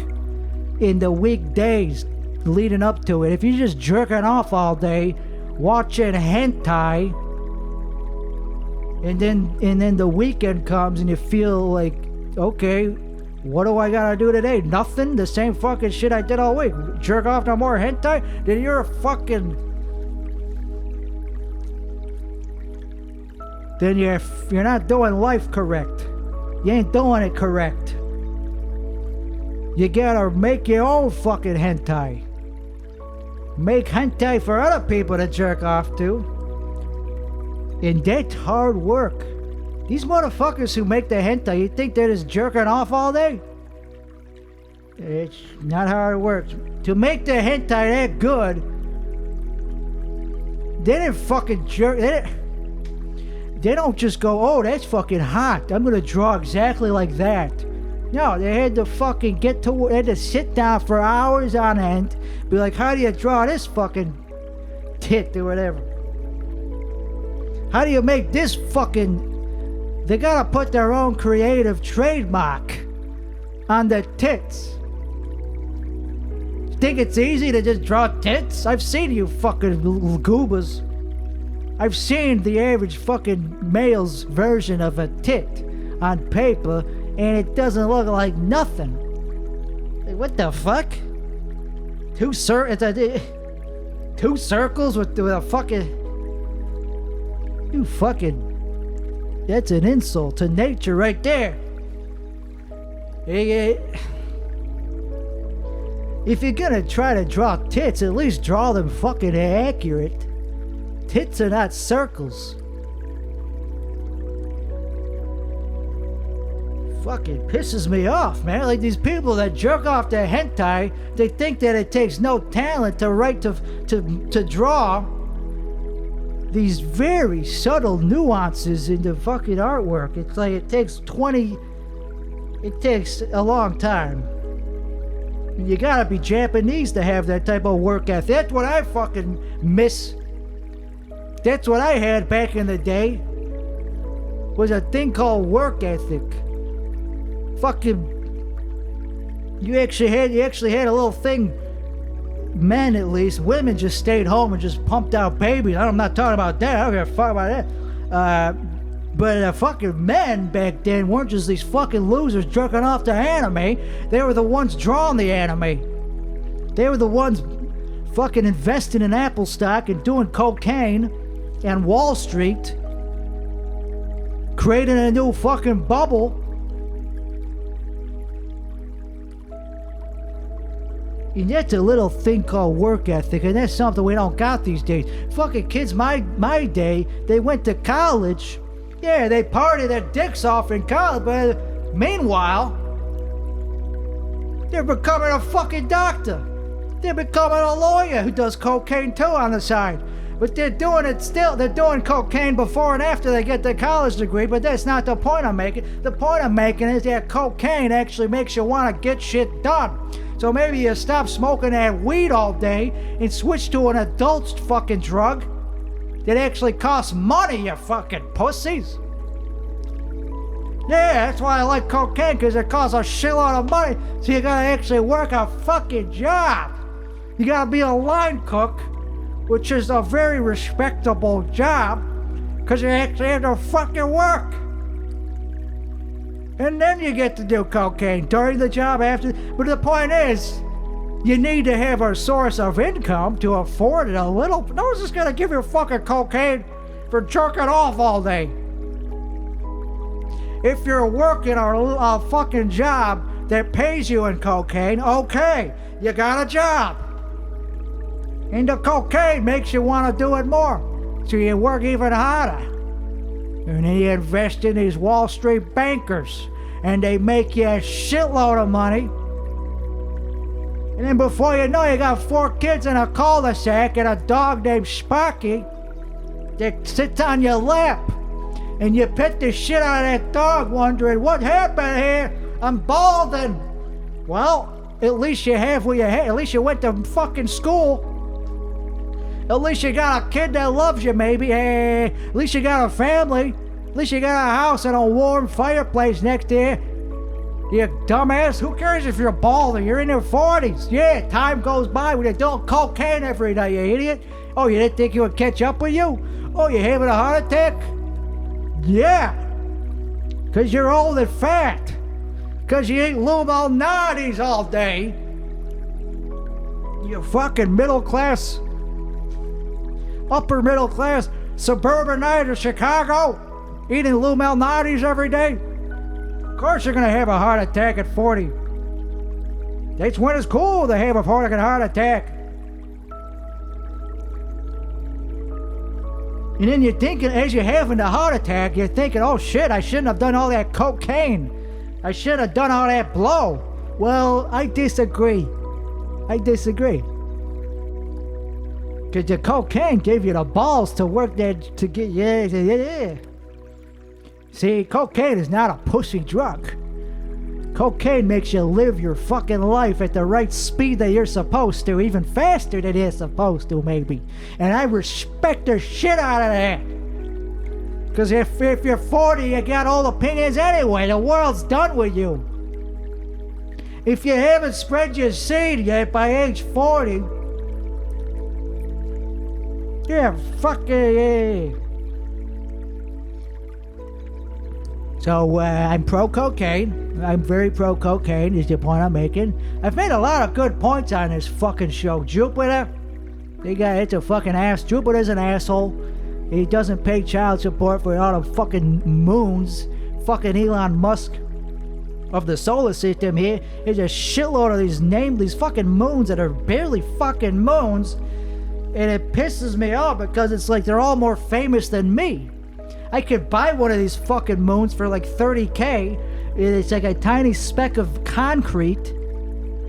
in the weekdays leading up to it. If you're just jerking off all day, watching hentai, and then the weekend comes and you feel like, okay, what do I gotta do today? Nothing? The same fucking shit I did all week. Jerk off to more hentai? Then you're a fucking... Then you're not doing life correct. You ain't doing it correct. You gotta make your own fucking hentai. Make hentai for other people to jerk off to. And that's hard work. These motherfuckers who make the hentai, you think they're just jerking off all day? It's not how it works. To make the hentai that good, they didn't fucking jerk. They don't just go, oh, that's fucking hot, I'm gonna draw exactly like that. No, they had to fucking they had to sit down for hours on end, be like, how do you draw this fucking tit or whatever? How do you make this fucking... They gotta put their own creative trademark on the tits. Think it's easy to just draw tits? I've seen you fucking goobers. I've seen the average fucking male's version of a tit on paper, and it doesn't look like nothing. What the fuck? Two circles with a fucking... You fucking... That's an insult to nature right there. If you're gonna try to draw tits, at least draw them fucking accurate. Tits are not circles. Fucking pisses me off, man. Like these people that jerk off to hentai, they think that it takes no talent to draw these very subtle nuances in the fucking artwork. It's like it takes a long time. You gotta be Japanese to have that type of work ethic. That's what I fucking miss. That's what I had back in the day. Was a thing called work ethic. Fucking, you actually had a little thing. Men, at least, women just stayed home and just pumped out babies. I'm not talking about that. I don't give a fuck about that. But fucking men back then weren't just these fucking losers jerking off to anime. They were the ones drawing the anime. They were the ones fucking investing in Apple stock and doing cocaine and Wall Street, creating a new fucking bubble. And that's a little thing called work ethic, and that's something we don't got these days. Fucking kids my day, they went to college. Yeah, they partied their dicks off in college, but meanwhile, they're becoming a fucking doctor. They're becoming a lawyer who does cocaine too on the side. But they're doing it still. They're doing cocaine before and after they get their college degree, but that's not the point I'm making. The point I'm making is that cocaine actually makes you want to get shit done. So maybe you stop smoking that weed all day and switch to an adult fucking drug that actually costs money, you fucking pussies. Yeah, that's why I like cocaine, because it costs a shitload of money, so you gotta actually work a fucking job. You gotta be a line cook, which is a very respectable job, because you actually have to fucking work. And then you get to do cocaine during the job after. But the point is, you need to have a source of income to afford it a little. No one's just gonna give you fucking cocaine for jerking off all day. If you're working a fucking job that pays you in cocaine, okay, you got a job. And the cocaine makes you want to do it more, so you work even harder. And then you invest in these Wall Street bankers, and they make you a shitload of money. And then before you know, you got 4 kids in a cul-de-sac and a dog named Sparky that sits on your lap. And you pet the shit out of that dog wondering, what happened here? I'm bald and, well, at least you have what you have. At least you went to fucking school. At least you got a kid that loves you, maybe. Hey, at least you got a family. At least you got a house and a warm fireplace next to you. You dumbass. Who cares if you're bald or you're in your 40s? Yeah, time goes by when you're doing cocaine every day, you idiot. Oh, you didn't think you would catch up with you? Oh, you having a heart attack? Yeah. Because you're old and fat. Because you eat Lou Malnati's all day. You fucking middle class, upper middle class suburbanite of Chicago eating Lou Malnati's every day. Of course you're going to have a heart attack at 40. That's when it's cool to have a fucking heart attack. And then you're thinking, as you're having the heart attack, you're thinking, oh shit, I shouldn't have done all that cocaine. I shouldn't have done all that blow. Well, I disagree. Because the cocaine gave you the balls to work that, to get, yeah. See, cocaine is not a pussy drug. Cocaine makes you live your fucking life at the right speed that you're supposed to, even faster than you're supposed to, maybe. And I respect the shit out of that. Because if you're 40, you got old opinions anyway. The world's done with you. If you haven't spread your seed yet by age 40, yeah, fucking yeah. So I'm pro-cocaine. I'm very pro-cocaine is the point I'm making. I've made a lot of good points on this fucking show. Jupiter, it's a fucking ass. Jupiter's an asshole. He doesn't pay child support for all the fucking moons. Fucking Elon Musk of the solar system here. There's a shitload of these fucking moons that are barely fucking moons. And it pisses me off because it's like they're all more famous than me. I could buy one of these fucking moons for like $30K. It's like a tiny speck of concrete.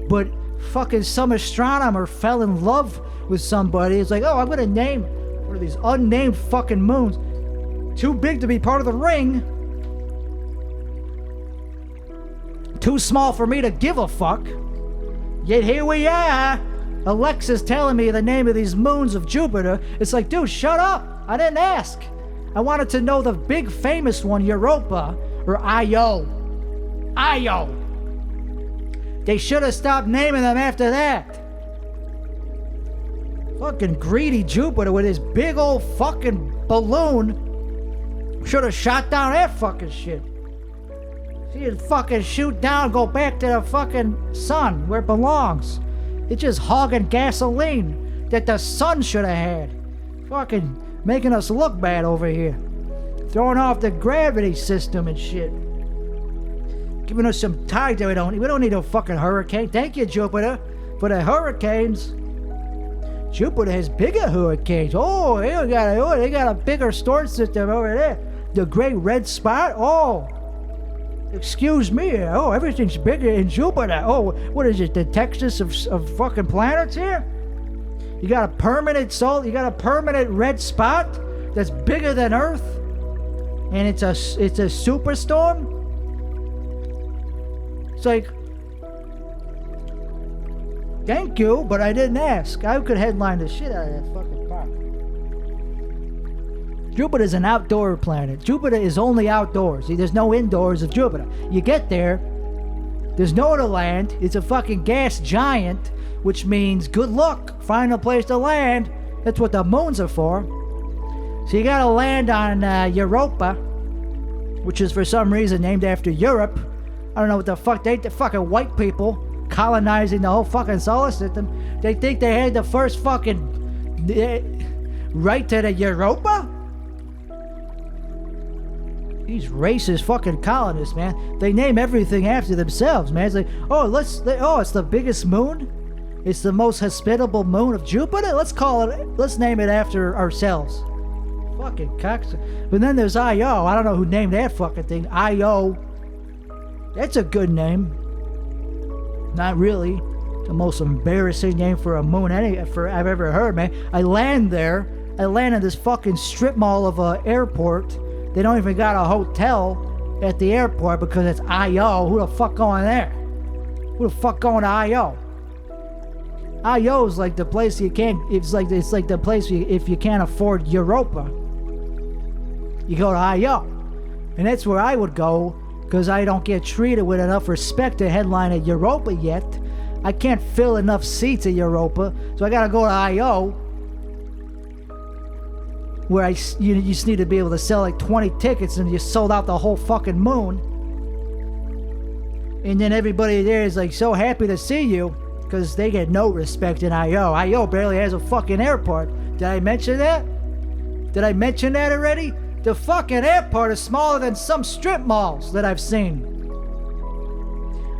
But fucking some astronomer fell in love with somebody. It's like, oh, I'm gonna name one of these unnamed fucking moons. Too big to be part of the ring. Too small for me to give a fuck. Yet here we are. Alexa's telling me the name of these moons of Jupiter. It's like, dude, shut up. I didn't ask. I wanted to know the big famous one, Europa, or Io. Io. They should have stopped naming them after that. Fucking greedy Jupiter with his big old fucking balloon should have shot down that fucking shit. See it fucking shoot down, go back to the fucking sun where it belongs. It's just hogging gasoline that the sun should have had. Fucking making us look bad over here. Throwing off the gravity system and shit. Giving us some tide that we don't need a fucking hurricane. Thank you, Jupiter, for the hurricanes. Jupiter has bigger hurricanes. Oh, they got a bigger storm system over there. The Great Red Spot. Oh, excuse me. Oh, everything's bigger in Jupiter. Oh, what is it? The Texas of fucking planets here? You got a permanent red spot that's bigger than Earth, and it's a superstorm. It's like, thank you, but I didn't ask. I could headline the shit out of that fucking park. Jupiter's an outdoor planet. Jupiter is only outdoors. See, there's no indoors of Jupiter. You get there, there's nowhere to land. It's a fucking gas giant, which means good luck finding a place to land. That's what the moons are for. So you gotta land on Europa, which is for some reason named after Europe. I don't know what the fuck. The fucking white people colonizing the whole fucking solar system. They think they had the first fucking right to the Europa? These racist fucking colonists, man. They name everything after themselves, man. It's like, it's the biggest moon? It's the most hospitable moon of Jupiter? Let's name it after ourselves. Fucking cocks. But then there's Io. I don't know who named that fucking thing. Io. That's a good name. Not really. The most embarrassing name for a moon I've ever heard, man. I land there. I land in this fucking strip mall of a airport. They don't even got a hotel. at the airport because it's I.O. Who the fuck going there? Who the fuck going to I.O.? I.O. is like the place you can't. It's like the place if you can't afford Europa, you go to I.O. And that's where I would go because I don't get treated with enough respect to headline at Europa yet. I can't fill enough seats at Europa, so I gotta go to I.O. where you just need to be able to sell like 20 tickets and you sold out the whole fucking moon. And then everybody there is like so happy to see you because they get no respect in I.O. I.O. barely has a fucking airport. Did I mention that? Did I mention that already? The fucking airport is smaller than some strip malls that I've seen.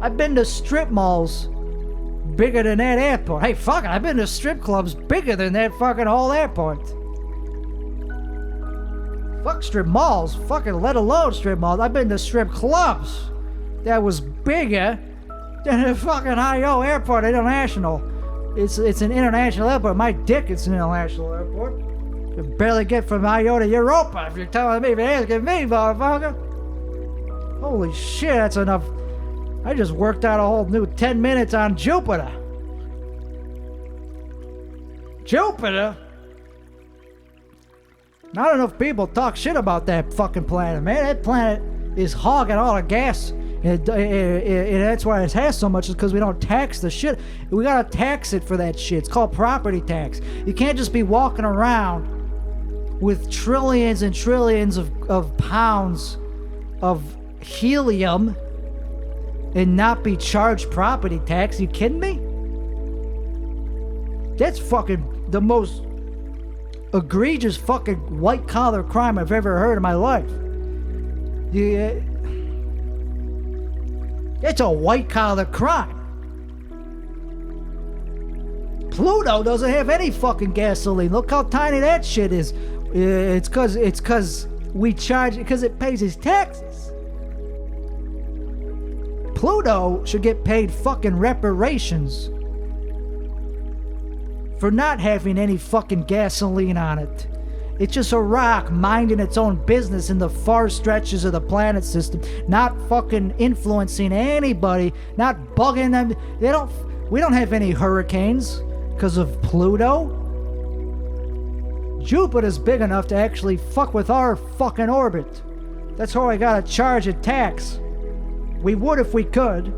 I've been to strip malls bigger than that airport. Hey, fuck it, I've been to strip clubs bigger than that fucking whole airport. Fuck strip malls, fucking let alone strip malls. I've been to strip clubs that was bigger than the fucking I.O. airport international. It's an international airport. My dick, it's an international airport. You barely get from I.O. to Europa if you're telling me, if you're asking me, motherfucker. Holy shit, that's enough. I just worked out a whole new 10 minutes on Jupiter. Jupiter? Not enough people talk shit about that fucking planet, man. That planet is hogging all the gas. And that's why it has so much, is because we don't tax the shit. We gotta tax it for that shit. It's called property tax. You can't just be walking around with trillions and trillions of pounds of helium and not be charged property tax. You kidding me? That's fucking the most egregious fucking white collar crime I've ever heard in my life. Yeah, it's a white collar crime. Pluto doesn't have any fucking gasoline. Look how tiny that shit is. It's cause we charge it because it pays its taxes. Pluto should get paid fucking reparations for not having any fucking gasoline on it. It's just a rock minding its own business in the far stretches of the planet system, not fucking influencing anybody, not bugging them. We don't have any hurricanes because of Pluto. Jupiter's big enough to actually fuck with our fucking orbit. That's why I gotta charge a tax. We would if we could.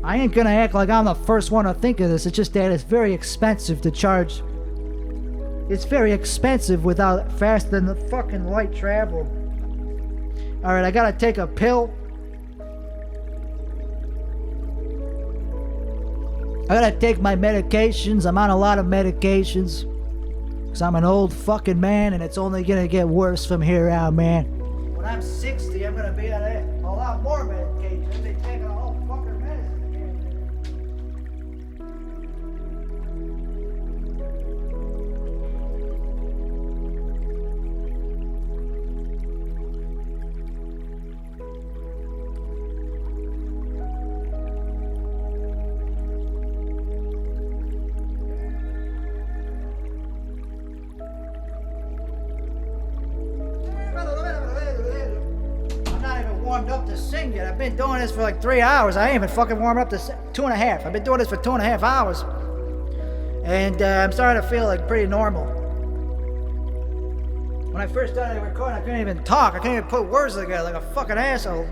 I ain't gonna act like I'm the first one to think of this. It's just that it's very expensive to charge. It's very expensive without faster than the fucking light travel. Alright, I gotta take a pill. I gotta take my medications. I'm on a lot of medications. Because I'm an old fucking man and it's only gonna get worse from here out, man. When I'm 60, I'm gonna be on a lot more medication. I'm gonna be taking a whole fucking medicine warmed up to sing yet. I've been doing this for like 3 hours. I ain't even fucking warmed up to 2.5. I've been doing this for 2.5 hours. And I'm starting to feel like pretty normal. When I first started recording, I couldn't even talk. I couldn't even put words together like a fucking asshole.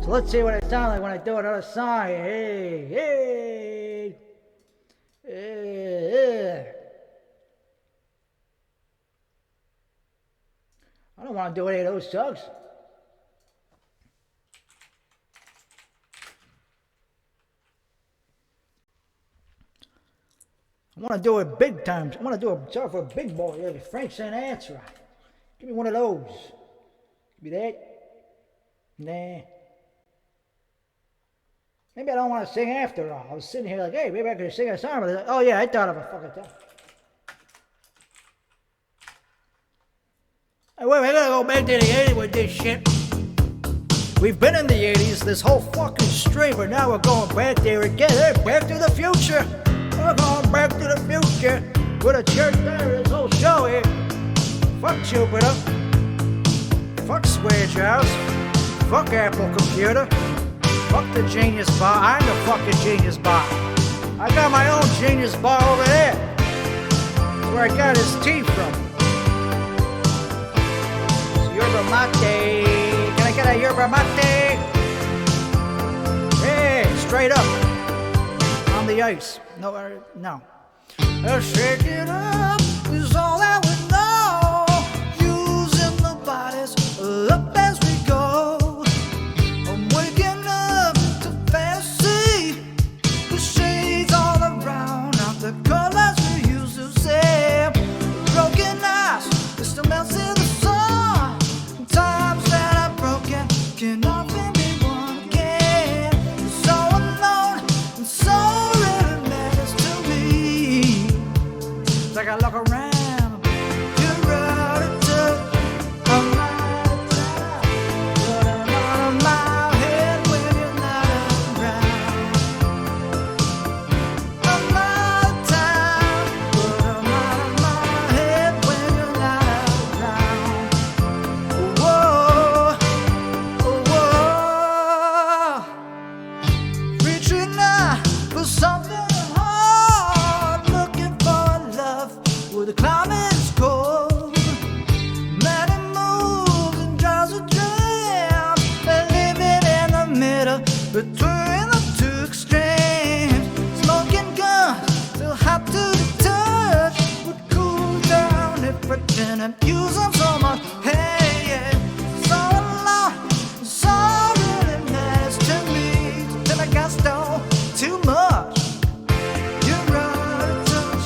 So let's see what I sound like when I do another song. Hey, hey, hey. I don't want to do any of those songs. I want to do it big time. I want to do a song for a big boy. Yeah, Frank Sinatra. Give me one of those. Give me that. Nah. Maybe I don't want to sing after all. I was sitting here like, hey, maybe I could sing a song. But oh yeah, I thought of a fucking thing. Hey, wait, I gotta go back to the 80s with this shit. We've been in the 80s this whole fucking stream, but now we're going back there again. Hey, back to the future. We're going back to the future with a church there, this whole show here. Fuck Jupiter. Fuck Swage House. Fuck Apple Computer. Fuck the Genius Bar. I'm the fucking Genius Bar. I got my own Genius Bar over there. That's where I got his tea from. It's yerba mate. Can I get a yerba mate? Hey, straight up. On the ice. No, no. Shake it up is all that we know. Using the bodies up as we go. I'm waking up to fantasy. The shades all around, not the colors we used to say. Broken eyes, it still melts in the sun. Times that are broken can often be won again. So alone and so really matters to me. Like I look around, you're out of touch. I'm out of time, but I'm out of my head when you're not around. I'm out of time, but I'm out of my head when you're not around. Whoa, whoa, reaching out for something hard, looking for love where the climate is cold. Man, it moves and drives a dream, and living in the middle between the two extremes. Smoking guns, still hot to the touch, would cool down if I didn't use them so much. Hey, yeah, so alone, so really matters to me. Till I got stole too much. You're out of touch.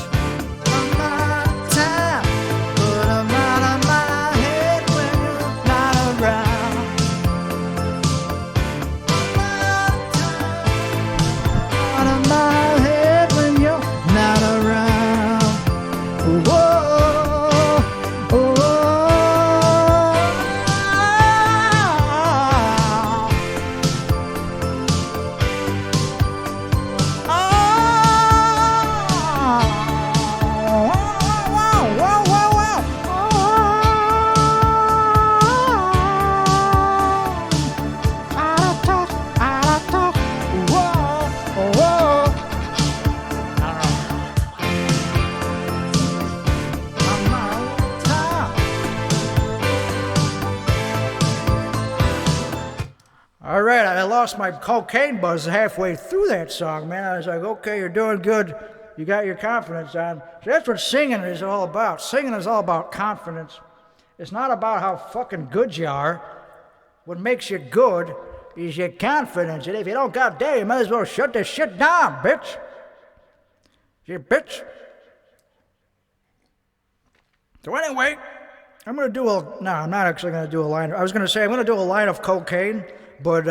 I'm out of time, but I'm out of my head when you're not around. I'm out of my head when you're not around. Whoa, oh, all right, I lost my cocaine buzz halfway through that song, man. I was like, okay, you're doing good. You got your confidence on. So that's what singing is all about. Singing is all about confidence. It's not about how fucking good you are. What makes you good is your confidence. And if you don't goddamn, you might as well shut this shit down, bitch. You bitch. So anyway, I'm going to do a... No, I'm not actually going to do a line. I was going to say I'm going to do a line of cocaine, but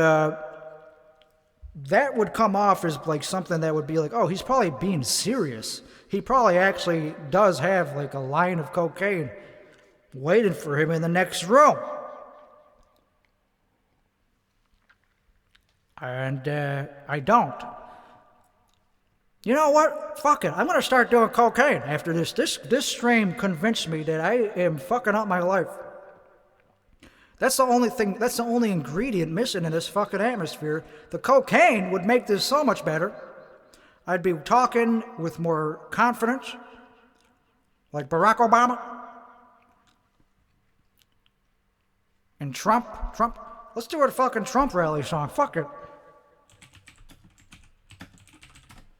that would come off as like something that would be like, oh, he's probably being serious. He probably actually does have like a line of cocaine waiting for him in the next room. And I don't. You know what? Fuck it. I'm going to start doing cocaine after this. This stream convinced me that I am fucking up my life. That's the only thing, that's the only ingredient missing in this fucking atmosphere. The cocaine would make this so much better. I'd be talking with more confidence, like Barack Obama. And Trump. Let's do a fucking Trump rally song. Fuck it.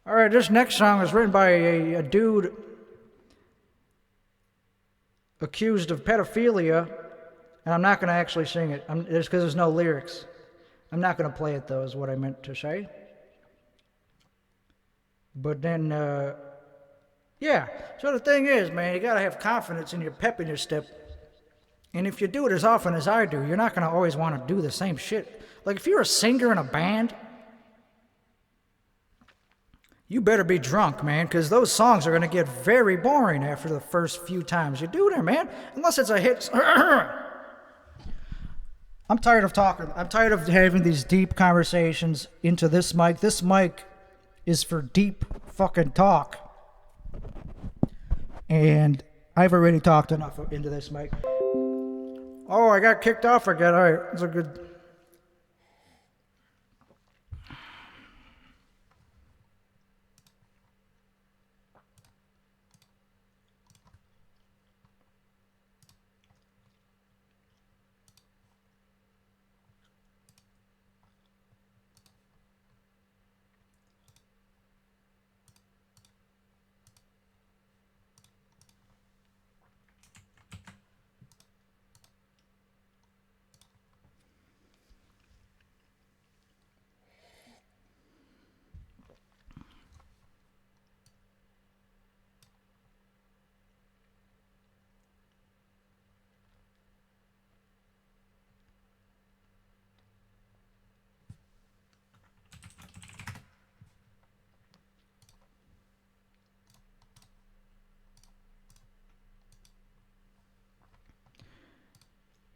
All right, this next song is written by a dude accused of pedophilia, and I'm not going to actually sing it. It's because there's no lyrics. I'm not going to play it, though, is what I meant to say. But then, yeah. So the thing is, man, you got to have confidence in your pep in your step. And if you do it as often as I do, you're not going to always want to do the same shit. Like, if you're a singer in a band, you better be drunk, man, because those songs are going to get very boring after the first few times you do them, man. Unless it's a hit. I'm tired of talking. I'm tired of having these deep conversations into this mic. This mic is for deep fucking talk. And I've already talked enough into this mic. Oh, I got kicked off again. All right, that's a good.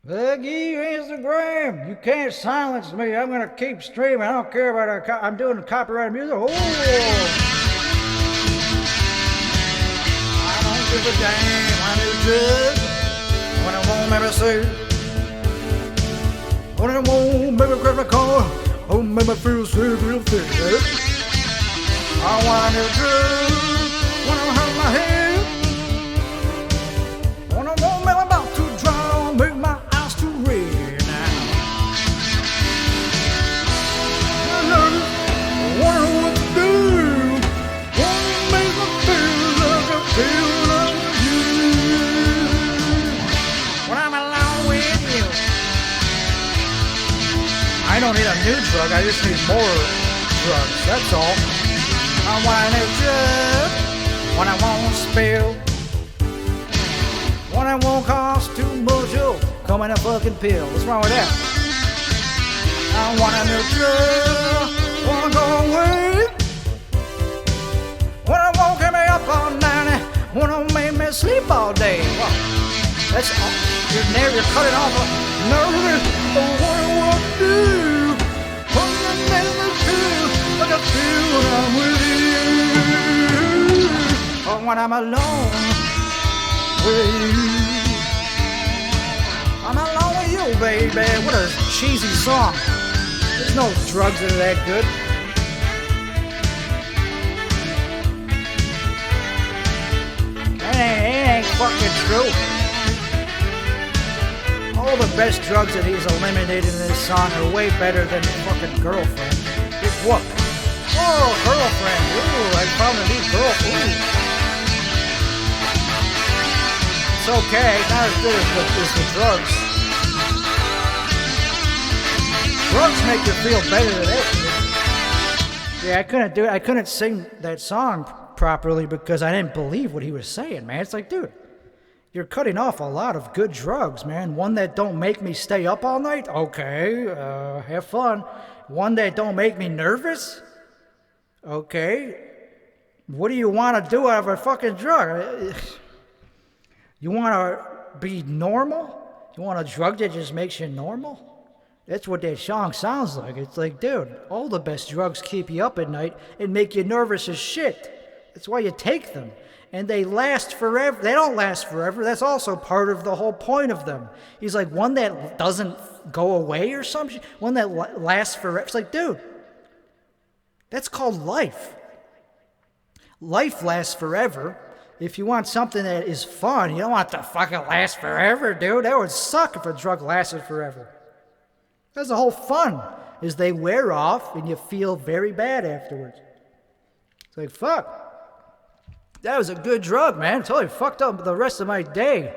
Peggy, Instagram, you can't silence me. I'm gonna keep streaming. I don't care about I'm doing copyrighted music. Oh, I don't give a damn. I need drugs when I won't maybe see. When I won't maybe grab my car. Oh, make me feel sick, real thick. I want a drug when I hurt my head. When I won't maybe about to drown, make my I don't need a new drug, I just need more drugs, that's all. I want a drug when I won't spill. When I won't cost too much, oh, come in a fucking pill. What's wrong with that? I want a new drug, wanna go away. When I won't get me up all night, wanna make me sleep all day. Well, that's all. You're cutting off a nervous. Oh, what I want to do. Like I feel when I'm with you. Or when I'm alone with you. I'm alone with you, baby. What a cheesy song. There's no drugs that are that good. It ain't fucking true. All the best drugs that he's eliminated in this song are way better than fucking girlfriend. Big whoop. Oh, girlfriend. Ooh, I found a new girlfriend. It's okay. Not as good as the drugs. Drugs make you feel better than that. Yeah, I couldn't do it. I couldn't sing that song properly because I didn't believe what he was saying, man. It's like, dude, you're cutting off a lot of good drugs, man. One that don't make me stay up all night? Okay, have fun. One that don't make me nervous? Okay. What do you want to do out of a fucking drug? You want to be normal? You want a drug that just makes you normal? That's what that song sounds like. It's like, dude, all the best drugs keep you up at night and make you nervous as shit. That's why you take them. And they last forever. They don't last forever. That's also part of the whole point of them. He's like, one that doesn't go away or something. One that lasts forever. It's like, dude, that's called life. Life lasts forever. If you want something that is fun, you don't want it to fucking last forever, dude. That would suck if a drug lasted forever. That's the whole fun, is they wear off and you feel very bad afterwards. It's like, fuck. That was a good drug, man. It totally fucked up the rest of my day.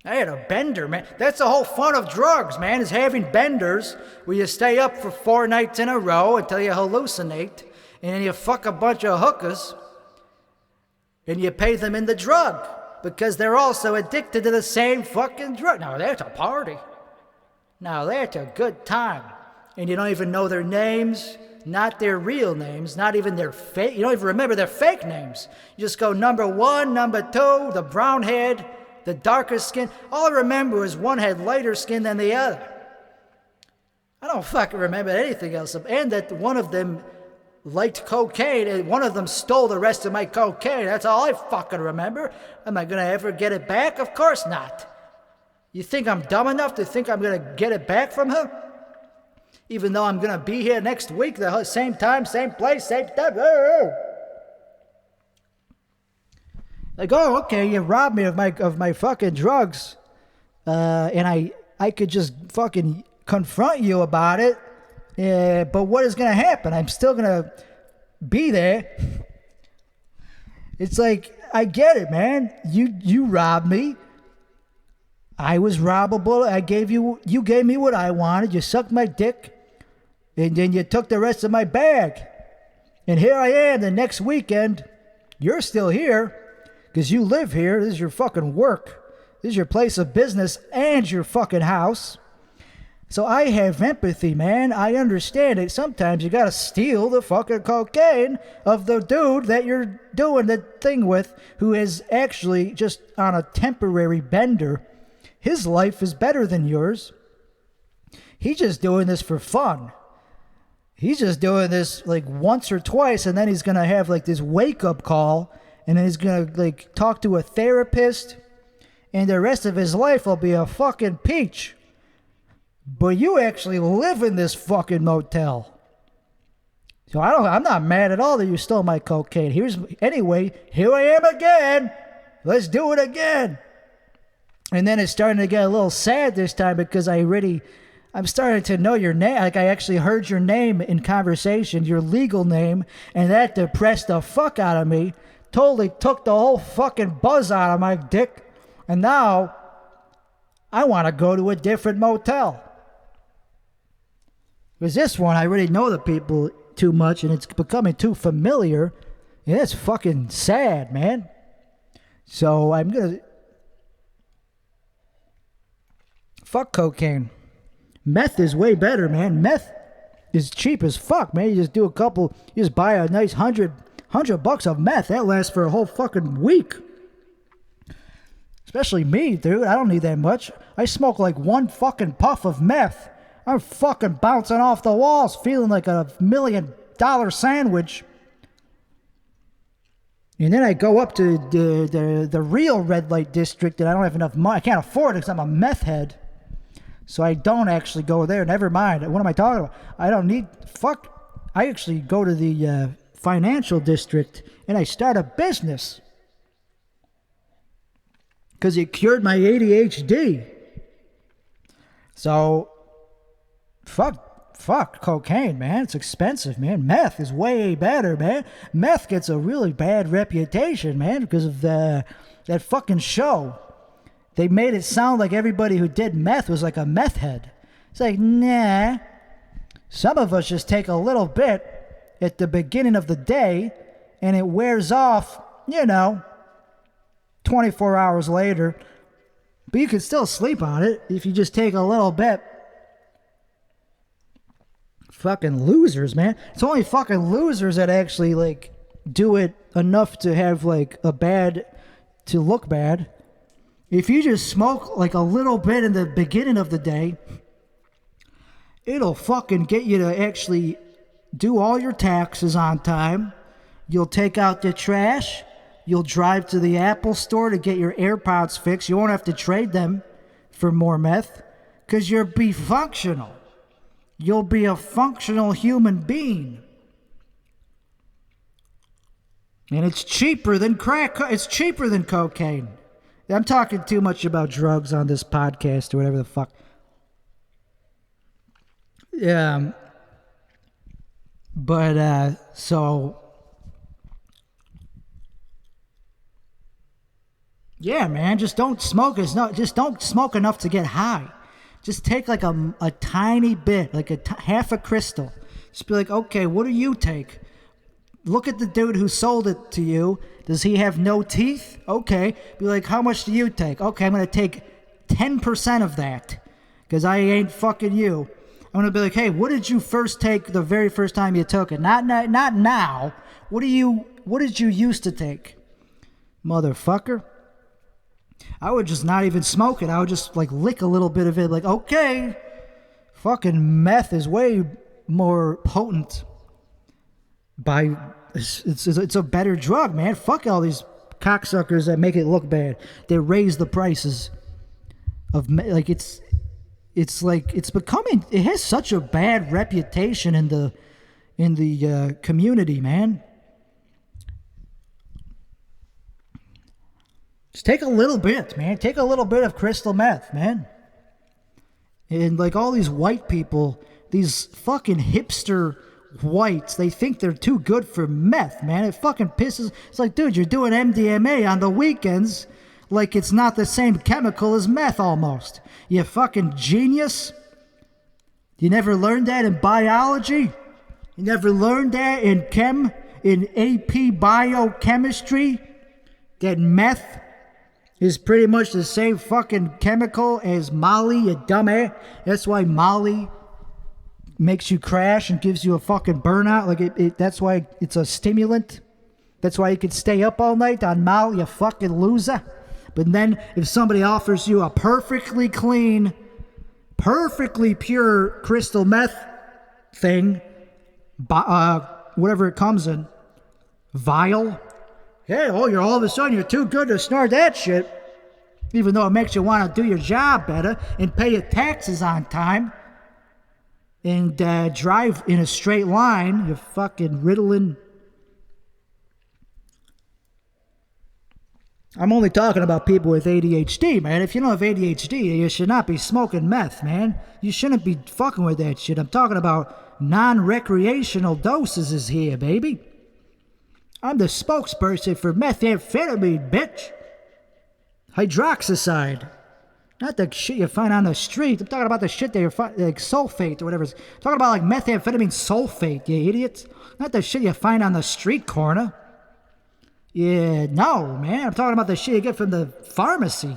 I had a bender, man. That's the whole fun of drugs, man, is having benders where you stay up for 4 nights in a row until you hallucinate, and then you fuck a bunch of hookers, and you pay them in the drug because they're also addicted to the same fucking drug. Now, that's a party. Now, that's a good time. And you don't even know their names. Not their real names, not even their fake. You don't even remember their fake names. You just go number 1, number 2, the brown head, the darker skin. All I remember is one had lighter skin than the other. I don't fucking remember anything else. And that one of them liked cocaine and one of them stole the rest of my cocaine. That's all I fucking remember. Am I going to ever get it back? Of course not. You think I'm dumb enough to think I'm going to get it back from her? Even though I'm going to be here next week, the same time, same place, same time. Like, oh, okay, you robbed me of my fucking drugs. And I could just fucking confront you about it. But what is going to happen? I'm still going to be there. It's like, I get it, man. You robbed me. I was robbable. You gave me what I wanted. You sucked my dick. And then you took the rest of my bag. And here I am the next weekend. You're still here because you live here. This is your fucking work. This is your place of business and your fucking house. So I have empathy, man. I understand it. Sometimes you gotta steal the fucking cocaine of the dude that you're doing the thing with, who is actually just on a temporary bender. His life is better than yours. He's just doing this for fun. He's just doing this like once or twice, and then he's gonna have like this wake-up call, and then he's gonna like talk to a therapist, and the rest of his life will be a fucking peach. But you actually live in this fucking motel. So I'm not mad at all that you stole my cocaine. Anyway, here I am again. Let's do it again. And then it's starting to get a little sad this time because I'm starting to know your name. Like I actually heard your name in conversation, your legal name, and that depressed the fuck out of me. Totally took the whole fucking buzz out of my dick. And now I want to go to a different motel. Because this one, I already know the people too much, and it's becoming too familiar. And it's fucking sad, man. So I'm going to... Fuck cocaine. Meth is way better, man. Meth is cheap as fuck, man. You just do you just buy a nice $100 of meth. That lasts for a whole fucking week. Especially me, dude. I don't need that much. I smoke like one fucking puff of meth. I'm fucking bouncing off the walls, feeling like a $1 million sandwich. And then I go up to the real red light district, and I don't have enough money. I can't afford it because I'm a meth head. So I don't actually go there. Never mind. What am I talking about? I don't need... Fuck. I actually go to the financial district, and I start a business. Because it cured my ADHD. So... Fuck cocaine, man. It's expensive, man. Meth is way better, man. Meth gets a really bad reputation, man, because of that fucking show. They made it sound like everybody who did meth was like a meth head. It's like, nah. Some of us just take a little bit at the beginning of the day, and it wears off, 24 hours later. But you can still sleep on it if you just take a little bit. Fucking losers, man. It's only fucking losers that actually, like, do it enough to have, like, to look bad. If you just smoke, like, a little bit in the beginning of the day, it'll fucking get you to actually do all your taxes on time. You'll take out the trash. You'll drive to the Apple store to get your AirPods fixed. You won't have to trade them for more meth because you'll be functional. You'll be a functional human being. And it's cheaper than crack. It's cheaper than cocaine. I'm talking too much about drugs on this podcast or whatever the fuck. Yeah. But, so... Yeah, man, just don't smoke. Just don't smoke enough to get high. Just take like a tiny bit, like half a crystal. Just be like, okay, what do you take? Look at the dude who sold it to you. Does he have no teeth? Okay. Be like, how much do you take? Okay, I'm going to take 10% of that because I ain't fucking you. I'm going to be like, hey, what did you first take the very first time you took it? Not now. What did you used to take? Motherfucker. I would just not even smoke it. I would just like lick a little bit of it. Like, okay, fucking meth is way more potent. It's a better drug, man. Fuck all these cocksuckers that make it look bad. They raise the prices. like it's like it's becoming. It has such a bad reputation in the community, man. Just take a little bit, man. Take a little bit of crystal meth, man. And like all these white people, these fucking hipster whites, they think they're too good for meth, man. It fucking pisses. It's like, dude, you're doing MDMA on the weekends like it's not the same chemical as meth almost. You fucking genius. You never learned that in biology? You never learned that in AP biochemistry? That meth is pretty much the same fucking chemical as Molly, you dumbass. That's why Molly makes you crash and gives you a fucking burnout. Like that's why it's a stimulant. That's why you can stay up all night on Molly, you fucking loser. But then if somebody offers you a perfectly clean, perfectly pure crystal meth thing, whatever it comes in, vial. Hey, you're all of a sudden you're too good to snort that shit, even though it makes you want to do your job better and pay your taxes on time and drive in a straight line. You're fucking Ritalin. I'm only talking about people with ADHD, man. If you don't have ADHD, you should not be smoking meth, man. You shouldn't be fucking with that shit. I'm talking about non-recreational doses here, baby. I'm the spokesperson for methamphetamine, bitch. Hydroxycide. Not the shit you find on the street. I'm talking about the shit that you find, like sulfate or whatever. I'm talking about like methamphetamine sulfate, you idiots. Not the shit you find on the street corner. Yeah, no, man. I'm talking about the shit you get from the pharmacy.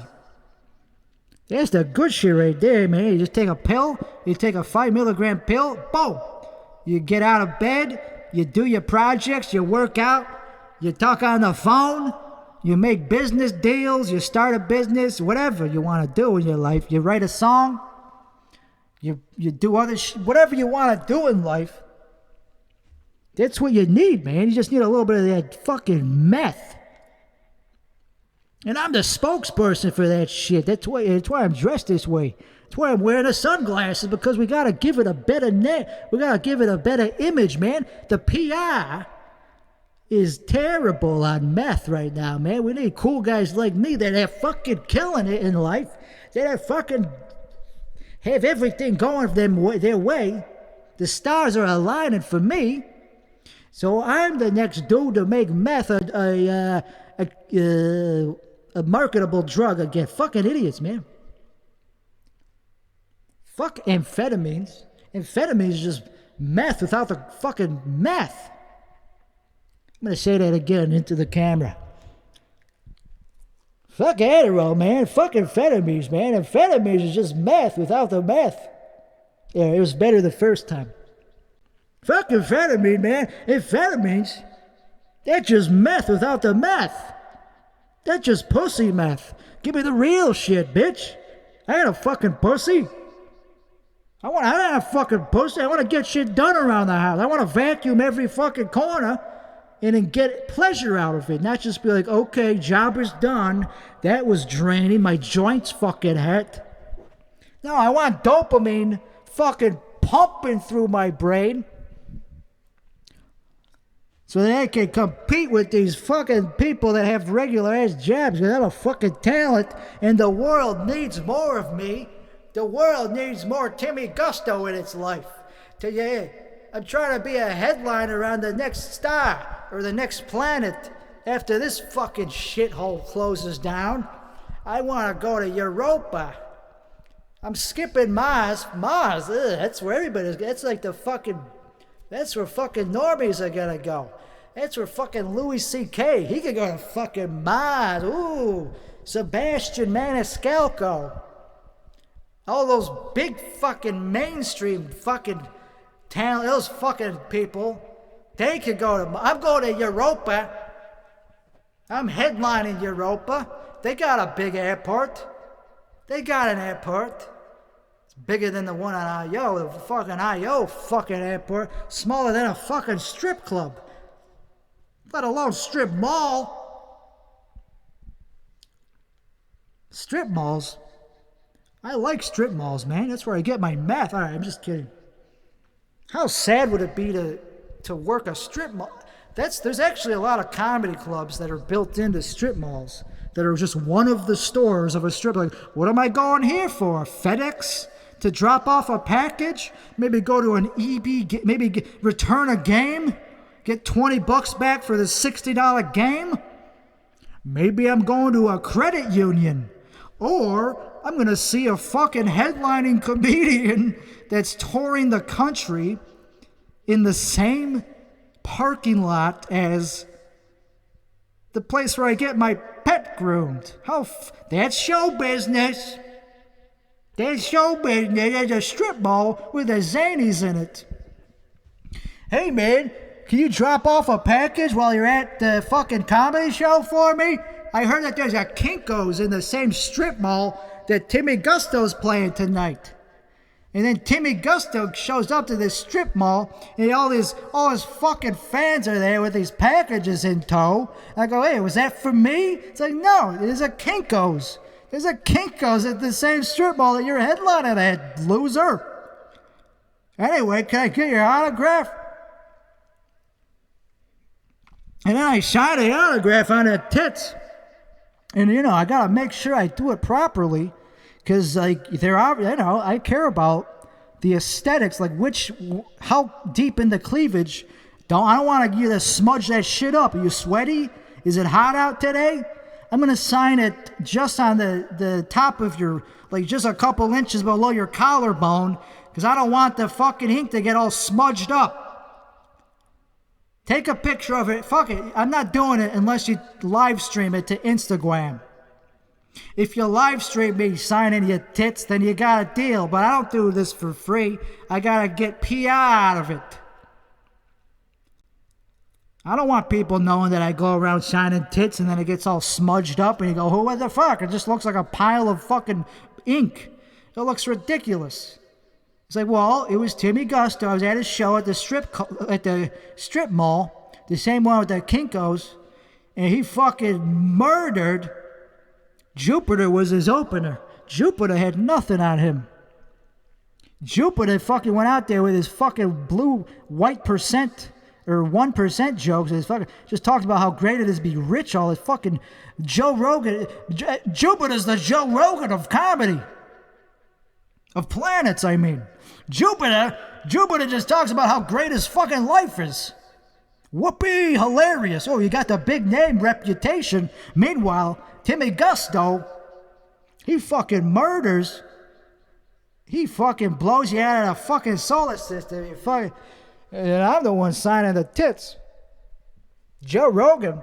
That's the good shit right there, man. You just take a pill. You take a 5 milligram pill. Boom. You get out of bed. You do your projects, you work out, you talk on the phone, you make business deals, you start a business, whatever you want to do in your life. You write a song, you do other whatever you want to do in life. That's what you need, man. You just need a little bit of that fucking meth. And I'm the spokesperson for that shit. That's why I'm dressed this way. That's why I'm wearing the sunglasses, because we gotta give it a better we gotta give it a better image, man. The PR is terrible on meth right now, man. We need cool guys like me that are fucking killing it in life. That are fucking have everything going their way. The stars are aligning for me. So I'm the next dude to make meth a marketable drug again. Fucking idiots, man. Fuck amphetamines. Amphetamines is just meth without the fucking meth. I'm gonna say that again into the camera. Fuck Adderall, man. Fuck amphetamines, man. Amphetamines is just meth without the meth. Yeah, it was better the first time. Fuck amphetamine, man. Amphetamines, that's just meth without the meth. That's just pussy meth. Give me the real shit, bitch. I ain't a fucking pussy. I'm not a fucking pussy. I want to get shit done around the house. I want to vacuum every fucking corner and then get pleasure out of it. Not just be like, okay, job is done. That was draining. My joints fucking hurt. No, I want dopamine fucking pumping through my brain so that I can compete with these fucking people that have regular ass jobs, because I'm a fucking talent and the world needs more of me. The world needs more Timmy Gusto in its life. I'm trying to be a headliner on the next star or the next planet after this fucking shithole closes down. I want to go to Europa. I'm skipping Mars. Mars, that's where everybody's. That's like the fucking. That's where fucking normies are gonna go. That's where fucking Louis C.K. He could go to fucking Mars. Ooh, Sebastian Maniscalco. All those big fucking mainstream fucking talent, those fucking people, they could go to. I'm going to Europa. I'm headlining Europa. They got a big airport. They got an airport. It's bigger than the one on I.O., the fucking I.O. fucking airport. Smaller than a fucking strip club. Let alone strip mall. Strip malls I like strip malls, man. That's where I get my meth. All right, I'm just kidding. How sad would it be to work a strip mall? There's actually a lot of comedy clubs that are built into strip malls that are just one of the stores of a strip. Like, what am I going here for? FedEx? To drop off a package? Maybe go to an EB, return a game? Get $20 back for the $60 game? Maybe I'm going to a credit union. Or I'm going to see a fucking headlining comedian that's touring the country in the same parking lot as the place where I get my pet groomed. That's show business. That's show business. There's a strip mall with the zanies in it. Hey, man, can you drop off a package while you're at the fucking comedy show for me? I heard that there's a Kinko's in the same strip mall that Timmy Gusto's playing tonight. And then Timmy Gusto shows up to this strip mall, and all his fucking fans are there with these packages in tow. I go, hey, was that for me? It's like, no, there's a Kinko's. There's a Kinko's at the same strip mall that you're headlining at, loser. Anyway, can I get your autograph? And then I sign the autograph on the tits. And, I got to make sure I do it properly. Because, I care about the aesthetics, like how deep in the cleavage. I don't want you to smudge that shit up. Are you sweaty? Is it hot out today? I'm going to sign it just on the top of your, like just a couple inches below your collarbone, because I don't want the fucking ink to get all smudged up. Take a picture of it. Fuck it. I'm not doing it unless you live stream it to Instagram. If you live stream me signing your tits, then you got a deal. But I don't do this for free. I got to get PR out of it. I don't want people knowing that I go around signing tits and then it gets all smudged up and you go, what the fuck? It just looks like a pile of fucking ink. It looks ridiculous. It's like, well, it was Timmy Gusto. I was at his show at the strip mall, the same one with the Kinko's, and he fucking murdered. Jupiter was his opener. Jupiter had nothing on him. Jupiter fucking went out there with his fucking white percent or 1% jokes. His fucking just talked about how great it is to be rich. All his fucking Joe Rogan. Jupiter's the Joe Rogan of comedy. Of planets, I mean. Jupiter just talks about how great his fucking life is. Whoopee, hilarious. Oh, you got the big name reputation. Meanwhile, Timmy Gusto, he fucking murders. He fucking blows you out of the fucking solar system. And I'm the one signing the tits. Joe Rogan,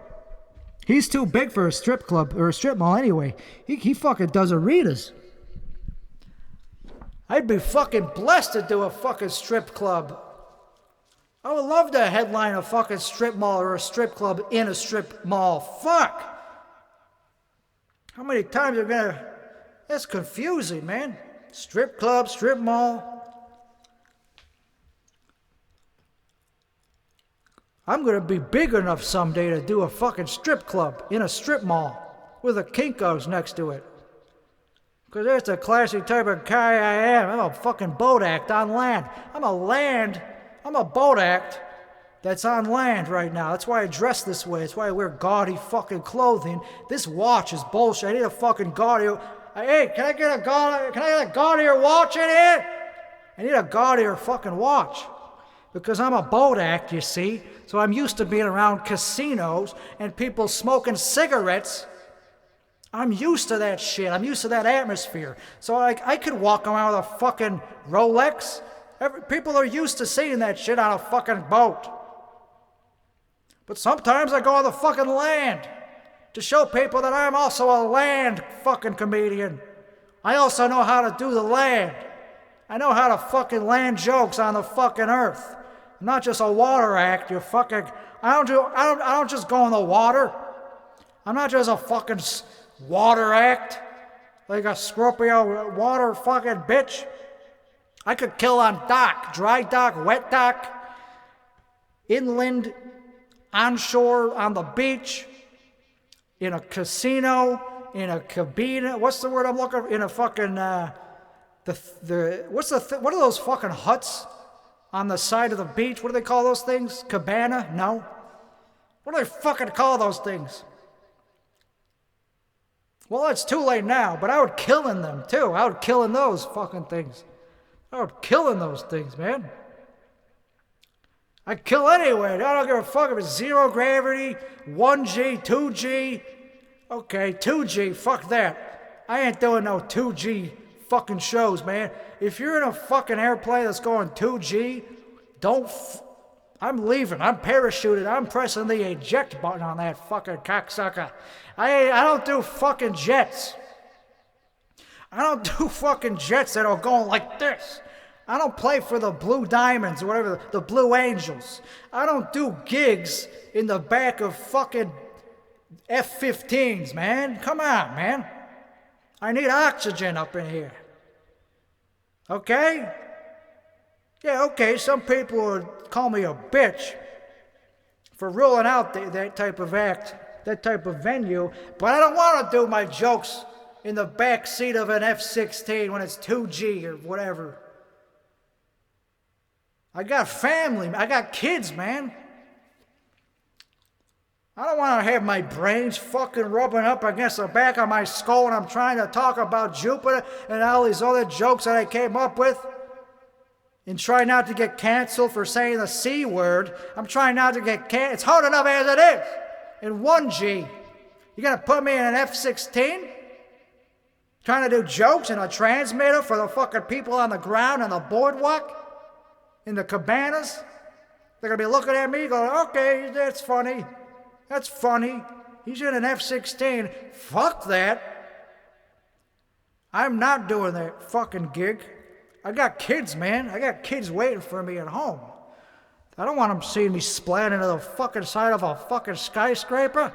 he's too big for a strip club or a strip mall anyway. He fucking does arenas. I'd be fucking blessed to do a fucking strip club. I would love to headline a fucking strip mall or a strip club in a strip mall. Fuck! How many times are gonna... That's confusing, man. Strip club, strip mall. I'm gonna be big enough someday to do a fucking strip club in a strip mall with a Kinko's next to it. Because that's the classic type of guy I am. I'm a fucking boat act on land. I'm a boat act that's on land right now. That's why I dress this way. That's why I wear gaudy fucking clothing. This watch is bullshit. I need a fucking gaudier... Hey, can I get a gaudier watch in here? I need a gaudier fucking watch. Because I'm a boat act, you see. So I'm used to being around casinos and people smoking cigarettes. I'm used to that shit. I'm used to that atmosphere. So I could walk around with a fucking Rolex. People are used to seeing that shit on a fucking boat. But sometimes I go on the fucking land to show people that I'm also a land fucking comedian. I also know how to do the land. I know how to fucking land jokes on the fucking earth. I'm not just a water act, you fucking... I don't just go in the water. I'm not just a fucking water act. Like a Scorpio water fucking bitch. I could kill on dock, dry dock, wet dock, inland, onshore, on the beach, in a casino, in a cabina. What's the word I'm looking for? In a fucking What are those fucking huts on the side of the beach? What do they call those things? Cabana? No. What do they fucking call those things? Well, it's too late now, but I would kill in them too. I would kill in those fucking things. I would kill in those things, man. I'd kill anyway. I don't give a fuck if it's 0 gravity, 1G, 2G. Okay, 2G, fuck that. I ain't doing no 2G fucking shows, man. If you're in a fucking airplane that's going 2G, I'm leaving. I'm parachuted. I'm pressing the eject button on that fucking cocksucker. I don't do fucking jets. I don't do fucking jets that are going like this. I don't play for the Blue Diamonds or whatever, the Blue Angels. I don't do gigs in the back of fucking F-15s, man. Come on, man. I need oxygen up in here. Okay? Yeah, okay, some people would call me a bitch for ruling out that type of act, that type of venue, but I don't want to do my jokes in the back seat of an F-16 when it's 2G or whatever. I got family, I got kids, man. I don't want to have my brains fucking rubbing up against the back of my skull when I'm trying to talk about Jupiter and all these other jokes that I came up with. And try not to get canceled for saying the C word. I'm trying not to get canceled. It's hard enough as it is. In 1G. You're going to put me in an F-16? Trying to do jokes in a transmitter for the fucking people on the ground on the boardwalk? In the cabanas? They're going to be looking at me going, okay, that's funny. That's funny. He's in an F-16. Fuck that. I'm not doing that fucking gig. I got kids, man. I got kids waiting for me at home. I don't want them seeing me splat into the fucking side of a fucking skyscraper.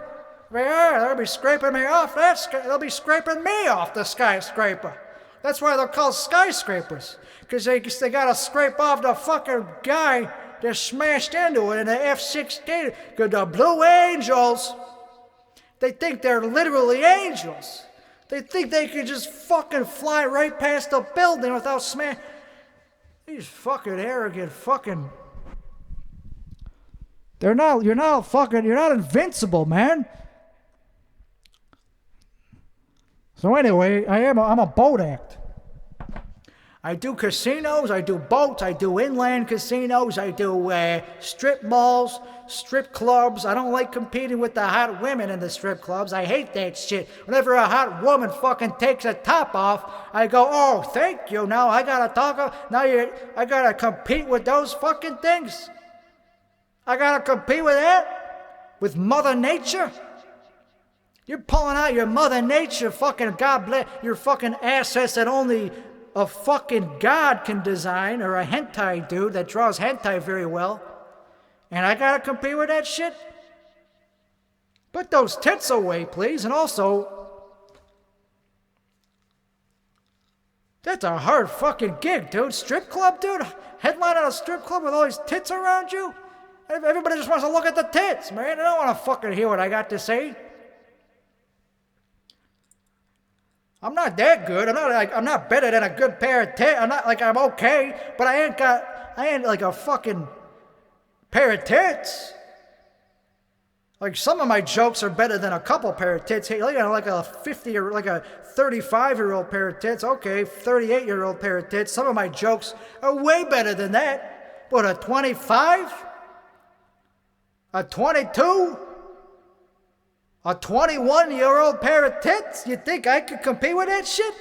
Yeah, they'll be scraping me off they'll be scraping me off the skyscraper. That's why they're called skyscrapers. Because they gotta scrape off the fucking guy that smashed into it in the F-16. Because the Blue Angels, they think they're literally angels. They think they can just fucking fly right past the building without smashing. These fucking arrogant fucking. You're not invincible, man. So anyway, I'm a boat act. I do casinos, I do boats, I do inland casinos, I do strip malls, strip clubs. I don't like competing with the hot women in the strip clubs. I hate that shit. Whenever a hot woman fucking takes her top off, I go, oh, thank you. Now I gotta I gotta compete with those fucking things. I gotta compete with that? With Mother Nature? You're pulling out your Mother Nature fucking God bless your fucking assets that only a fucking god can design, or a hentai dude that draws hentai very well, and I gotta compete with that shit? Put those tits away, please. And also, that's a hard fucking gig, dude. Strip club, dude? Headline at a strip club with all these tits around you? Everybody just wants to look at the tits, man. They don't want to fucking hear what I got to say. I'm not that good. I'm not better than a good pair of tits. I'm okay, but I ain't like a fucking pair of tits. Like some of my jokes are better than a couple pair of tits. Hey, like a 50 or like a 35-year-old pair of tits. Okay, 38-year-old pair of tits. Some of my jokes are way better than that. But a 25? A 22? A 21-year-old pair of tits? You think I could compete with that shit?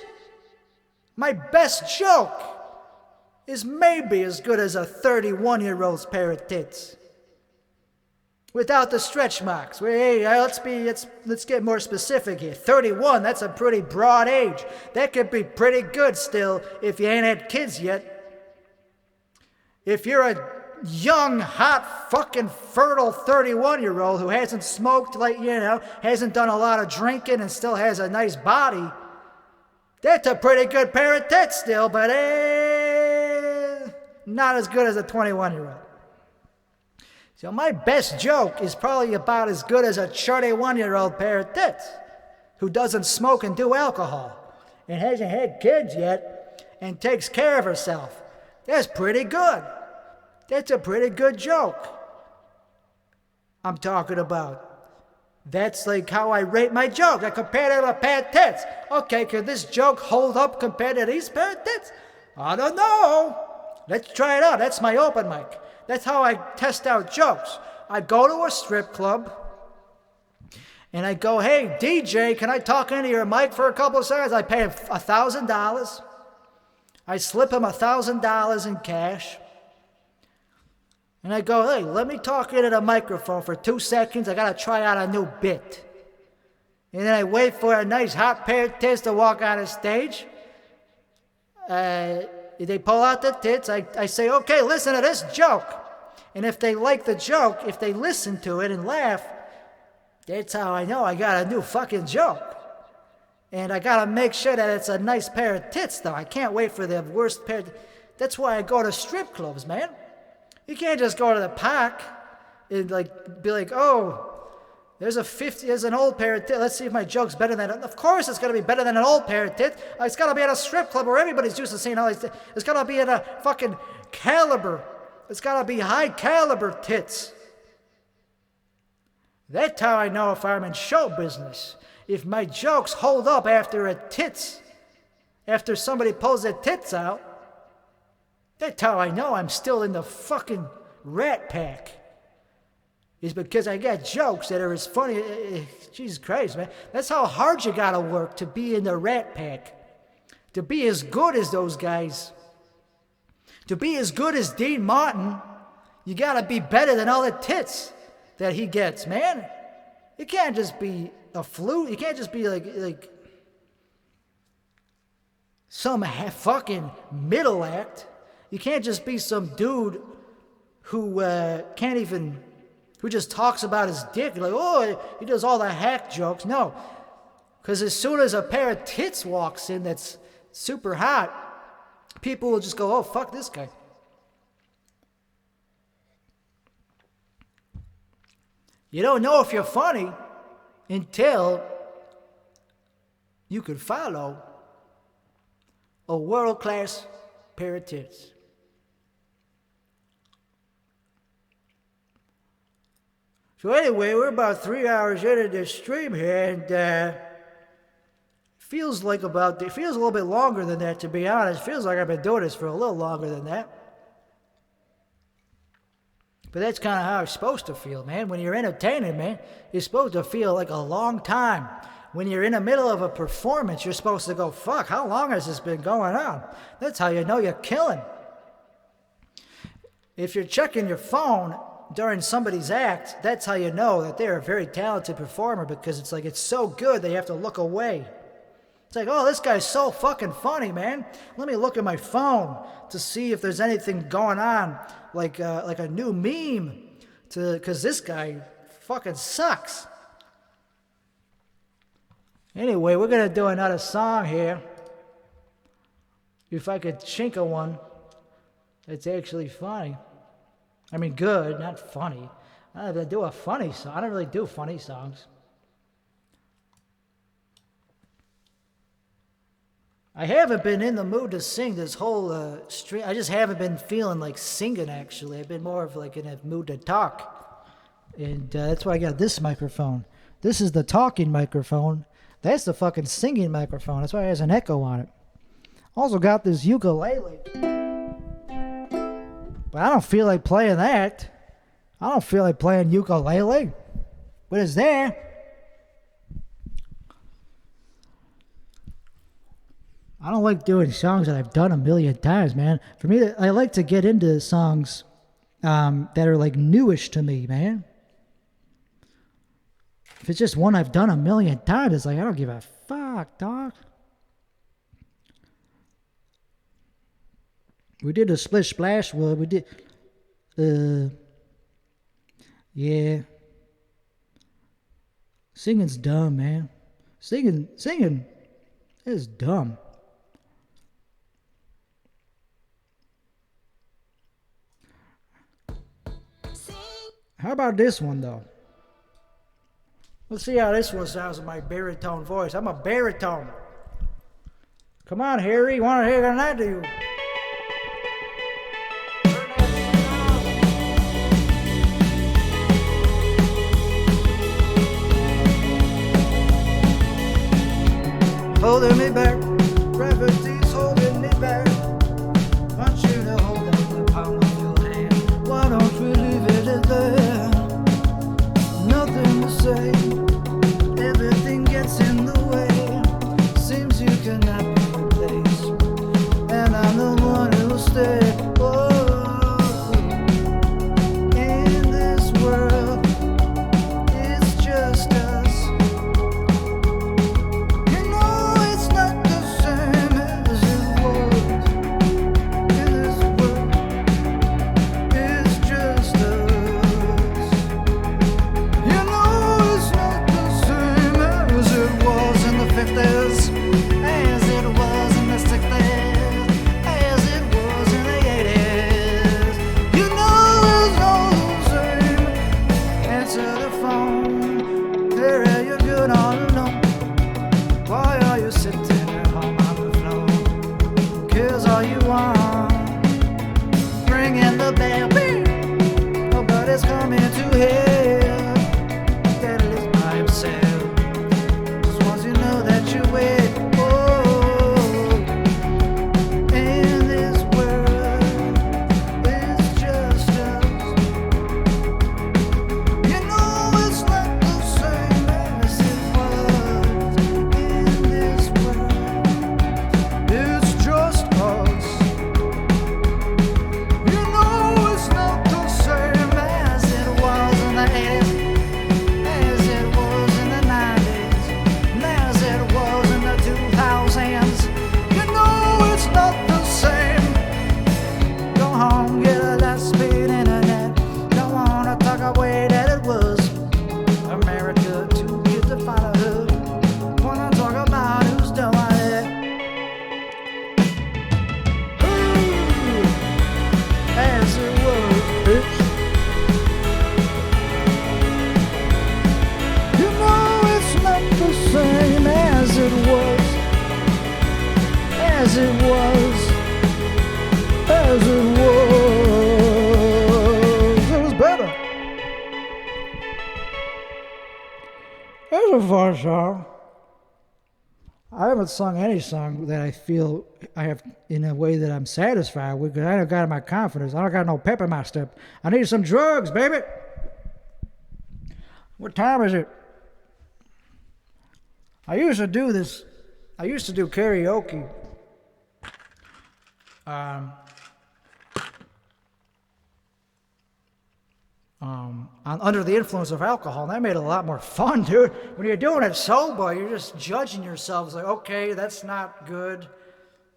My best joke is maybe as good as a 31-year-old's pair of tits. Without the stretch marks. Hey, let's get more specific here. 31, that's a pretty broad age. That could be pretty good still if you ain't had kids yet. If you're a young, hot, fucking fertile 31-year-old who hasn't smoked, hasn't done a lot of drinking and still has a nice body, that's a pretty good pair of tits still, but not as good as a 21-year-old. So my best joke is probably about as good as a 31-year-old pair of tits who doesn't smoke and do alcohol and hasn't had kids yet and takes care of herself. That's pretty good. That's a pretty good joke I'm talking about. That's like how I rate my joke. I compare it to a pair of tits. Okay, can this joke hold up compared to these pair of tits? I don't know. Let's try it out. That's my open mic. That's how I test out jokes. I go to a strip club and I go, hey, DJ, can I talk into your mic for a couple of seconds? I pay him $1,000. I slip him $1,000 in cash. And I go, hey, let me talk into the microphone for 2 seconds. I got to try out a new bit. And then I wait for a nice hot pair of tits to walk on the stage. They pull out the tits. I say, okay, listen to this joke. And if they like the joke, if they listen to it and laugh, that's how I know I got a new fucking joke. And I got to make sure that it's a nice pair of tits, though. I can't wait for the worst pair. That's why I go to strip clubs, man. You can't just go to the park and be like, oh, there's an old pair of tits. Let's see if my joke's better than it. Of course it's going to be better than an old pair of tits. It's got to be at a strip club where everybody's used to seeing all these tits. It's got to be at a fucking caliber. It's got to be high caliber tits. That's how I know if I'm in show business. If my jokes hold up after somebody pulls their tits out, that's how I know I'm still in the fucking rat pack. Is because I got jokes that are as funny. Jesus Christ, man. That's how hard you gotta work to be in the rat pack. To be as good as those guys. To be as good as Dean Martin, you gotta be better than all the tits that he gets, man. You can't just be a flute. You can't just be like some fucking middle act. You can't just be some dude who who just talks about his dick. Like, oh, he does all the hack jokes. No, because as soon as a pair of tits walks in that's super hot, people will just go, oh, fuck this guy. You don't know if you're funny until you can follow a world-class pair of tits. So anyway, we're about 3 hours into this stream here, and feels a little bit longer than that, to be honest. Feels like I've been doing this for a little longer than that. But that's kind of how it's supposed to feel, man. When you're entertaining, man, it's supposed to feel like a long time. When you're in the middle of a performance, you're supposed to go, fuck, how long has this been going on? That's how you know you're killing. If you're checking your phone during somebody's act, that's how you know that they're a very talented performer, because it's like it's so good they have to look away. It's like, oh, this guy's so fucking funny, man. Let me look at my phone to see if there's anything going on, like a new meme, because this guy fucking sucks. Anyway, we're going to do another song here. If I could chink a one that's actually funny. I mean, good, not funny. I don't do a funny song. I don't really do funny songs. I haven't been in the mood to sing this whole stream. I just haven't been feeling like singing, actually. I've been more of like in a mood to talk. And that's why I got this microphone. This is the talking microphone. That's the fucking singing microphone. That's why it has an echo on it. Also got this ukulele. But I don't feel like playing that. I don't feel like playing ukulele. But it's there. I don't like doing songs that I've done a million times, man. For me, I like to get into songs that are like newish to me, man. If it's just one I've done a million times, it's like, I don't give a fuck, dog. We did a Splish Splash one. We did, yeah. Singing's dumb, man. Singing is dumb. How about this one, though? Let's see how this one sounds in my baritone voice. I'm a baritone. Come on, Harry. You want to hear than I do? Holding me back, gravity's holding me back. Want you to hold out the palm of your hand. Why don't we leave it at that? Nothing to say, everything gets in the way. Seems you cannot be replaced, and I'm the one who'll stay. Oh, in this world, it's just us. That's a fun song. I haven't sung any song that I feel I have in a way that I'm satisfied with because I don't got my confidence. I don't got no pep in my step. I need some drugs, baby. What time is it? I used to do this. I used to do karaoke. Under the influence of alcohol, and that made it a lot more fun, dude. When you're doing it sober, you're just judging yourselves like, okay, that's not good.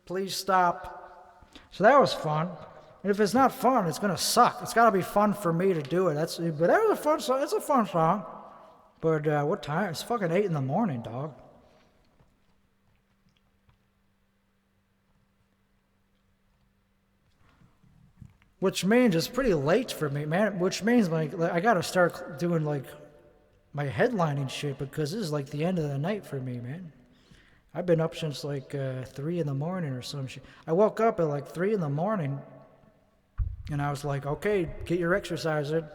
Please stop. So that was fun. And if it's not fun, it's gonna suck. It's gotta be fun for me to do it. But that was a fun song. It's a fun song. But what time? It's fucking 8 in the morning, dog. Which means it's pretty late for me, man. Which means like I gotta start doing like my headlining shit because this is like the end of the night for me, man. I've been up since like 3 in the morning or some shit. I woke up at like 3 in the morning, and I was like, okay, get your exercise in.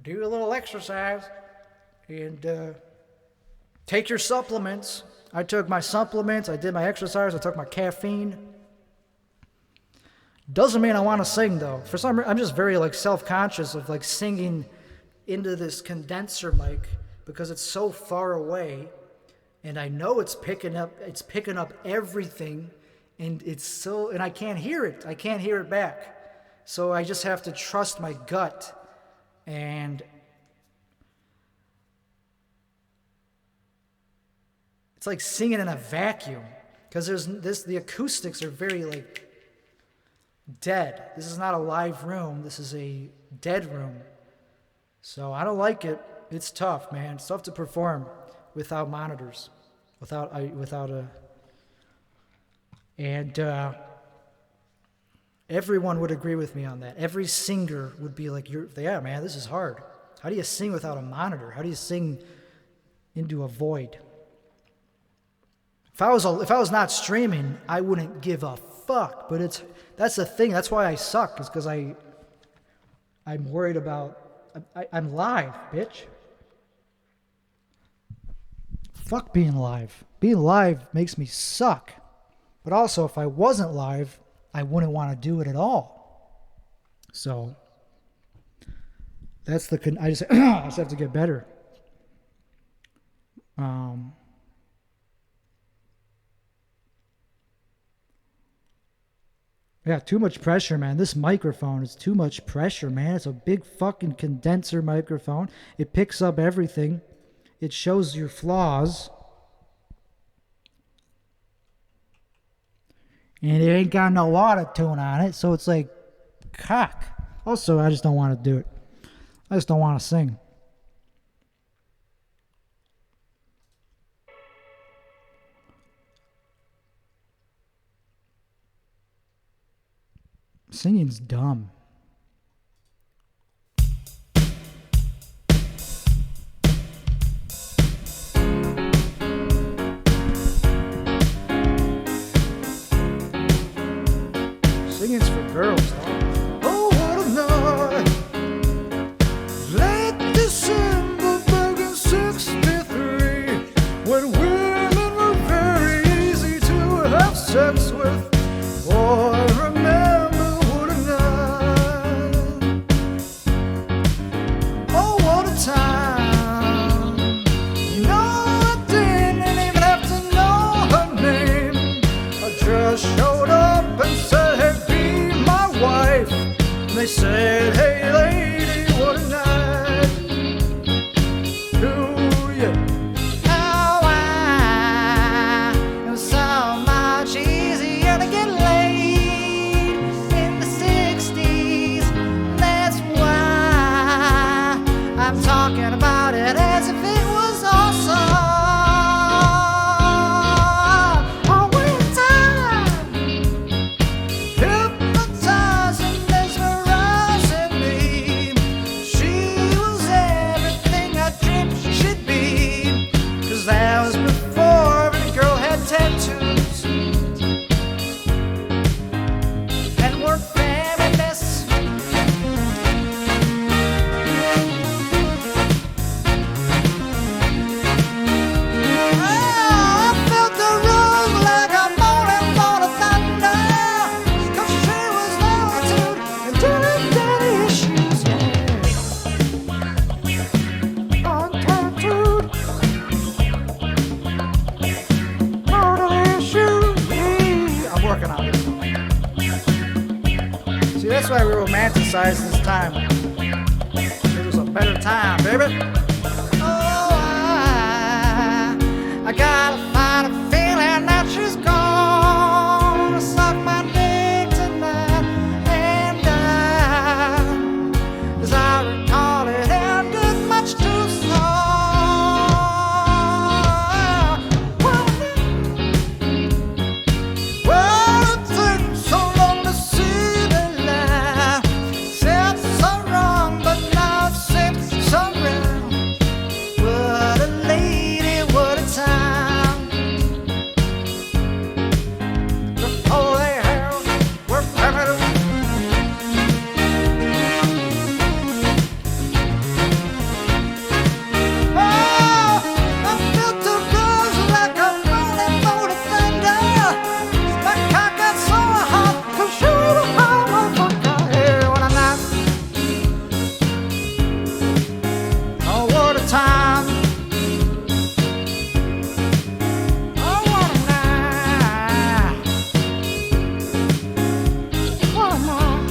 Do a little exercise, and take your supplements. I took my supplements. I did my exercise. I took my caffeine. Doesn't mean I want to sing though. For some reason, I'm just very like self-conscious of like singing into this condenser mic because it's so far away, and I know it's picking up everything, and and I can't hear it. I can't hear it back. So I just have to trust my gut, and it's like singing in a vacuum because the acoustics are very like dead. This is not a live room. This is a dead room. So I don't like it. It's tough, man. It's tough to perform without monitors, and everyone would agree with me on that. Every singer would be like, yeah, man, this is hard. How do you sing without a monitor? How do you sing into a void? If I was not streaming, I wouldn't give a fuck. But that's the thing. That's why I suck. Is because I'm worried about. I'm live, bitch. Fuck being live. Being live makes me suck. But also, if I wasn't live, I wouldn't want to do it at all. So that's I just have to get better. Yeah, too much pressure, man. This microphone is too much pressure, man. It's a big fucking condenser microphone. It picks up everything. It shows your flaws. And it ain't got no auto-tune on it, so it's like cock. Also, I just don't want to do it. I just don't want to sing. Singing's dumb. Singing's for girls, though. Oh, what a night. Late December back in 63, when women were very easy to have sex with. Oh, I remember what a night. Oh, what a time. You know, I didn't even have to know her name. I just showed up and said, hey, be my wife. And they said, hey, lady, what a night. Do you? Oh, it was so much easier to get laid in the 60s. That's why I'm talking about it as if it was awesome. Oh, what a time. Hypnotizing, mesmerizing me. She was everything I dreamed she'd be. 'Cause that was before every girl had tattoos and were feminists. I felt the rose like a morning bolt of thunder. 'Cause she was longitude and daddy issues, yeah. Untattooed. Mortal issues, yeah. I'm working on this. See, that's why we romanticize this time. It was a better time, baby. Oh, I gotta find a feeling that she's gonna suck my dick tonight. And as I recall, it ended much too slow. Well, it took so long to see the light. Said so wrong, but now it seems so real. What a lady, what a time. The holy hell, we're primitive. Oh, I felt the rose like a rolling bolt of thunder. My cock got so hot, 'cause she was a motherfucker. Hey, what a night. Oh, what a time. Oh, what a night. What a night.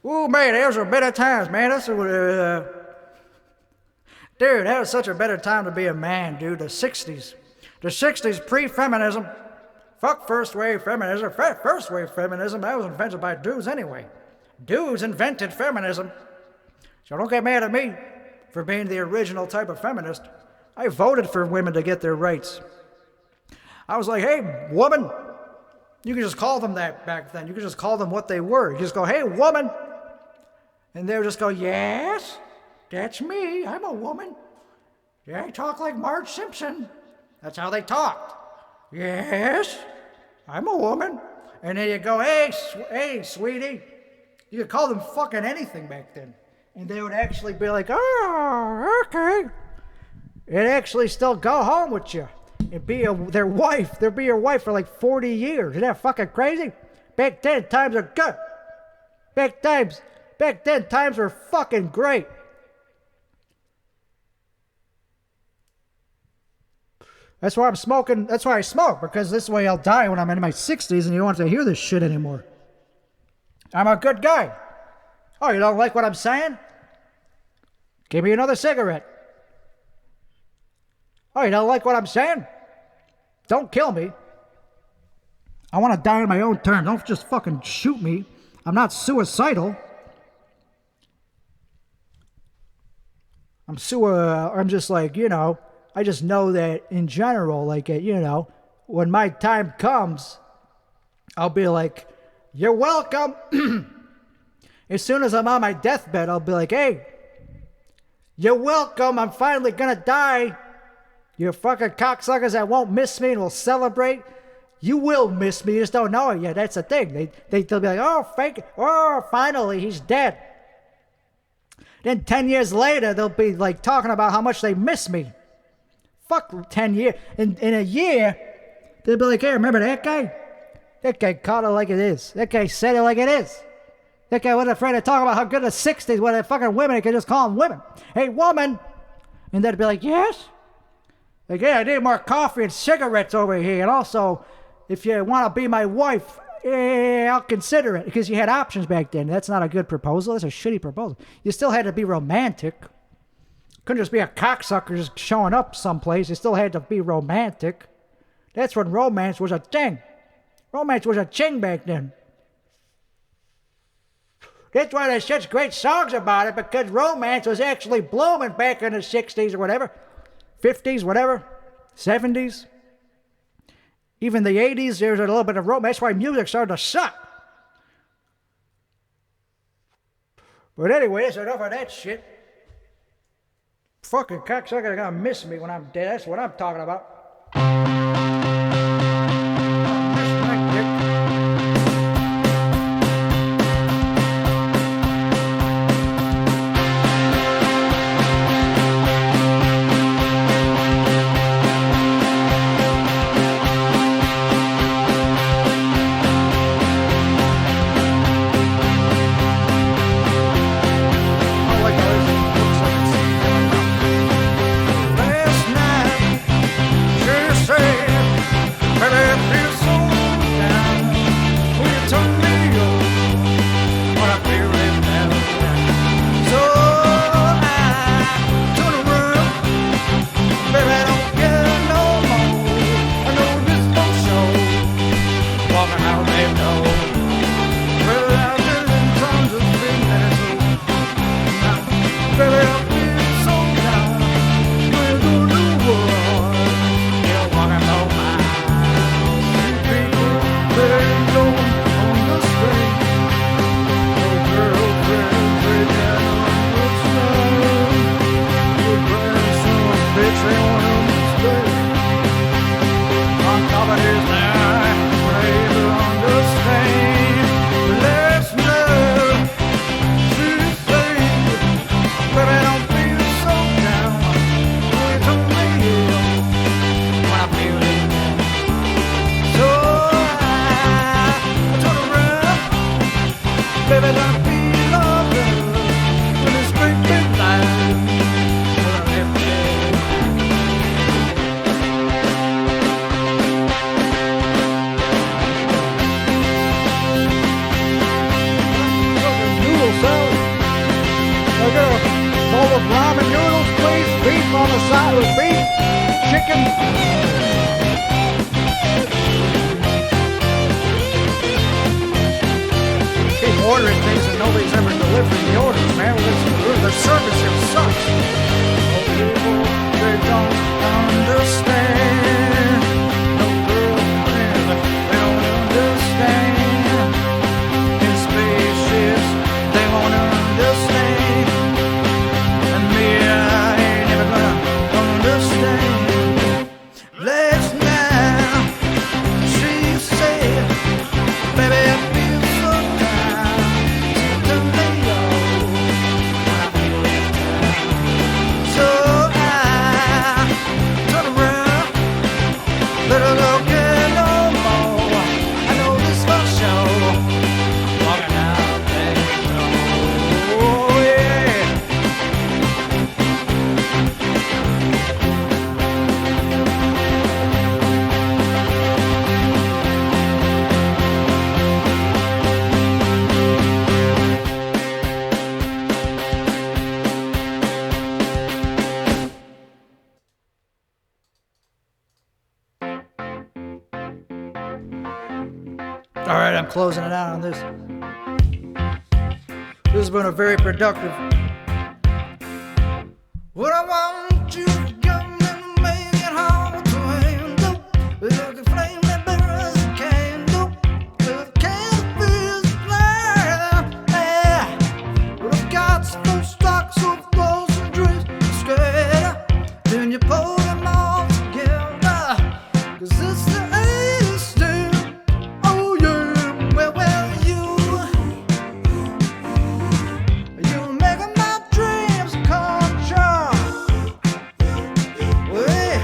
Ooh, man, those were better times, man. Dude, that was such a better time to be a man, dude. The 60s. The 60s, pre-feminism. Fuck first-wave feminism. First-wave feminism, that was invented by dudes anyway. Dudes invented feminism. So don't get mad at me for being the original type of feminist. I voted for women to get their rights. I was like, hey, woman. You could just call them that back then. You could just call them what they were. You just go, hey, woman. And they would just go, yes, that's me. I'm a woman. They talk like Marge Simpson. That's how they talked. Yes, I'm a woman. And then you go, hey, sweetie. You could call them fucking anything back then. And they would actually be like, oh, okay. And actually still go home with you and be their wife. They'll be your wife for like 40 years. Isn't that fucking crazy? Back then, times are good. Back then, times were fucking great. That's why I'm smoking. That's why I smoke, because this way I'll die when I'm in my 60s and you don't have to hear this shit anymore. I'm a good guy. Oh, you don't like what I'm saying? Give me another cigarette. Oh, you don't like what I'm saying? Don't kill me. I want to die on my own terms. Don't just fucking shoot me. I'm not suicidal. I'm just like, I just know that in general, like, when my time comes, I'll be like, you're welcome. As soon as I'm on my deathbed, I'll be like, hey, you're welcome. I'm finally gonna die. You fucking cocksuckers that won't miss me and will celebrate. You will miss me. You just don't know it yet. That's the thing. They'll be like, oh, fake it. Oh, finally, he's dead. Then 10 years later, they'll be like talking about how much they miss me. Fuck 10 years. In a year, they'll be like, hey, remember that guy? That guy caught it like it is. That guy said it like it is. That guy wasn't afraid to talk about how good the 60s were. That fucking women, he could just call them women. Hey, woman. And they'd be like, yes? Like, yeah, I need more coffee and cigarettes over here. And also, if you want to be my wife, I'll consider it. Because you had options back then. That's not a good proposal. That's a shitty proposal. You still had to be romantic. Couldn't just be a cocksucker just showing up someplace. You still had to be romantic. That's when romance was a thing. Romance was a thing back then. That's why there's such great songs about it, because romance was actually blooming back in the 60s or whatever. 50s, whatever. 70s. Even the 80s, there's a little bit of romance. That's why music started to suck. But anyway, that's enough of that shit. Fucking cocksucker are gonna miss me when I'm dead. That's what I'm talking about. Miss my dick. Ordering things and nobody's ever delivering the orders, man. The service here sucks. People, they don't understand. No girlfriend, they don't understand. In spaceships, they won't understand. And me, I ain't never gonna All right, I'm closing it out on this. This has been a very productive. What I want you to come and make it hard to handle. Like a flame that burns a candle. With canvas flare. Yeah. But I've got some stocks of clothes and dreams scared. Then you pull them all together. 'Cause it's the '80s still. Oh yeah. Well, you're making my dreams come true. Well,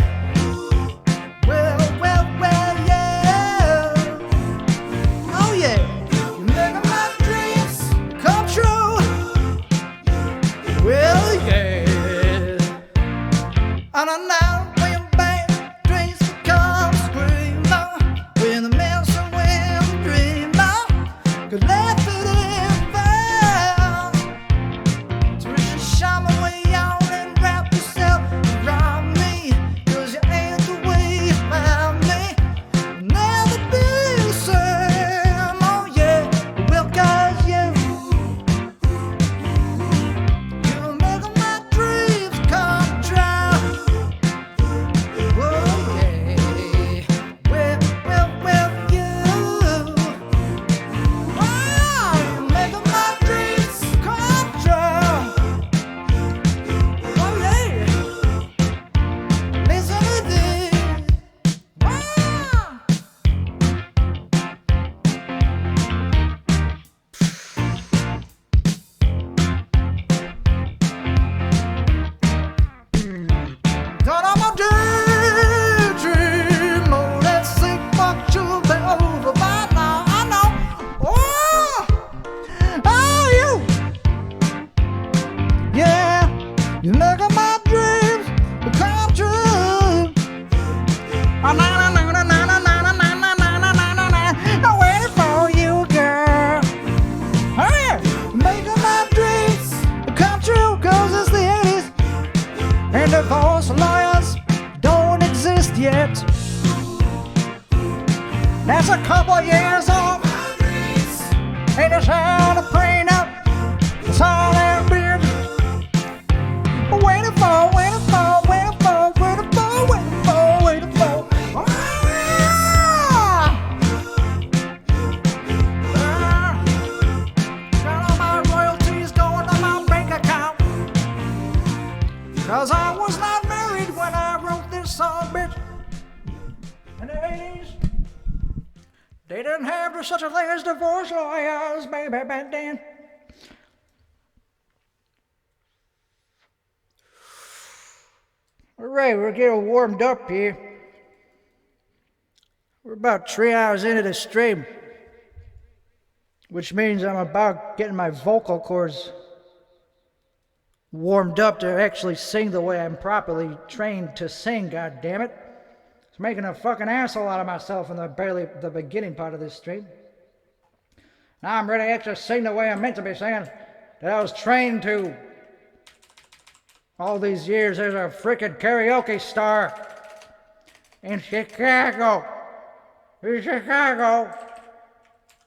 yeah. Oh yeah. You're making my dreams come true. Well, yeah. And I know when bad dreams become screamer, when the medicine when the dreamer could laugh it in vain. So you should shine my way out and wrap yourself around me. 'Cause you ain't the way you found me. Never be the same. Oh yeah. Well, 'cause you're making my dreams come true. Oh yeah. Well, you. Oh, you're making my dreams come true. Oh yeah. Listen to this. Wow. Turn on my daydream. Oh, that sick fuck should be over by now. I know. Oh, you. Yeah, you're making my dreams come true. Oh, na na na na na na na na na na na na na. I'm waiting for you, girl. Oh yeah, making my dreams come true. 'Cause it's the '80s. And divorce lawyers don't exist yet. That's a couple years off. Ain't just had a prenup. It's all they're been waiting for. Ah. Got all my royalties going on my bank account. 'Cause I was not married when I wrote this song, bitch. In the '80s, they didn't have such a thing as divorce lawyers, baby, back then. All right, we're getting warmed up here. We're about 3 hours into the stream, which means I'm about getting my vocal cords warmed up to actually sing the way I'm properly trained to sing, God damn it. I was making a fucking asshole out of myself in the beginning part of this stream. Now I'm ready to actually sing the way I'm meant to be singing, that I was trained to. All these years as a freaking karaoke star in Chicago.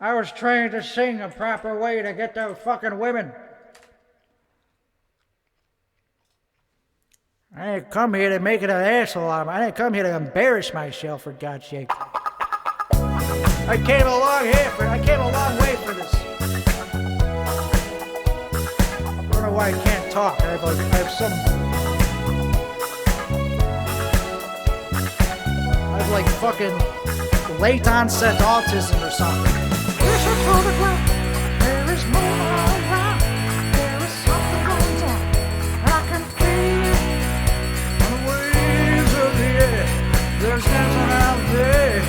I was trained to sing a proper way to get those fucking women. I didn't come here to make it an asshole out of me. I didn't come here to embarrass myself, for God's sake. I came a long way for this. I don't know why I can't talk. I have like fucking late onset autism or something. There's a photograph. There is more around. There is something going on. I can feel it on the waves of the air. There's dancing out there.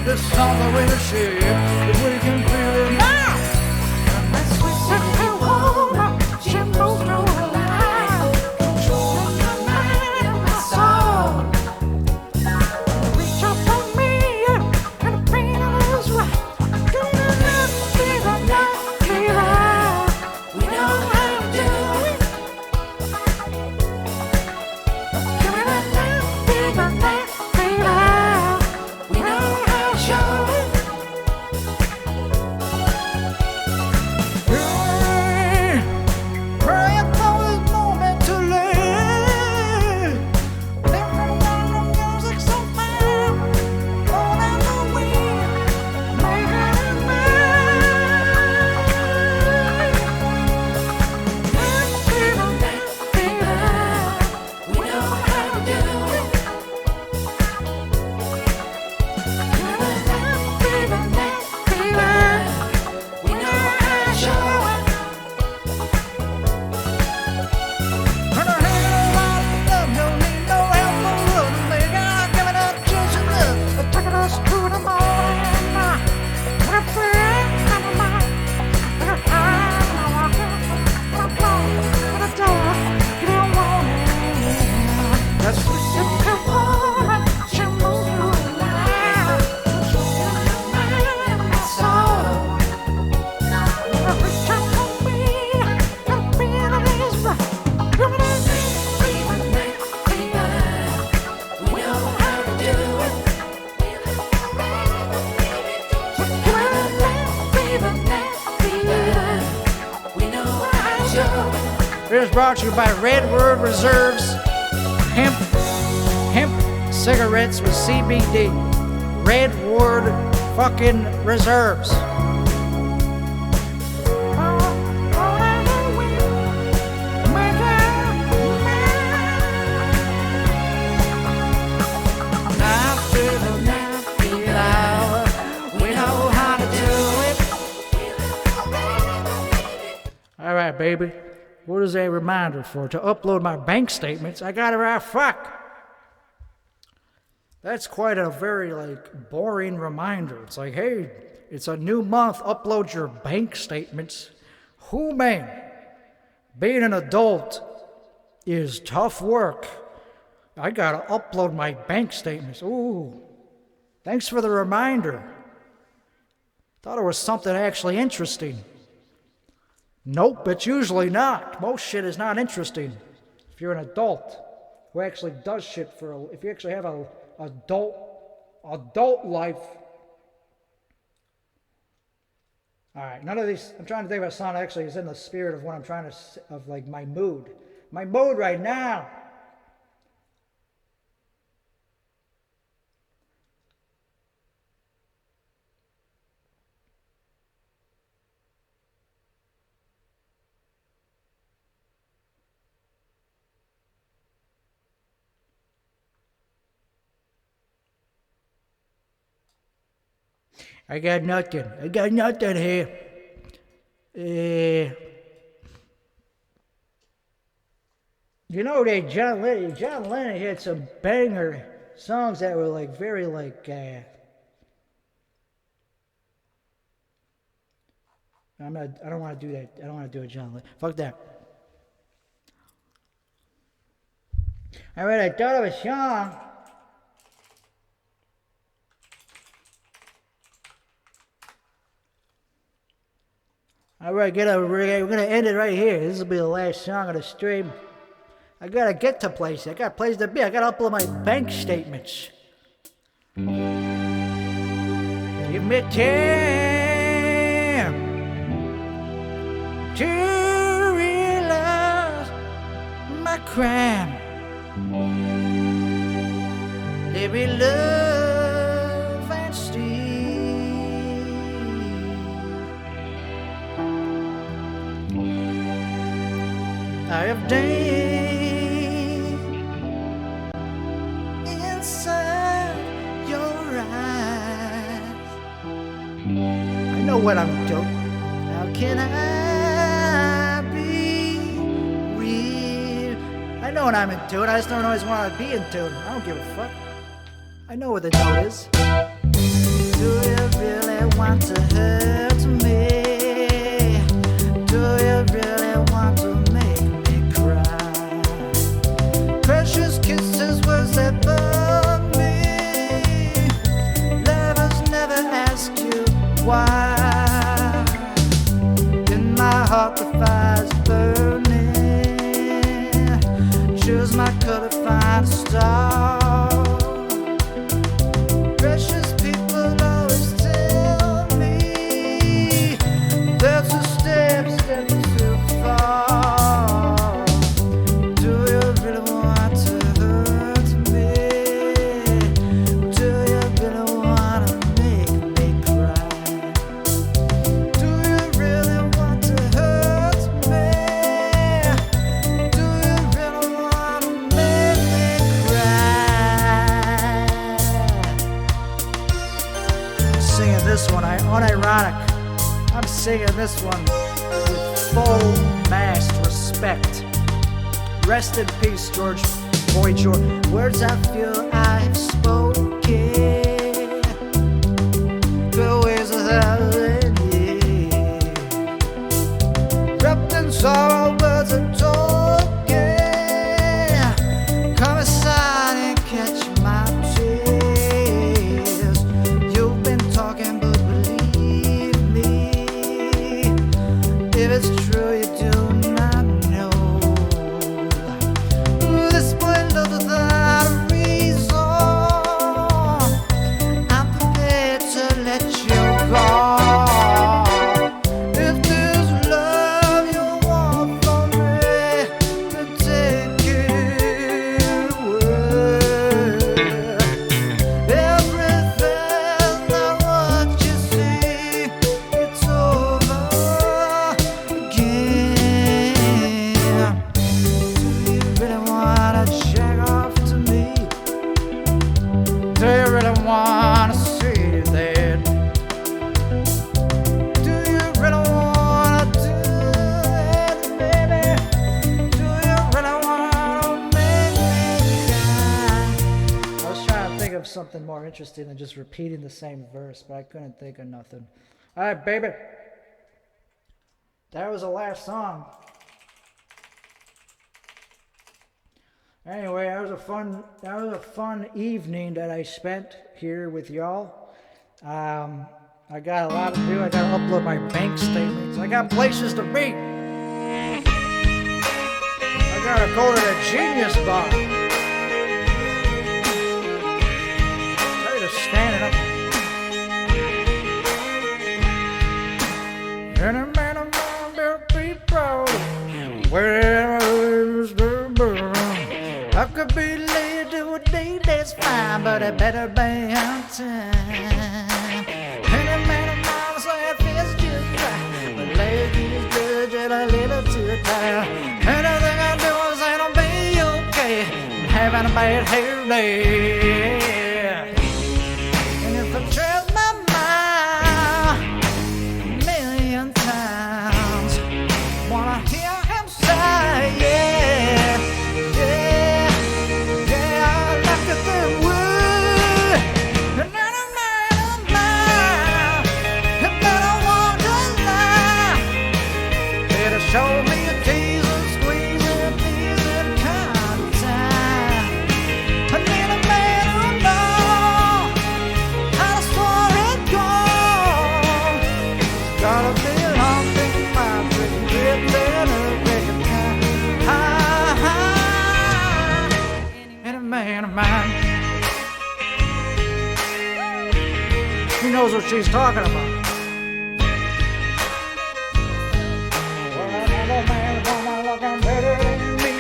There's something we can share. If we can feel it now. Unless we sit and hold up, she moves no alive. Controlling my mind and my soul. Reach up on me and the pain is right. Give me that, we know how to do it. Give me that, we know how to show it. brought to you by Redwood Reserves Hemp cigarettes with CBD. Redwood fucking Reserves. All right, baby. What is a reminder for? To upload my bank statements? I gotta write fuck. That's quite a very, boring reminder. It's like, hey, it's a new month. Upload your bank statements. Who, man? Being an adult is tough work. I gotta upload my bank statements. Ooh. Thanks for the reminder. Thought it was something actually interesting. Nope, it's usually not. Most shit is not interesting. If you're an adult who actually does shit if you actually have a adult life. All right, none of these. I'm trying to think of a song that actually is in the spirit of what I'm trying to, of my mood. My mood right now. I got nothing here. You know that John Lennon had some banger songs that were very I don't want to do that. I don't want to do a John Lennon. Fuck that. All right, I thought of a song. All right, we're gonna end it right here. This will be the last song of the stream. I gotta get to places. I got a place to be. I gotta upload my bank statements. Give me time to realize my crime. Let me love and steal. I have danced inside your eyes. I know what I'm doing. How can I be real? I know what I'm in tune. I just don't always want to be in tune. I don't give a fuck. I know what the note is. Do you really want to hurt me? Do you really want to make me cry? Precious kisses was above me. Lovers never ask you why. In my heart the fire's burning. Choose my color, find a star. Precious people always tell me that's a step too far. Do you really want to hurt me? Do you really want to make me cry? Do you really want to hurt me? Do you really want to make me cry? Singing this one, unironic. I'm singing this one with full massed respect. Rest in peace, George Boy George. Words I feel I have spoken. The ways of howling, wrapped in sorrow, words are talking. Come aside and catch my tears. You've been talking, but believe me, if it's true, you do not know. This boy loves without a reason. something more interesting than just repeating the same verse, but I couldn't think of nothing. All right, baby. That was the last song. Anyway, that was a fun evening that I spent here with y'all. I got a lot to do. I got to upload my bank statements. I got places to be. I got to go to the Genius Bar. Tired of standing up. And a man of mine will be proud. Where's the burn? I could be late to a day that's fine, but it better be on time. And a man of mine say it feels just right, but lady is good, just a little too tired. Anything I do is it'll be okay. I'm having a bad hair day. And if I change my mind a million times, wanna hear him say, yeah, yeah, yeah, I like it that way. And then a man of mine, if I don't want to lie, better show me a teaser, squeeze it, please it, kind of time. I need a man who knows how the story goes. Gotta be haunting my dream, get better, record time. And a man of mine, he knows what she's talking about. Well, another man, woman looking better than me.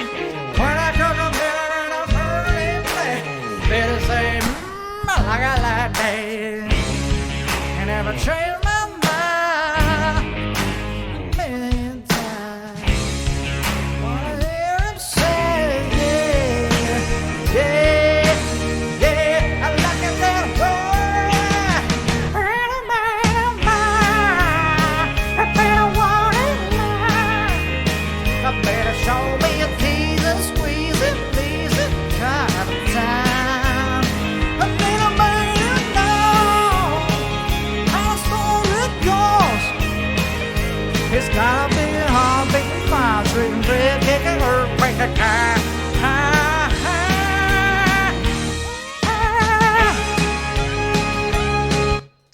When I cook a dinner and I'm early play, better say, I like I like that. And never change my mind a million times. Wanna hear him say, yeah, yeah, yeah, I like it that way. And a man of mine, I better want it now. I better show me a teaser, squeeze it, please it, kind of time. I need a man who knows how the story goes. It's gotta be a heartbeat, fire, treating bread, kicking, earthquake, a car.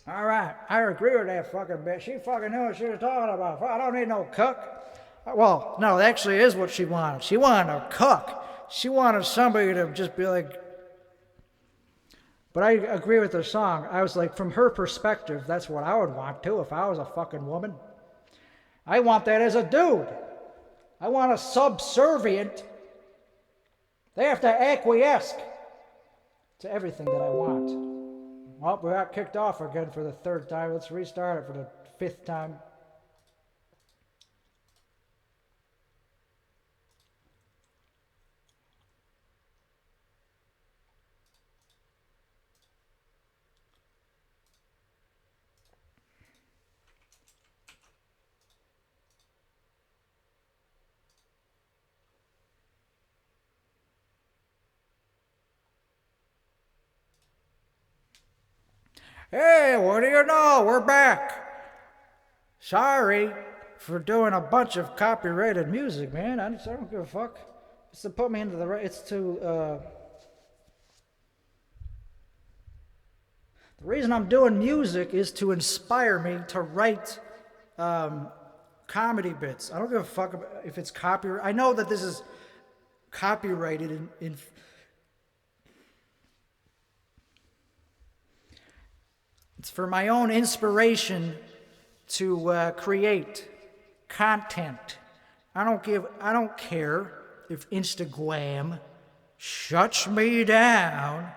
All right, I agree with that fucking bitch. She fucking knew what she was talking about. I don't need no cook. Well, no, that actually is what she wanted. She wanted a cook. She wanted somebody to just be like. But I agree with the song. I was like, from her perspective, that's what I would want too if I was a fucking woman. I want that as a dude. I want a subservient. They have to acquiesce to everything that I want. Well, we got kicked off again for the third time. Let's restart it for the fifth time. Hey, what do you know? We're back. Sorry for doing a bunch of copyrighted music, man. I don't give a fuck. It's to put me into the right. It's to. The reason I'm doing music is to inspire me to write comedy bits. I don't give a fuck if it's copyright. I know that this is copyrighted in it's for my own inspiration to create content. I don't care if Instagram shuts me down.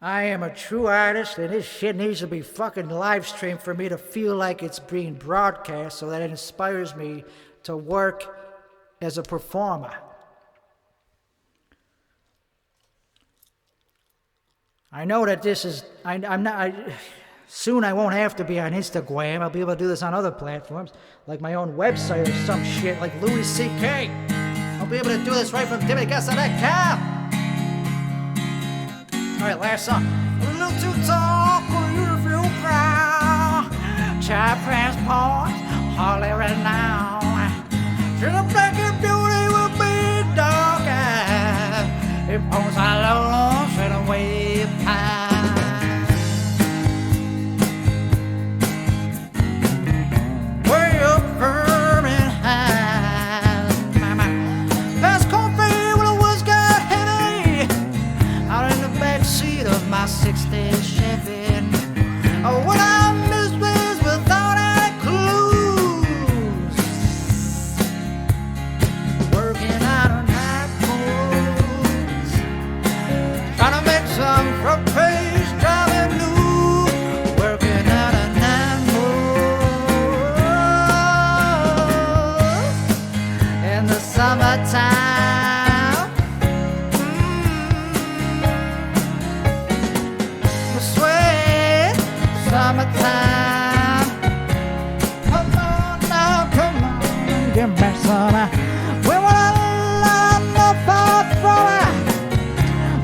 I am a true artist, and this shit needs to be fucking live streamed for me to feel like it's being broadcast so that it inspires me to work as a performer. I know that this is, I'm not, soon I won't have to be on Instagram. I'll be able to do this on other platforms, like my own website or some shit, like Louis C.K. I'll be able to do this right from TimmyGusta.com. right, last song. A little too tall for you to feel proud. Child transport, Harley right now. Should have black and beauty will be dark eyes. It owns our long straight away pine. Way up firm and high. Past coffee when the woods got heavy. Out in the back seat of my 60 Chevy. Oh, when I misplaced without any clues. Working out on night moves. Trying to make some front page driving new. Working out on night moves. In the summertime. Sweet summertime. Come on now, come on, give me some. We wanna line up far from it.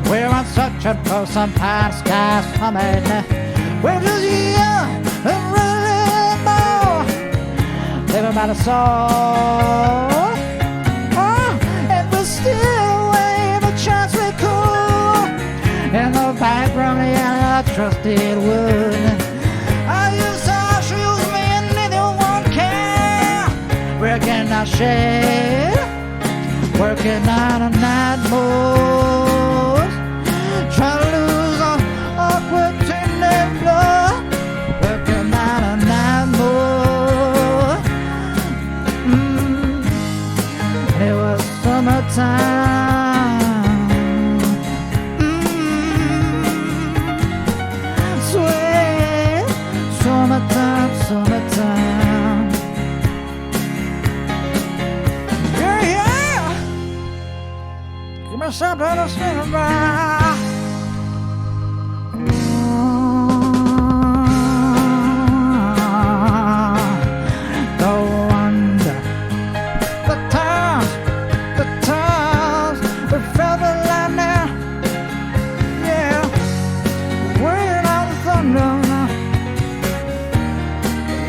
We're searching for some pine sky summit. We're just young and really more. Living by the soul. And we're still waiting a chance we cool. In the background, yeah, trusted wood. I use our shoes, me and neither one can. Breaking our shade, working on a night moves. Trying to lose our awkward tender blood. Working on a night moves. It was summertime. Sweet summertime, summertime. Yeah, yeah. Give me something to sing about. Go under the times we felt the lightning. Yeah, weighing out the thunder.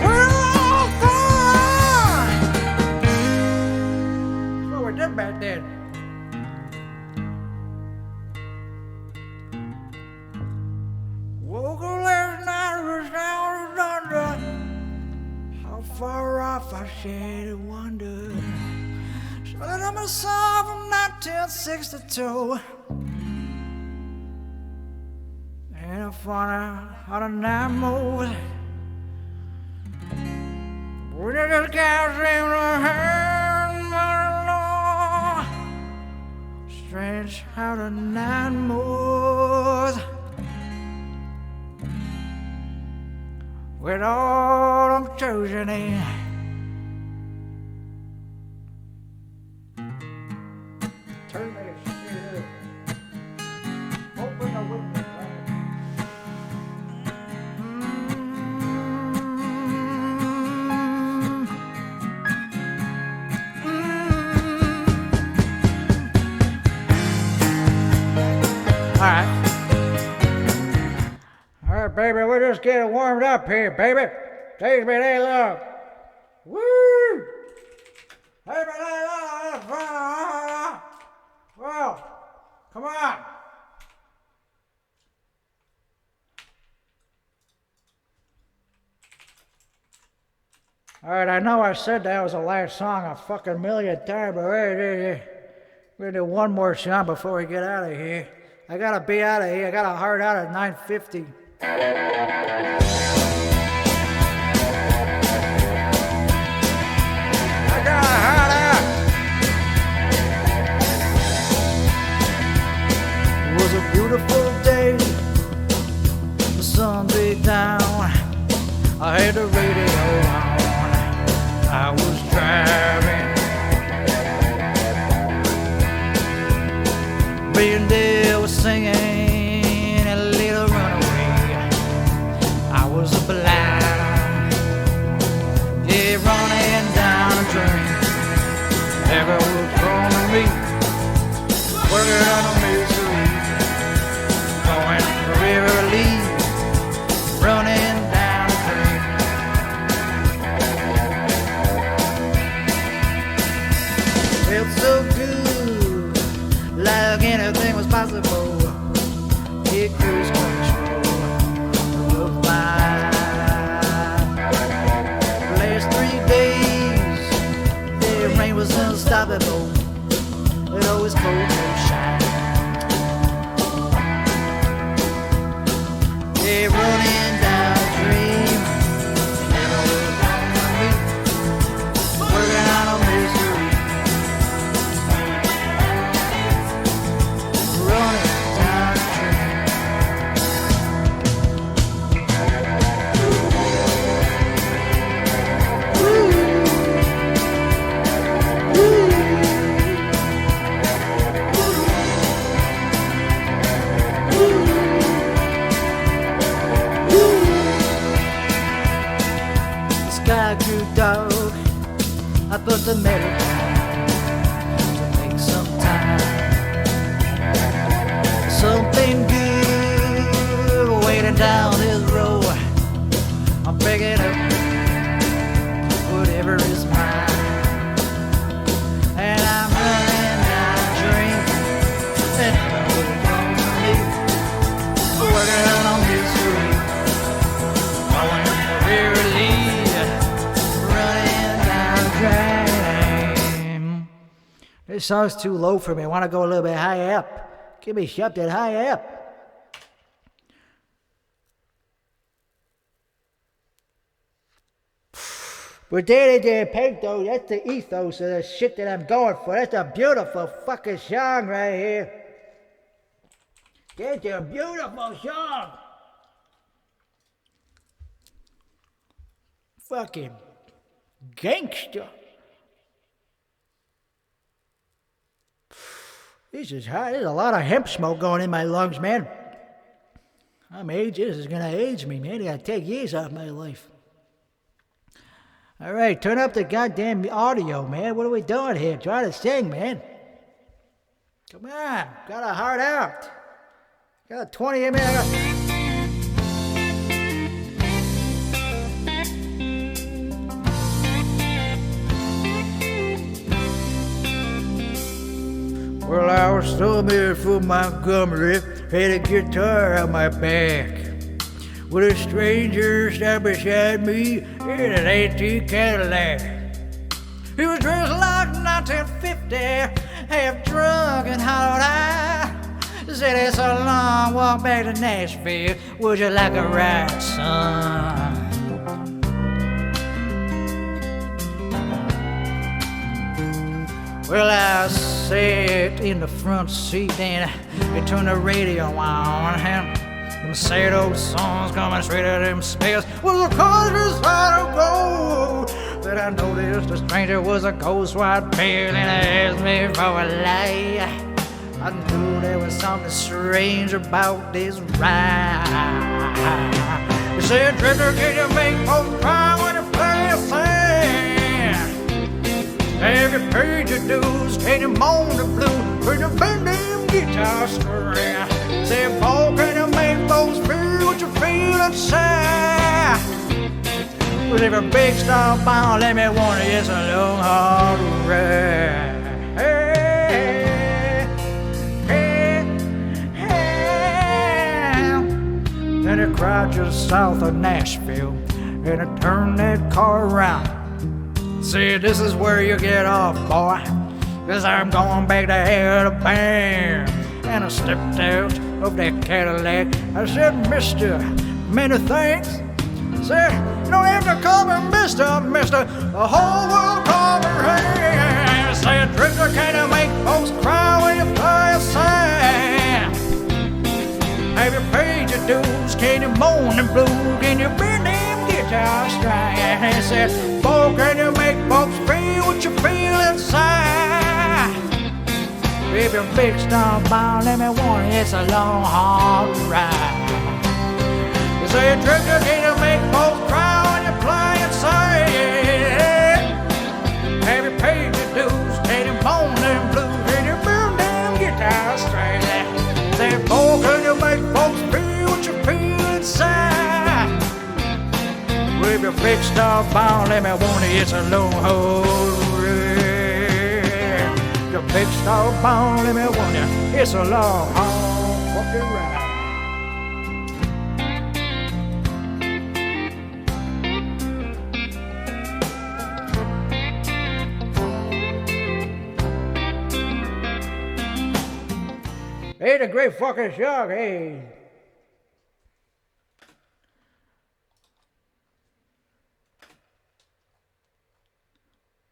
We're all fine. That's what we did back then. Woke up last night, was down to thunder. How far off I shaded wonder. Started on my song from 1962. Ain't it funny how the night moves? We just can't seem to hang my law. Strange how the night moves. With all I'm choosing in. Turn that shit up. Open the window. All right, baby, we're just getting warmed up here, baby. Takes me that long. Woo! Takes me that long. Well, come on. All right, I know I said that was the last song a fucking million times, but we're gonna do one more song before we get out of here. I gotta be out of here. I got a hard out at 9:50. I got a hard out. It was a beautiful day. The sun beat down. I had the radio on. I was driving. Me and Dale was singing a little runaway. I was a blind, yeah, running down a drain. Never was gonna meet, working on a misery, going like anything was possible. Hit cruise control of mine. The last 3 days, the rain was unstoppable. It always cold to shine. They're running down a dream. They never will come to me. Working on a misery. Running down a dream. The sky grew dark. I put the metal down to make some time. Something good waiting down this road. I'm picking up whatever is mine, and I'm running out of drink. And I will come to me, working on a misery. Going to really running down a drain. This song's too low for me. I want to go a little bit higher up. Give me something higher up. But there, Pink, though, that's the ethos of the shit that I'm going for. That's a beautiful fucking song right here. That's a beautiful song. Fucking gangster. This is hot. There's a lot of hemp smoke going in my lungs, man. I'm aging. This is gonna age me, man. It's gonna take years out of my life. All right, turn up the goddamn audio, man. What are we doing here? Try to sing, man. Come on, got a heart out. Got a 20 minute. Well, I was somewhere from Montgomery, had a guitar on my back, with a stranger sat beside me in an antique Cadillac. He was dressed like 1950, half drunk and hollow-eyed. Said it's a long walk back to Nashville. Would you like a ride, son? Well, I sat in the front seat and they turned the radio on. And them sad old songs coming straight out of them speakers. Well, the countryside of gold. But I noticed the stranger was a ghost white pale and asked me for a light. I knew there was something strange about this ride. He said, "Drifter, can you make folks cry when you play a sing? Every page you do's, can you moan the blue when you bend them guitar string? Say, Paul, can you make folks feel what you feel inside? With every big star bound, let me warn you, it's a long, hard ride." Then it cried just south of Nashville, and I turned that car around. Said, "This is where you get off, boy, 'cause I'm going back to hear the band." And I stepped out of that Cadillac. I said, "Mister, many thanks." Said, "Don't have to call me Mister, Mister. The whole world call me Ray." Said, "Drifter, can you make folks cry when you play a sing? Have you paid your dues? Can you moan and blue? Can you bend them guitar strings?" He said, "Boy, can you make folks feel what you feel inside? If you're big star bound, let me warn you, it's a long, hard ride." He said, "Drifter, can you make folks cry when you play and sing? Have you paid your dues? Can you moan and blue? Can you bend them guitar strings?" Said, "Boy, can you make folks feel what you feel inside? With your big star bound, let me warn you, it's a long, hard ride. Your Big star bound, let me warn you, it's a long, hard fucking ride. Ain't a great fucking song, hey.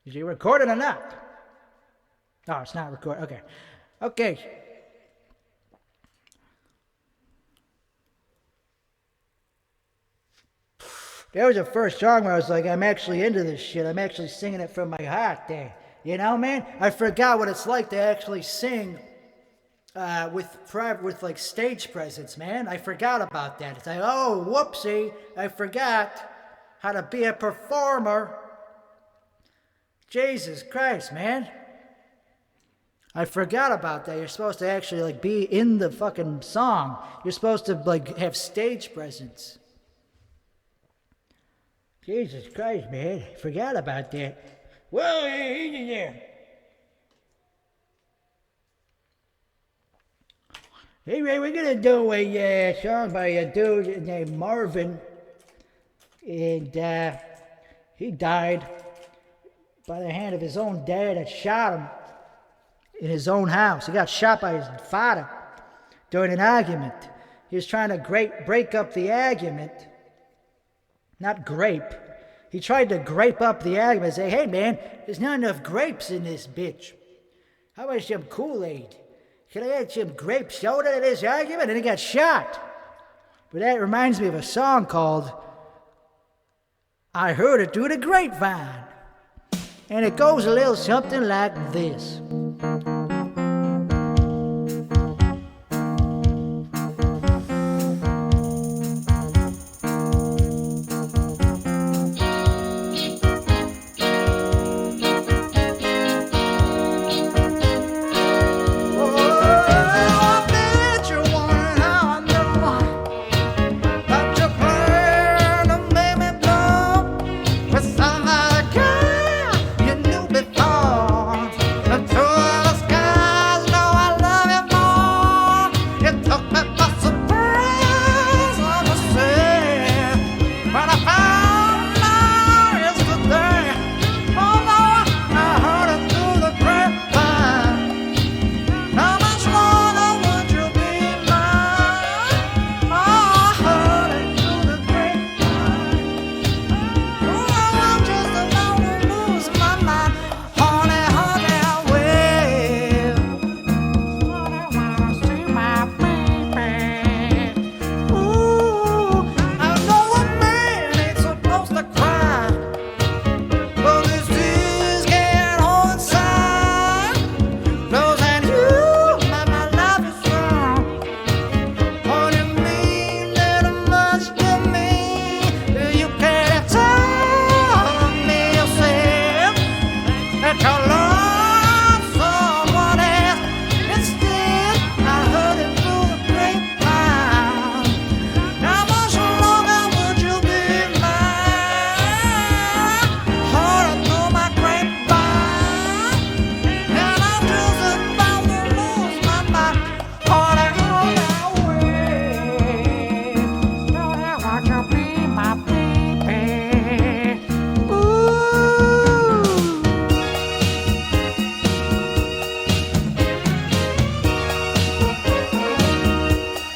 Is he recording or not? Oh, it's not recording. Okay. Okay. That was the first song where I was like, I'm actually into this shit. I'm actually singing it from my heart there. You know, man? I forgot what it's like to actually sing with like stage presence, man. I forgot about that. It's like, oh, whoopsie. I forgot how to be a performer. Jesus Christ, man. I forgot about that. You're supposed to actually like be in the fucking song. You're supposed to like have stage presence. Jesus Christ, man. I forgot about that. Well, yeah. Anyway, we're gonna do a song by a dude named Marvin. And he died by the hand of his own dad that shot him in his own house. He got shot by his father during an argument. He was trying to break up the argument. Not grape. He tried to grape up the argument and say, hey man, there's not enough grapes in this bitch. How about some Kool-Aid? Can I add some grape soda to this argument? And he got shot. But that reminds me of a song called I Heard It Through the Grapevine. And it goes a little something like this.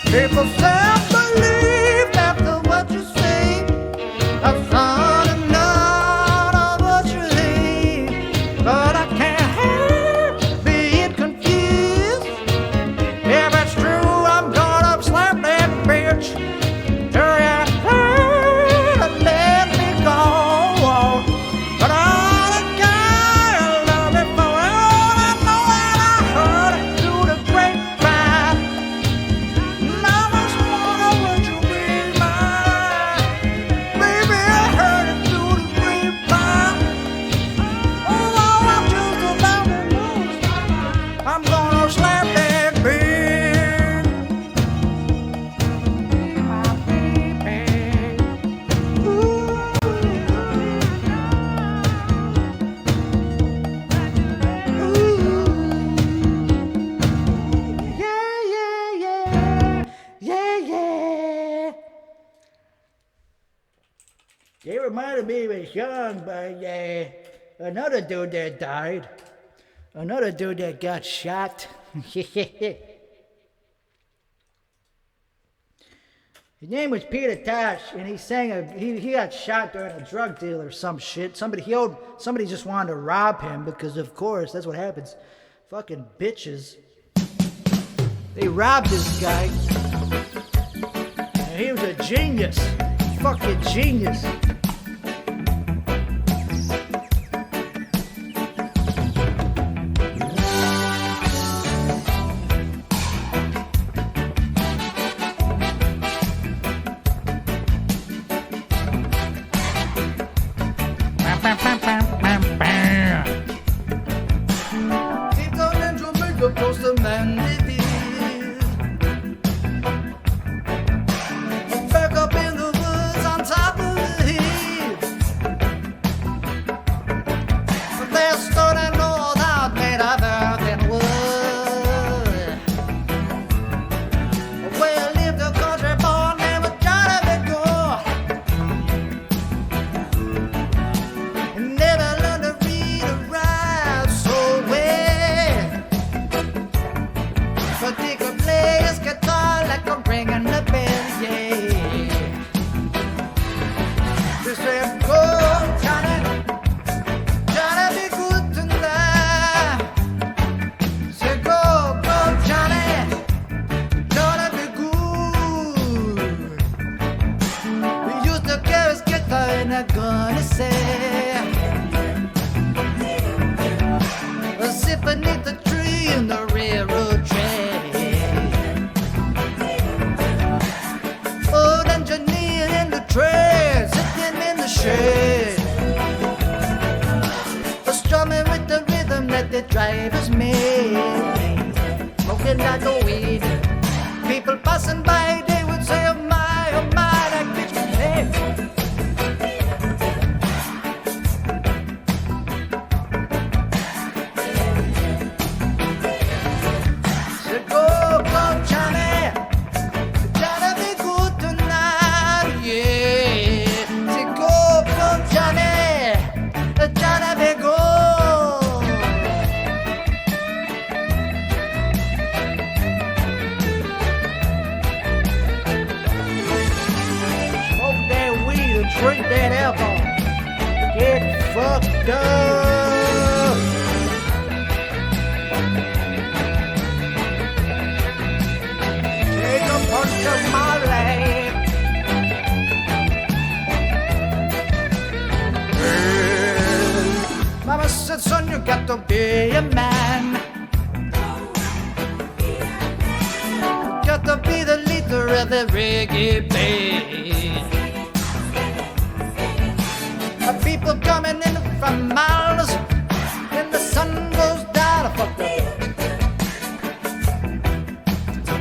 People self-believe after what you say. I've thought enough of what you say, but I can't help being confused. If it's true, I'm gonna slap that bitch till you turn and let me go. But all the guy I love it for, all I know that I heard it through the grapevine. And I was They reminded me of a song by another dude that died. Another dude that got shot. His name was Peter Tosh, and he sang he got shot during a drug deal or some shit. Somebody just wanted to rob him because of course that's what happens. Fucking bitches. They robbed this guy. And he was a genius. Fucking genius.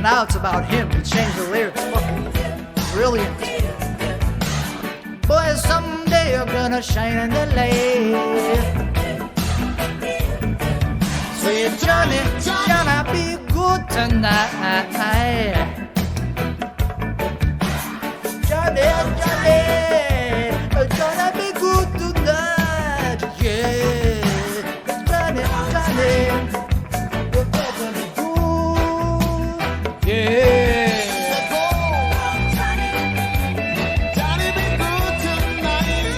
Now it's about him. He changed the lyrics. Fucking brilliant. Boy, someday you're gonna shine in the light. Sweet Johnny, gonna be good tonight. Johnny, gonna be good tonight. Yeah. Johnny, we're gonna be good. Yeah. Johnny be good tonight.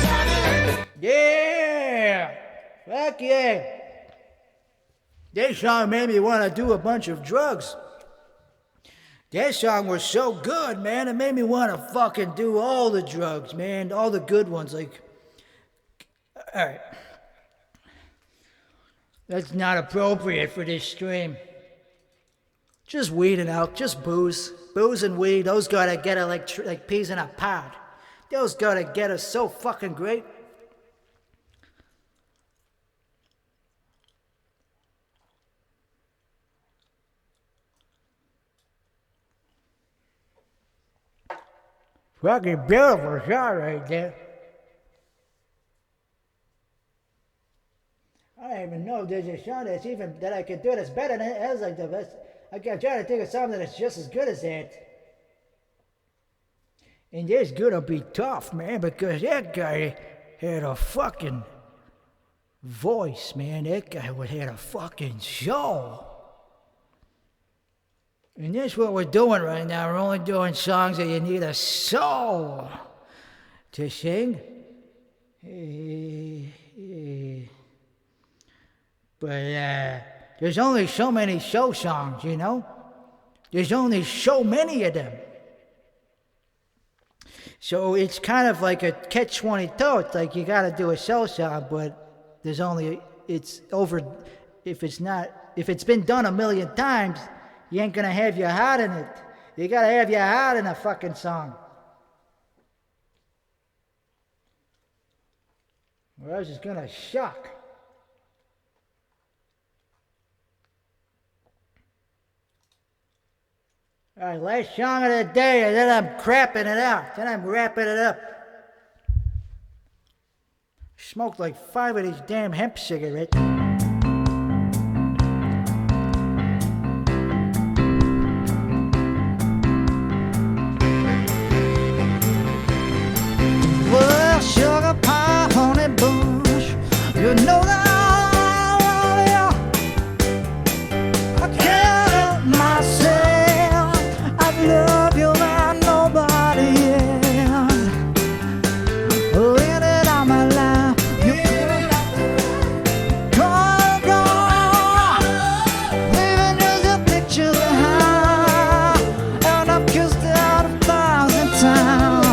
Johnny. Yeah. Fuck yeah. That song made me want to do a bunch of drugs. That song was so good, man. It made me want to fucking do all the drugs, man. All the good ones. Like, all right. That's not appropriate for this stream. Just weed and alcohol, just booze. Booze and weed, those gotta get us like peas in a pod. Those gotta get us so fucking great. Fucking beautiful shot right there. I don't even know if there's a shot that's even that I could do that's better than it. That's like the best. I'm trying to think of something that's just as good as that. And it's gonna be tough, man, because that guy had a fucking voice, man. That guy had a fucking soul. And that's what we're doing right now. We're only doing songs that you need a soul to sing. But there's only so many show songs, you know? There's only so many of them. So it's kind of like a catch-22. It's like you gotta do a show song, but there's only, it's over, if it's been done a million times, you ain't gonna have your heart in it. You gotta have your heart in a fucking song. Or else it's gonna suck. All right, last song of the day, and then I'm crapping it out. Then I'm wrapping it up. Smoked like 5 of these damn hemp cigarettes. Well, sugar pie, honey bush, you know that I can't help myself. I love you and nobody else. Living on my life, you gone, gone. Living just a picture behind, and I've kissed it out 1,000 times.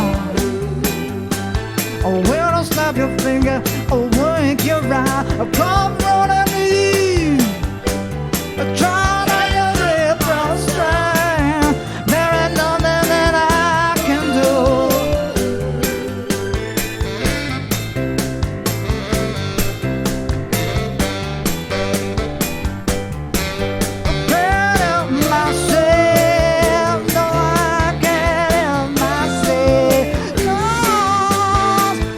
Oh, when I snap your finger, oh, wink your eye, I'll come running to you. I try to get it from the strand. There ain't nothing that I can do. I can't help myself. No, I can't help myself. No,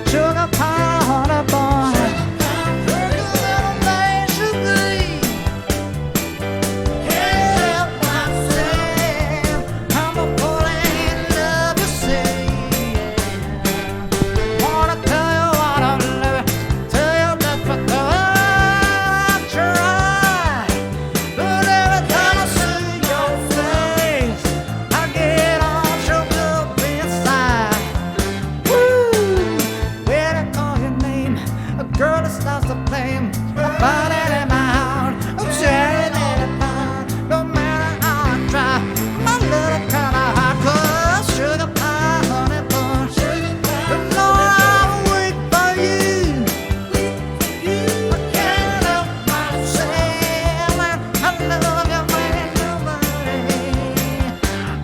sugar pie, honey bun. Little man should be. Can't help myself. I'm a falling in love with sin. Wanna tell you what I'm living, tell you that for I try. But every time I see your face, I get all choked up inside. Woo! When I call your name, a girl that starts to blame. I'm burning in my heart, I'm tearing it apart. No matter how I try, my love kinda hard. 'Cause sugar pie, honey bun. But no, I'll wait for you. I can't help myself, and I love you when nobody.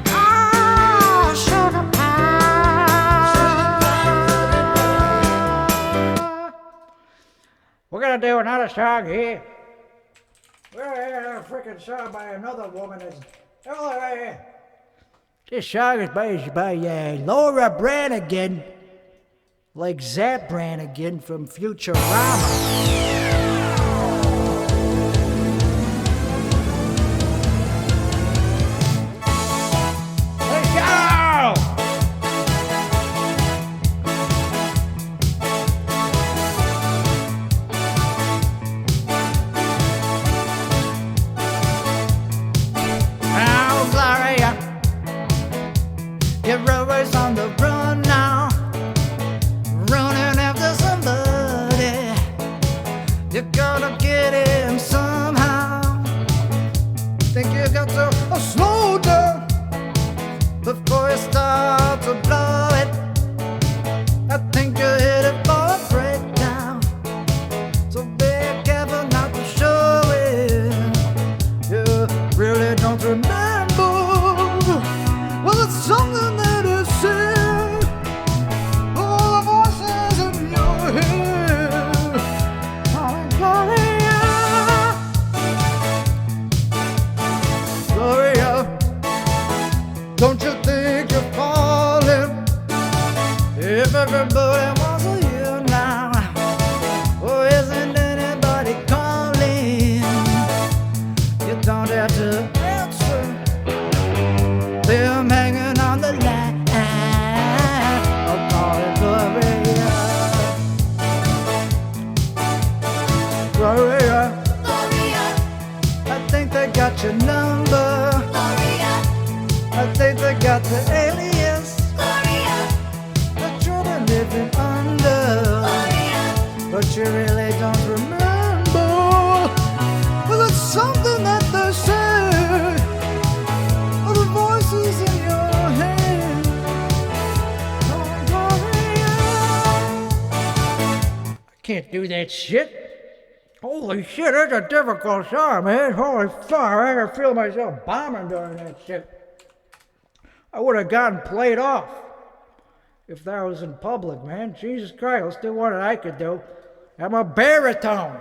Oh, sugar pie. We're gonna do another song here. We're hearing a freaking song by another woman. Oh, right here. This song is by Laura Branigan, like Zap Branigan from Futurama. Let's go! Oh, Gloria, you're always on the run now, running after somebody. You're gonna get him somehow. Think you got to slow down before you start to blow it. I think you're headed for a breakdown, so be careful not to show it. You really don't remember. Well, it's something that is said. All the voices in your head. Oh, Gloria, Gloria, they got your number. I think they got the alias that you've been living under. But you really don't remember. Well, it's something that they say. All the voices in your head. I can't do that shit. Holy shit, that's a difficult song, man. Holy fuck, I can feel myself bombing during that shit. I would have gotten played off if that was in public, man. Jesus Christ, let's do what I could do. I'm a baritone.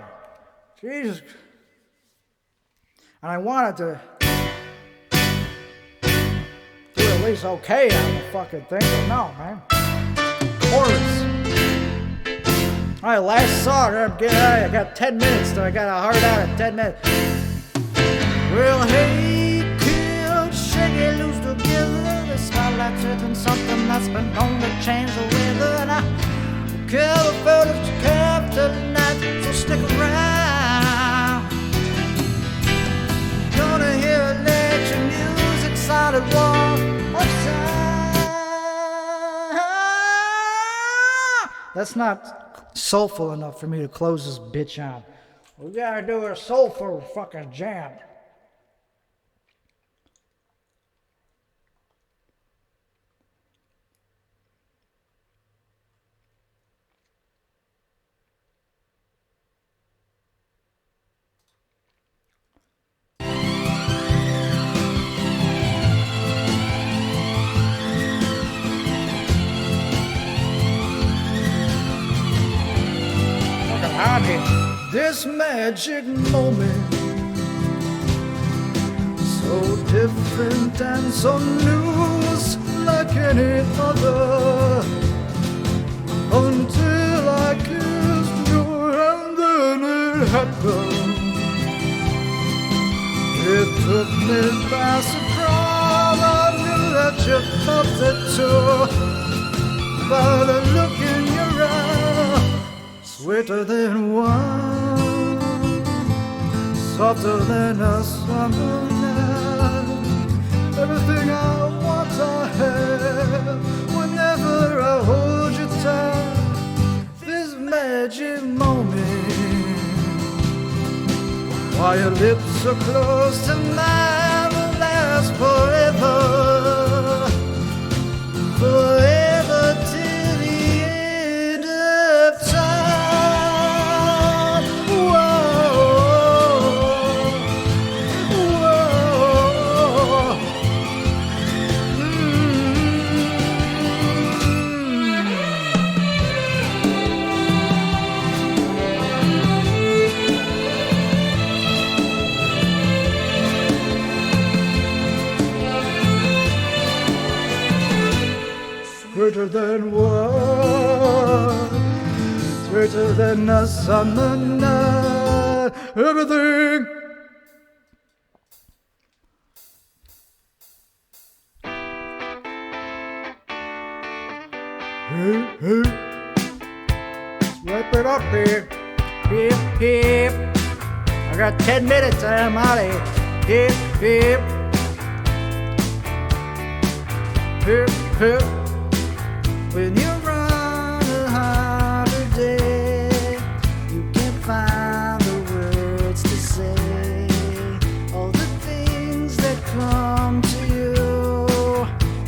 Jesus. And I wanted to do at least okay on the fucking thing, but no, man. Chorus. All right, last song. I got 10 minutes, so I got a hard out of 10 minutes. Well, hey, kid, shake it loose together. The spotlight's hitting something that's been known to change the weather. And I don't care the photos you capture tonight, so stick around. Gonna hear electric music, solid wall outside. That's not soulful enough for me to close this bitch on. We gotta do a soulful fucking jam. This magic moment, so different and so new, it's like any other. Until I kissed you and then it happened. It took me by surprise, I knew that you felt it too. By the look in your eye, sweeter than wine, softer than a summer night. Everything I want I have whenever I hold you tight. This magic moment, while your lips are close to mine, will last forever, forever till the end of time. Sweeter than wine, sweeter than a summer night. Everything. Hey, hey. Let's wrap it up here. Hip, hip. I got 10 minutes, I'm out of here. Hip, hip. Hip, hip. When you're on a harder day, you can't find the words to say all the things that come to you,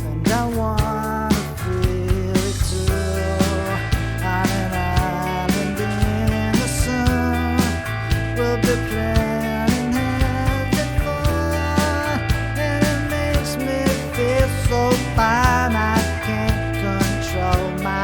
and I wanna feel it too. On an island in the sun, we'll be planning having fun, and it makes me feel so fine. I can't control my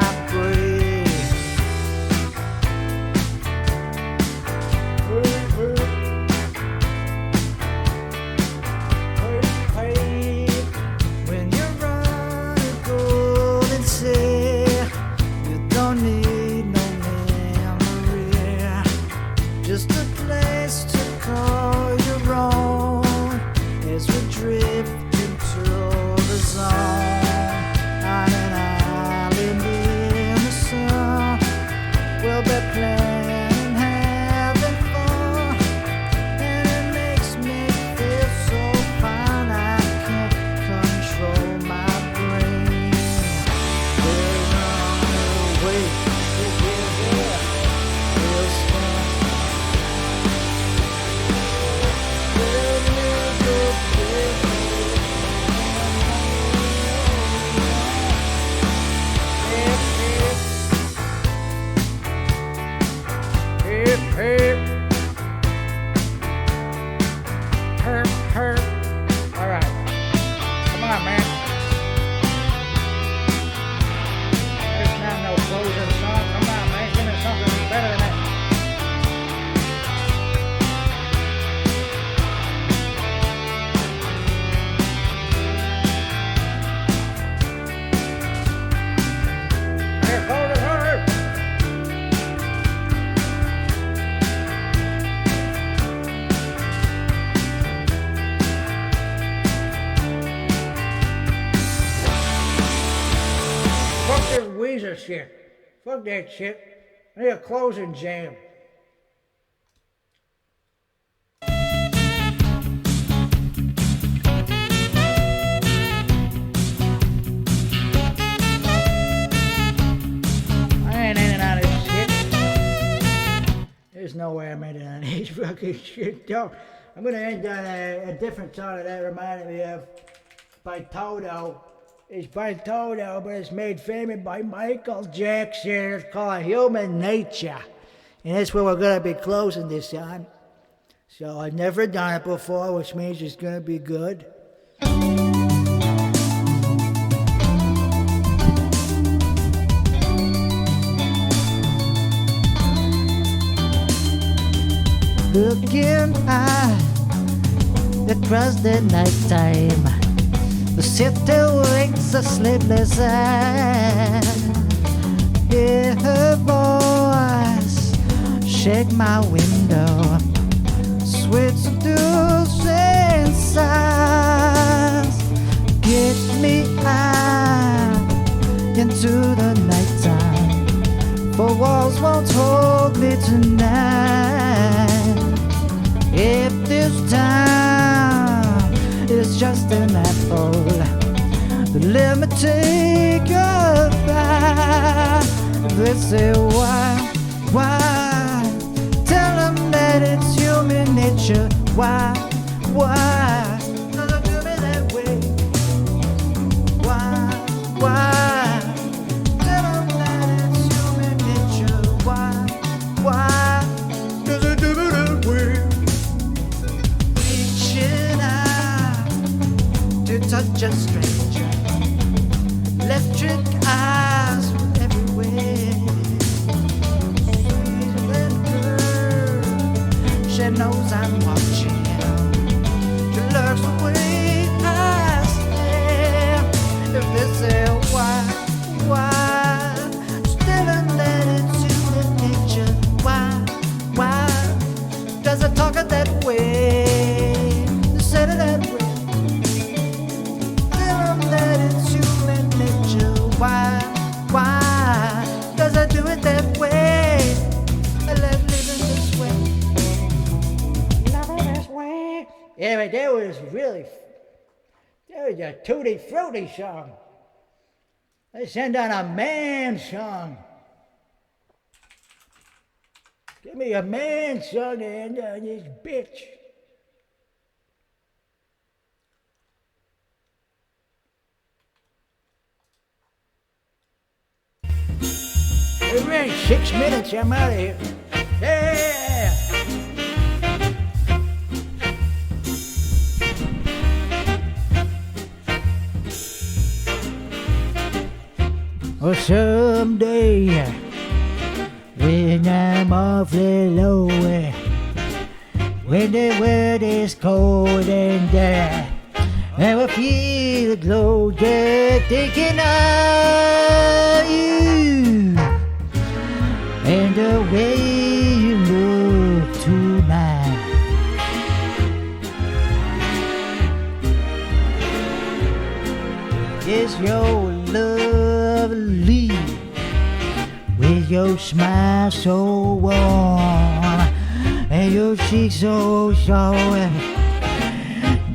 squeezer shit. Fuck that shit. I need a closing jam. I ain't in on this shit. There's no way I'm in on this fucking shit, though. I'm gonna end on a different song that reminded me of by Toto. It's by Toto, but it's made famous by Michael Jackson. It's called Human Nature. And that's where we're gonna be closing this on. So I've never done it before, which means it's gonna be good. Looking high across the nighttime, the city winks a sleepless eye. Hear her voice shake my window, sweet seducing sighs, gets me out into the nighttime, for walls won't hold me tonight. If this time is just an apple, then let me take a bite. They say why? Tell them that it's human nature. Why? Does it do me that way? Why? Tell them that it's human nature. Why? Does it do me that way? Reaching out to touch a stranger, electric eyes from everywhere. Sweet little girl, she knows I'm watching. She looks the way I stare. If they say why? Still that it's human nature. Why? Does it talk it that way? Said it that way. Tell them that it's human nature. Why? Does it do it that way? I love living this way. Loving this way. Yeah, but that was a tutti frutti song. Let's end on a man song. Give me a man song to end on this bitch. It ran 6 minutes, I'm out of here. Yeah! Well, someday, when I'm awfully low, when the world is cold and dark, and I feel the glow, just thinking of you and the way you look tonight. It's your lovely, with your smile so warm and your cheeks so soft.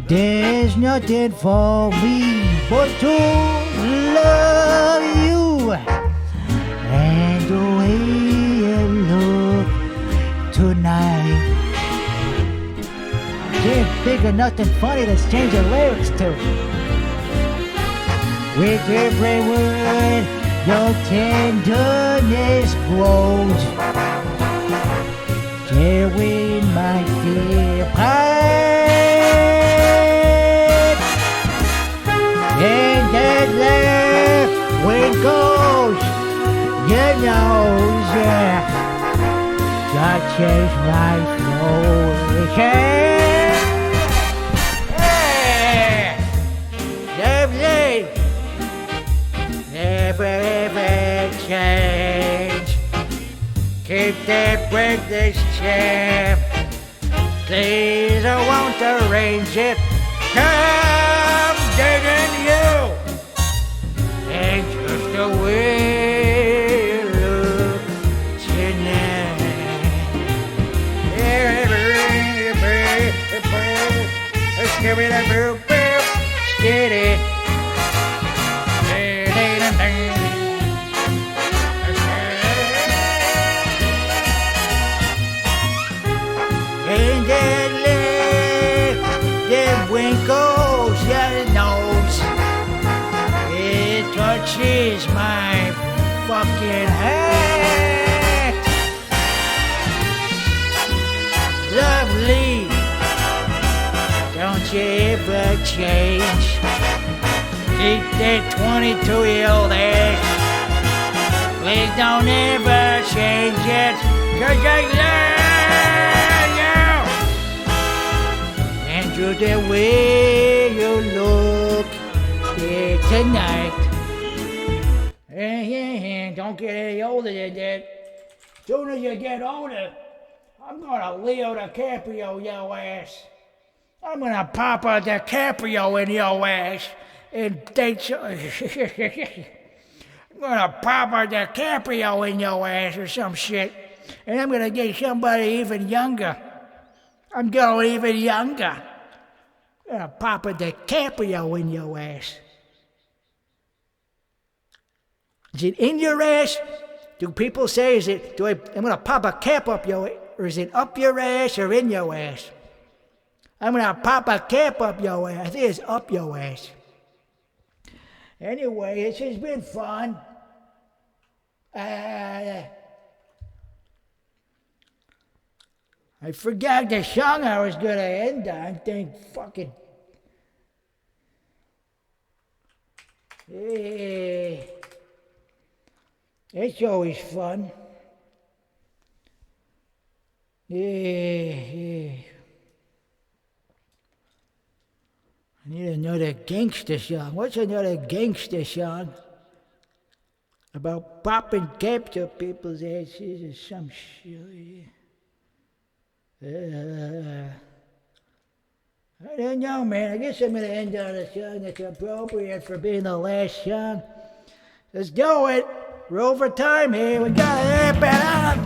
There's nothing for me but to love you and the way you look tonight. Can't think of nothing funny to change the lyrics to. With every word, your tenderness grows, tearing my fear apart. And that laugh when it goes, you know, yeah, God changed my soul. Hey, never ever change. Keep that breathless champ. Please, I won't arrange it. Come digging you. And just the way Give me that boop, boop, skitty. And then lift the winkles your nose. It touches my fucking hat. Lovely. Don't you ever change. Keep that 22-year-old ass. Please don't ever change it. 'Cause I love you. And to the way you look here tonight. Don't get any older than that. Soon as you get older, I'm gonna Leo DiCaprio your ass. I'm gonna pop a DiCaprio in your ass and date you. I'm gonna pop a DiCaprio in your ass or some shit. And I'm gonna get somebody even younger. I'm going even younger. I'm gonna pop a DiCaprio in your ass. Is it in your ass? Do people say, I'm gonna pop a cap up your ass, or is it up your ass or in your ass? I'm gonna pop a cap up your ass. I think it's up your ass. Anyway, this has been fun. I forgot the song I was gonna end on. Thank fucking. Hey. It's always fun. Yeah. I need another gangster song. What's another gangster song? About popping caps up people's asses or some shit. I don't know, man. I guess I'm going to end on a song that's appropriate for being the last song. Let's do it. We're over time here. We got to amp it up.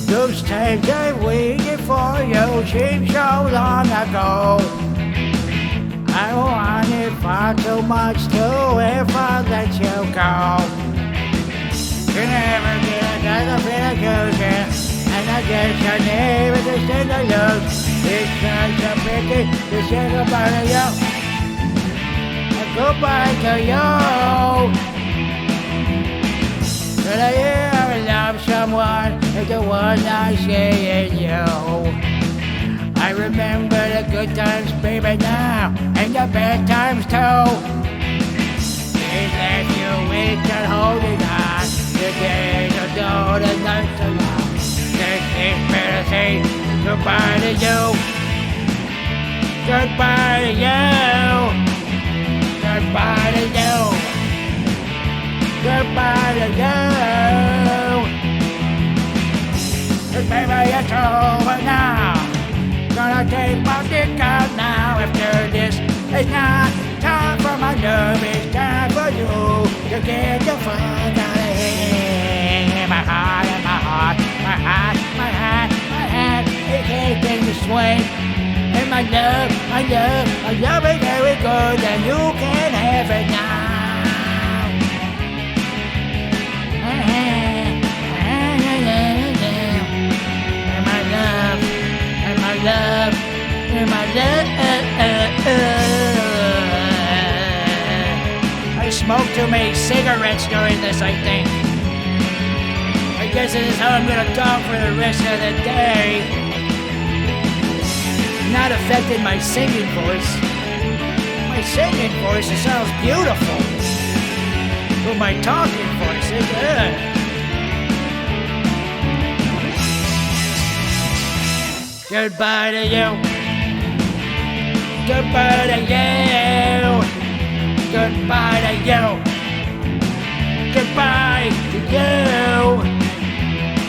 Those times I waited for you seem so long ago. I wanted far too much to ever let you go. You never get another bit of closure, and I guess your name is just in the loop. It's such a pity to say goodbye to you. And goodbye to you. But I ever love someone is the one I see in you. I remember the good times, baby, now, and the bad times too. These last few weeks are holding on. The days are dull, the nights are long. It's better say goodbye to you. Goodbye to you. Goodbye to you. Goodbye to you. Cause baby, it's over now. Gonna take my dick out now. After this, it's not time for my love. It's time for you to get the fuck out of here. My heart and my heart, my heart, my heart, my heart, it's aching to swing. And my love, my love, my love is very good, and you can have it now. And my love, and my love, and my love. I smoked too many cigarettes during this, I think. I guess this is how I'm gonna talk for the rest of the day. Not affecting my singing voice. My singing voice, it sounds beautiful. But my talking voice is good. Goodbye to you. Goodbye to you. Goodbye to you. Goodbye to you.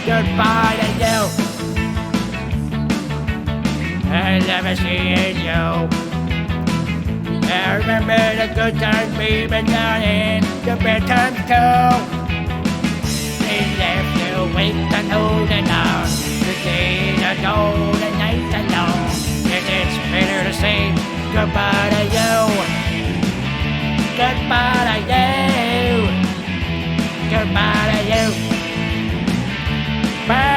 Goodbye to you. I never see you. remember the good times we've been down in the bad times too. We left you weak and holding on. The days are old and nights are long. Yes, it's better to say goodbye to you. Goodbye to you. Goodbye to you. Bye.